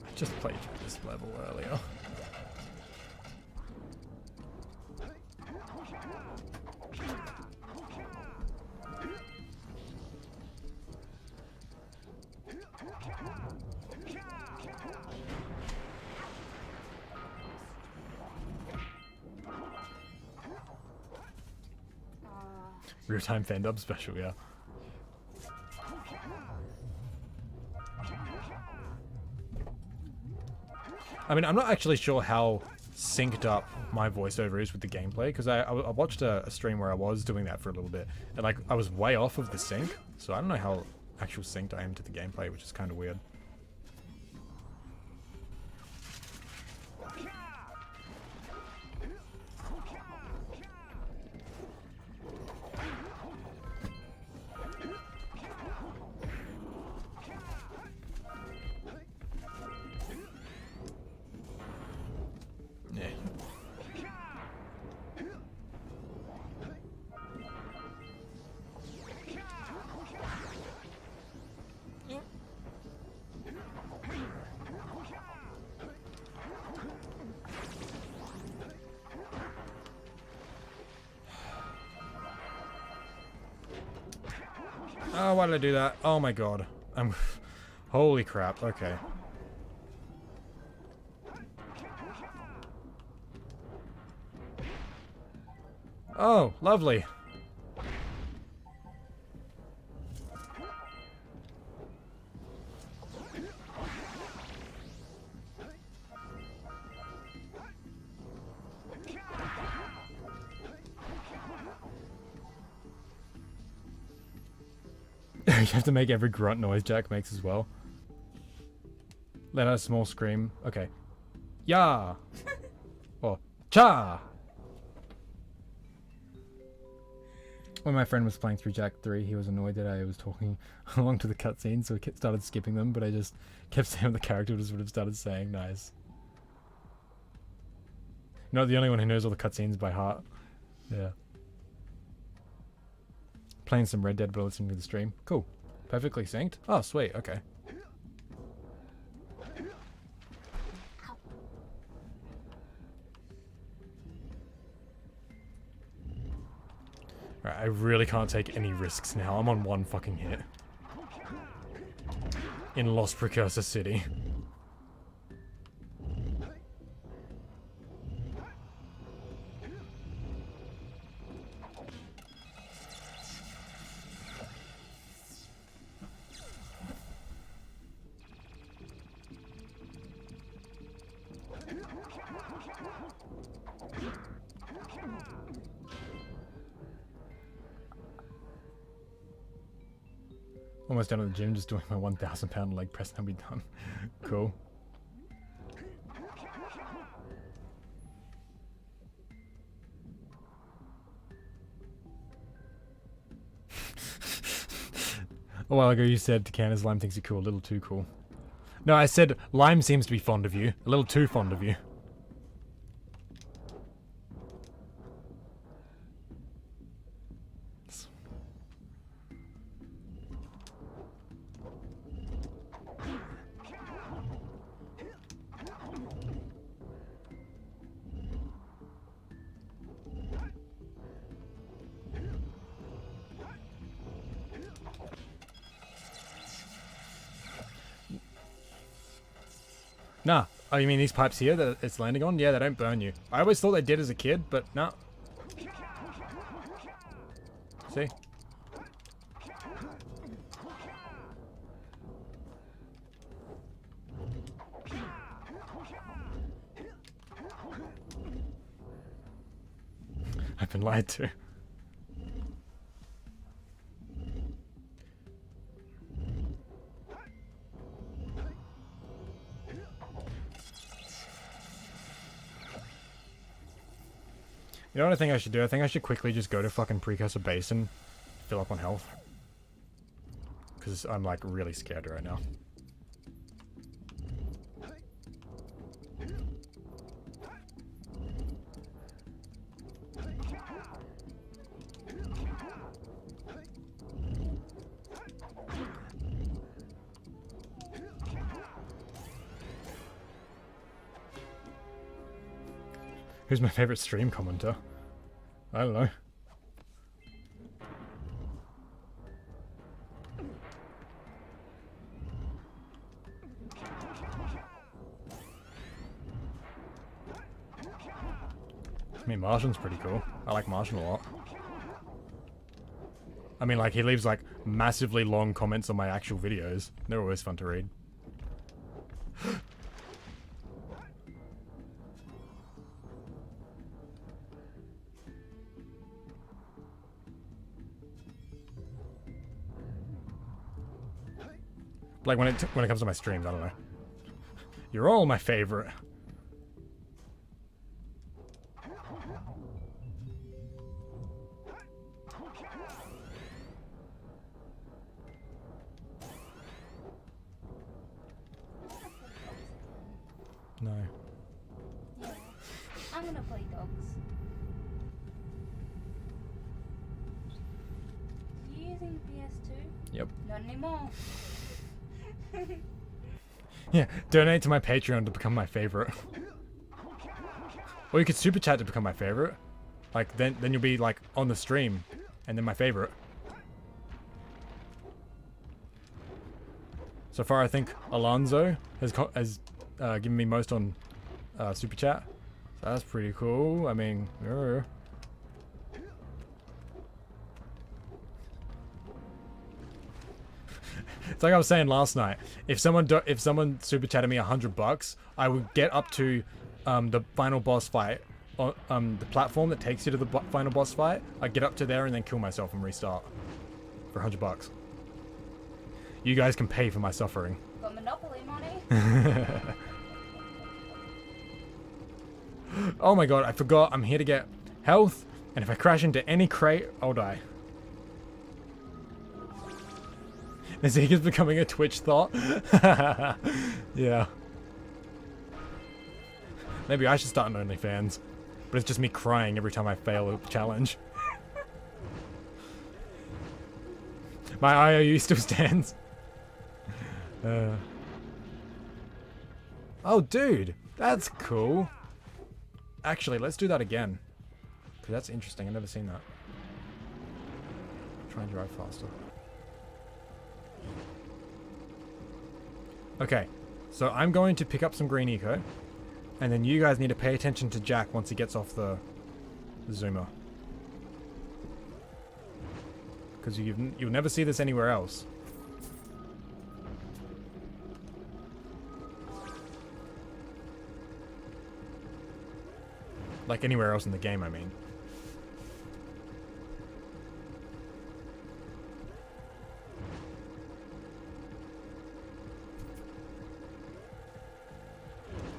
I just played this level earlier. Real-time fan dub special, yeah. I mean, I'm not actually sure how synced up my voiceover is with the gameplay, because I watched a stream where I was doing that for a little bit, and like I was way off of the sync, so I don't know how actual synced I am to the gameplay, which is kind of weird. Yeah. Oh, why did I do that? Oh my god. I'm... Holy crap, okay. Oh, lovely. You have to make every grunt noise Jack makes as well. Let out a small scream. Okay. Ya! Or cha! When my friend was playing through Jak 3, he was annoyed that I was talking along to the cutscenes, so he started skipping them, but I just kept saying what the character just would have started saying. Nice. You're not the only one who knows all the cutscenes by heart. Yeah. Playing some Red Dead but listening to the stream. Cool. Perfectly synced? Oh, sweet. Okay. Alright, I really can't take any risks now. I'm on one fucking hit. In Lost Precursor City. Almost done at the gym, just doing my 1,000 pound leg press and I'll be done. Cool. A while ago you said Candace Lime thinks you're cool, a little too cool. No, I said Lime seems to be fond of you, a little too fond of you. Nah. Oh, you mean these pipes here that it's landing on? Yeah, they don't burn you. I always thought they did as a kid, but nah. See? I've been lied to. You know what I think I should do? I think I should quickly just go to fucking Precursor Basin, fill up on health. Because I'm like really scared right now. Who's my favorite stream commenter? I don't know. I mean, Martian's pretty cool. I like Martian a lot. I mean, like, he leaves, like, massively long comments on my actual videos. They're always fun to read. Like, when it comes to my streams, I don't know. You're all my favorite. No. Yeah. I'm gonna play dogs. You using PS2? Yep. Not anymore. Yeah, donate to my Patreon to become my favorite. Or you could super chat to become my favorite. Like, then you'll be, like, on the stream, and then my favorite. So far, I think Alonzo has given me most on super chat. So that's pretty cool. I mean, it's like I was saying last night. If someone super chatted me $100, I would get up to the final boss fight on the platform that takes you to the final boss fight. I'd get up to there and then kill myself and restart for $100. You guys can pay for my suffering. Got Monopoly money. Oh my god, I forgot. I'm here to get health, and if I crash into any crate, I'll die. Zeke is becoming a Twitch thought. Yeah. Maybe I should start an OnlyFans. But it's just me crying every time I fail a challenge. My IOU still stands. Oh, dude. That's cool. Actually, let's do that again. Because that's interesting. I've never seen that. Try and drive faster. Okay, so I'm going to pick up some green eco, and then you guys need to pay attention to Jack once he gets off the zoomer. Because you'll never see this anywhere else. Like anywhere else in the game, I mean.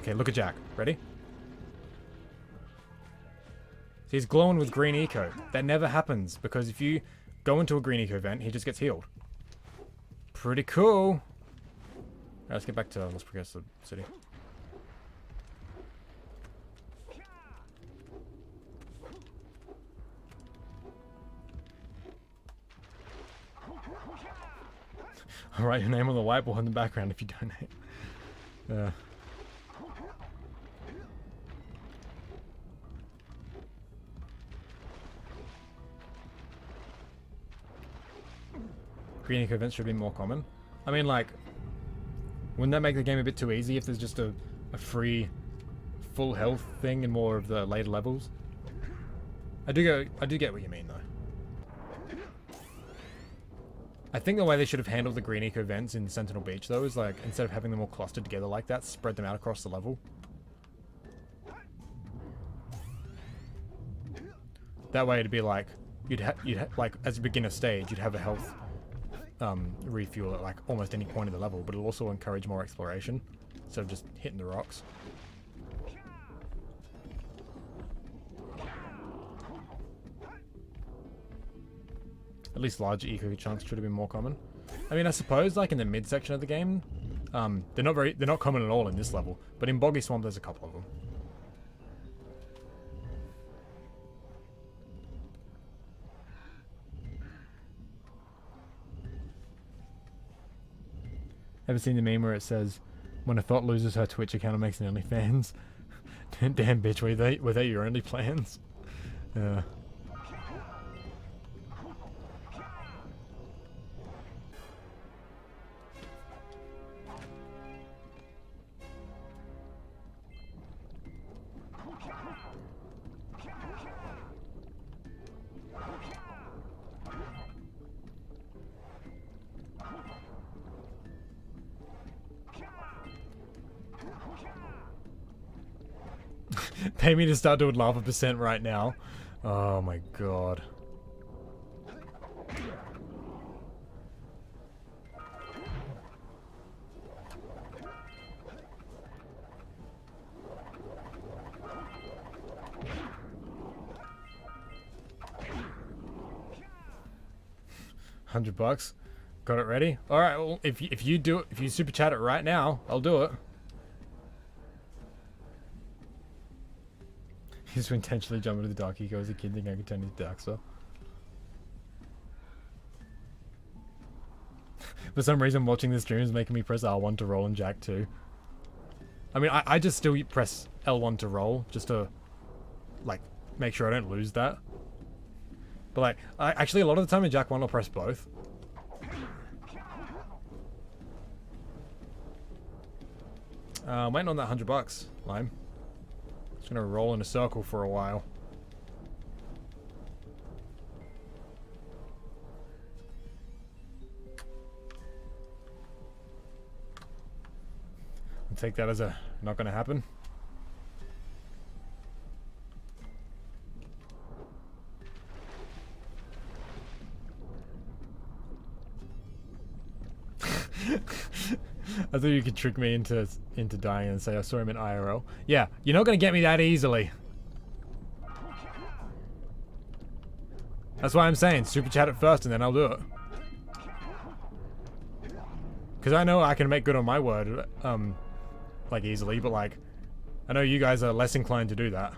Okay, look at Jack. Ready? So he's glowing with green eco. That never happens, because if you go into a green eco event, he just gets healed. Pretty cool. Alright, let's get back to Las Progreso City. I'll write your name on the whiteboard in the background if you donate. Green eco events should be more common. I mean, like, wouldn't that make the game a bit too easy if there's just a free full health thing in more of the later levels? I do get what you mean, though. I think the way they should have handled the green eco events in Sentinel Beach, though, is like, instead of having them all clustered together like that, spread them out across the level. That way it'd be like, you'd like, as a beginner stage, you'd have a health refuel at like almost any point of the level, but it'll also encourage more exploration instead of just hitting the rocks. At least larger eco chunks should have been more common. I mean, I suppose like in the mid section of the game, they're not common at all in this level, but in Boggy Swamp there's a couple of them. Ever seen the meme where it says, when a thought loses her Twitch account and makes an OnlyFans? Damn bitch, were they your only plans? Pay me to start doing lava percent right now. Oh my god. $100. Got it ready? Alright, well, if you super chat it right now, I'll do it. He used to intentionally jump into the dark eco as a kid thinking I could turn into Daxter. For some reason, watching this stream is making me press R1 to roll and Jak 2. I mean, I just still press L1 to roll, just to, like, make sure I don't lose that. But, like, actually, a lot of the time in Jak 1, I'll press both. I'm waiting on that $100, Lime. Just gonna roll in a circle for a while. I'll take that as a not gonna happen. I thought you could trick me into dying and say I saw him in IRL. Yeah, you're not gonna get me that easily. That's why I'm saying super chat it first and then I'll do it. Because I know I can make good on my word, like easily, but like, I know you guys are less inclined to do that.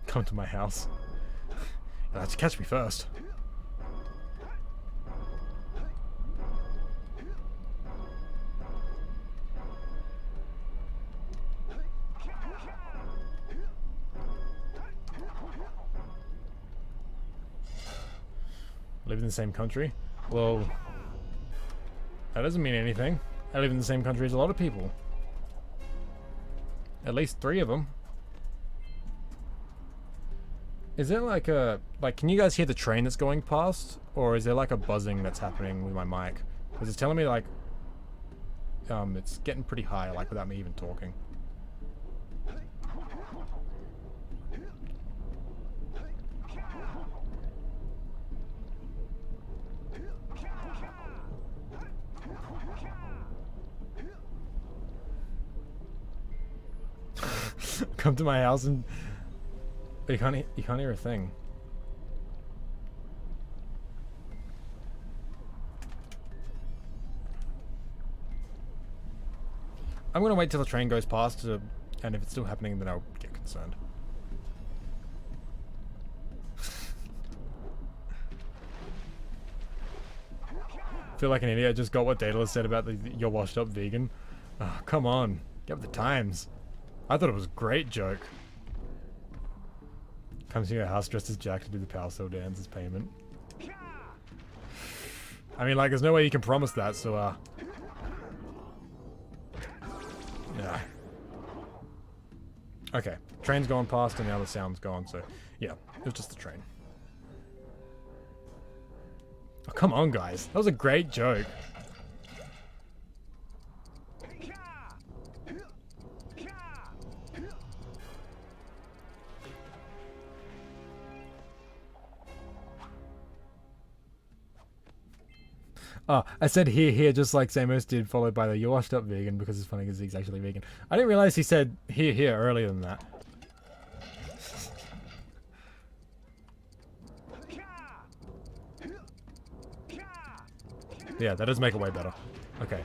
Come to my house. You'll have to catch me first. Live in the same country? Well, that doesn't mean anything. I live in the same country as a lot of people. At least 3 of them. Is there like a, can you guys hear the train that's going past? Or is there like a buzzing that's happening with my mic? Because it's telling me like, it's getting pretty high, like without me even talking. Come to my house and you can't hear a thing. I'm gonna wait till the train goes past, and if it's still happening, then I'll get concerned. Feel like an idiot. I just got what Daedalus said about you're washed up vegan. Oh, come on, get with the times. I thought it was a great joke. Comes to your house dressed as Jak to do the power cell dance as payment. I mean, like, there's no way you can promise that, so, yeah. Okay, train's going past and now the sound's gone, so, yeah, it was just the train. Oh, come on, guys. That was a great joke. Oh, I said here, just like Samos did, followed by the "you're washed up vegan" because it's funny because he's actually vegan. I didn't realize he said here earlier than that. Yeah, that does make it way better. Okay.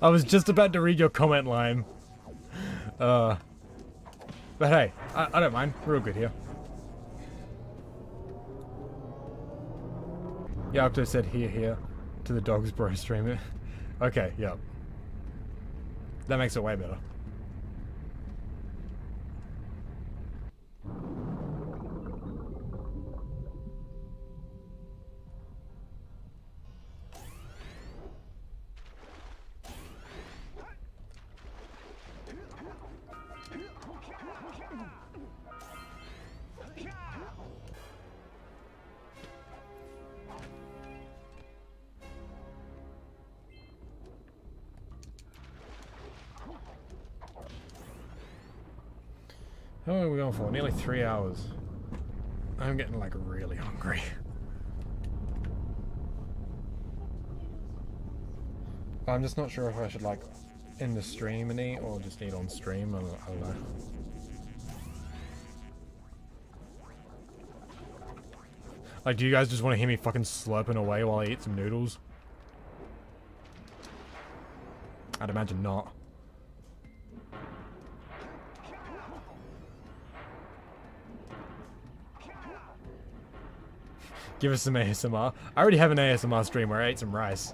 I was just about to read your comment line. But hey, I don't mind. We're all good here. Yeah, Octo said here to the dogs bro streamer. Okay, yep. That makes it way better. How long are we going for? Nearly 3 hours. I'm getting like really hungry. I'm just not sure if I should like end the stream and eat or just eat on stream. I don't know. Like, do you guys just want to hear me fucking slurping away while I eat some noodles? I'd imagine not. Give us some ASMR. I already have an ASMR stream where I ate some rice.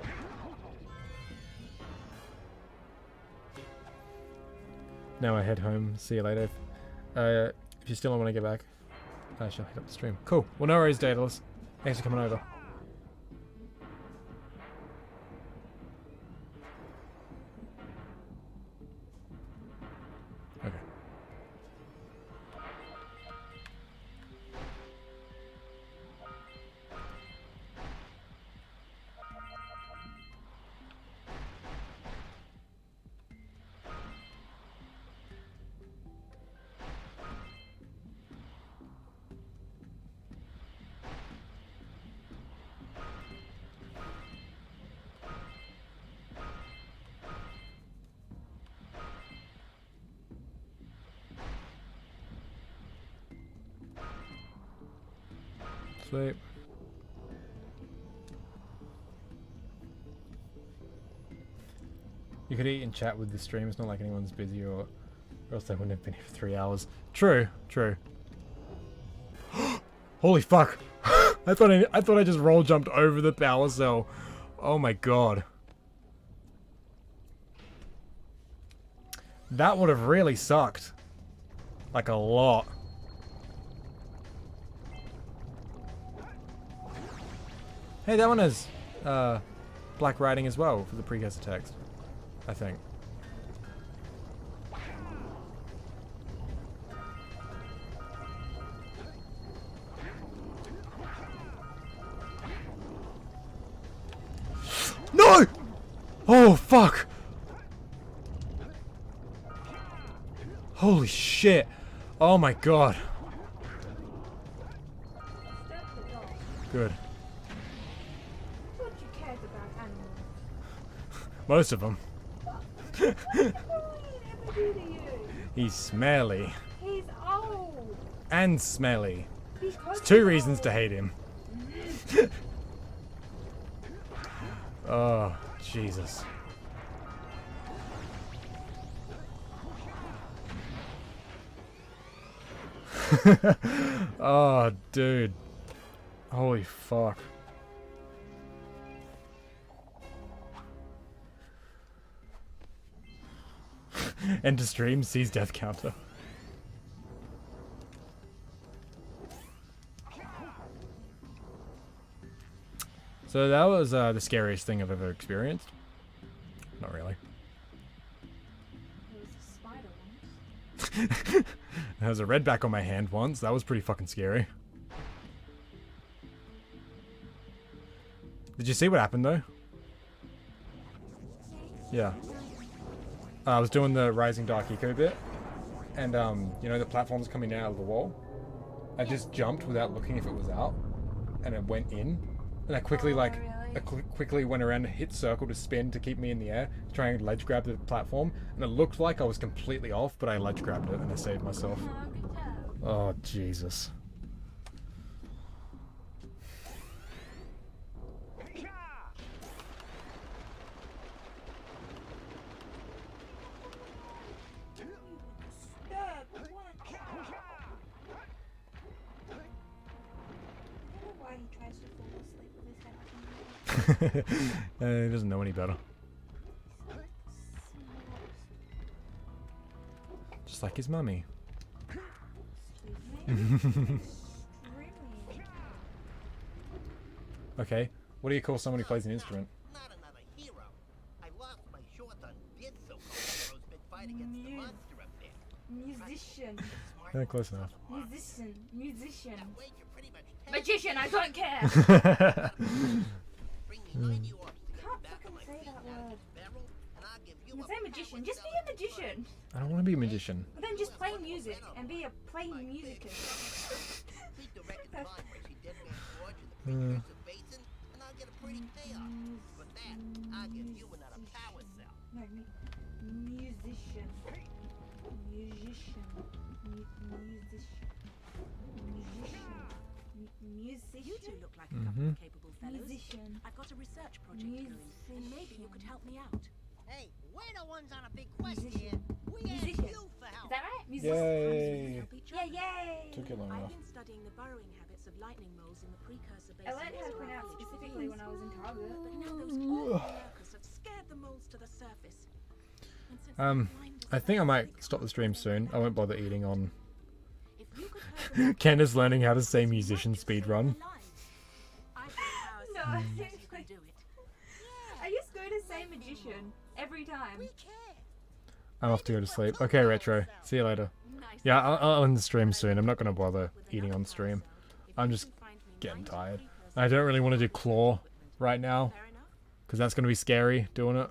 Now I head home. See you later. If you still don't want to get back, I shall hit up the stream. Cool. Well, no worries, Daedalus. Thanks for coming over. Okay. Sleep. You could eat and chat with the stream. It's not like anyone's busy or else they wouldn't have been here for 3 hours. True, true. Holy fuck! I thought I just roll jumped over the power cell. Oh my god. That would have really sucked. Like a lot. Hey, that one has black writing as well for the precursor text, I think. No! Oh, fuck! Holy shit! Oh my god. Good. Most of them. He's smelly. He's old. And smelly. There's 2 reasons to hate him. Oh, Jesus. Oh, dude. Holy fuck. Enter stream, sees death counter. So that was the scariest thing I've ever experienced. Not really. There was a redback on my hand once. That was pretty fucking scary. Did you see what happened though? Yeah. I was doing the Rising Dark Eco bit, and you know the platform's coming out of the wall? I just jumped without looking if it was out, and it went in, and I quickly quickly went around and hit circle to spin to keep me in the air, to try and ledge grab the platform, and it looked like I was completely off, but I ledge grabbed it and I saved myself. Oh, Jesus. He doesn't know any better. Just like his mummy. Okay, what do you call someone who plays an instrument? Not another hero. I lost my short on did so-called big fight against the monster up there. Musician. Yeah, close enough. Musician. Musician. That way you're pretty much Magician, I don't care. bring me 90 orbs to get Can't back on fucking my say feet that down word. this barrel, and I'll give you You a say magician. Just be a magician. I don't want to be a magician. But then just play music and be a playing musician. Complete the record line where she dead man George in the precursor basin, and I'll get a pretty payoff. For that, I'll give you another power cell. No, musician. Musician. Musician. You two look like a couple of capable fellows. Musician. I've got a research project going, and maybe you could help me out. Hey, we're the ones on a big quest here. We Musician. ask you for Is help. that right? Musician. Yay! Help each Yeah, other. yay! Took you long I've enough. been studying the burrowing habits of lightning moles in the precursor I basin. learned how to pronounce specifically when I was in Target. But now those awful lurkers have scared the moles to the surface. And since I think I might stop the stream soon. I won't bother eating on. if you could herd them up, Candace learning how to say you might musician just save speedrun. their lives. I've got power No, cells, you seriously. can do it. I just go to say magician every time. We care. I'm off to go to sleep. Okay, Retro. See you later. Nice. Yeah, I'll end the stream soon. I'm not going to bother With eating another on power stream. cell, if I'm you just can find me getting 90 tired. precursors I don't really want to do and claw equipment, right now fair enough? because that's going to be scary doing it.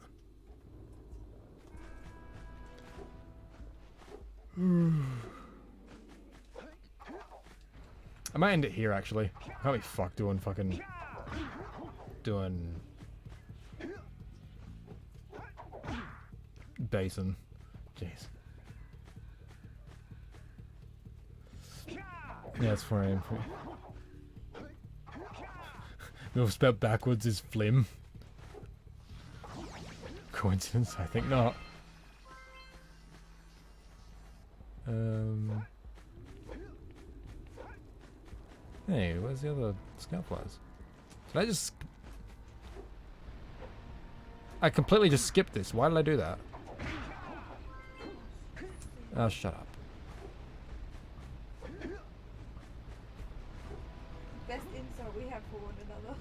I might end it here actually. I can't be fucked doing basin. Jeez. Yeah, it's 4 AM. Move spelled backwards is flim. Coincidence? I think not. Hey, where's the other scout flies? Did I just... I completely just skipped this. Why did I do that? Oh, shut up. Best insult we have for one another.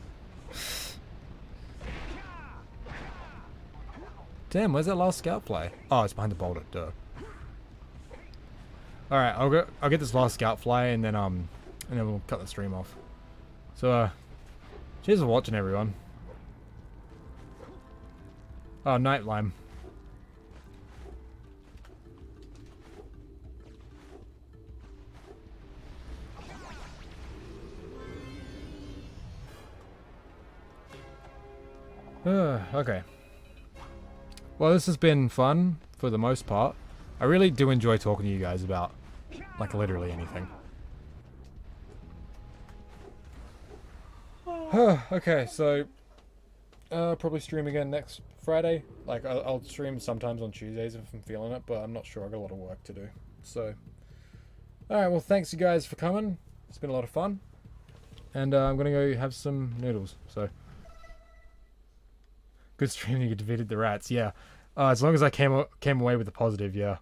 Damn, where's that last scout fly? Oh, it's behind the boulder. Duh. All right, I'll get this last scout fly and then we'll cut the stream off. So cheers for watching, everyone. Oh, night lime. Okay. Well, this has been fun for the most part. I really do enjoy talking to you guys about, like, literally anything. Okay, so probably stream again next Friday. Like, I'll stream sometimes on Tuesdays if I'm feeling it, but I'm not sure. I got a lot of work to do. So, alright, well, thanks you guys for coming. It's been a lot of fun. And I'm gonna go have some noodles, so. Good streaming, you defeated the rats, yeah. As long as I came away with the positive, yeah.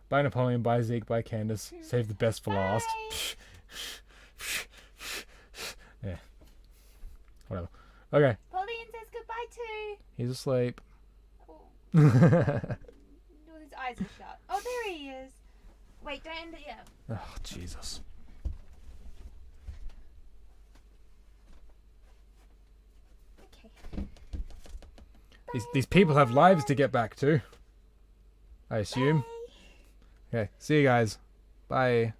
Bye Napoleon, bye Zeke, bye Candace. Save the best for last. Yeah. Whatever. Okay. Pauline says goodbye too. He's asleep. Oh. Well, his eyes are shut. Oh, there he is. Wait, don't end it yet. Oh, Jesus. Okay. These people have lives to get back to. I assume. Bye. Okay, see you guys. Bye.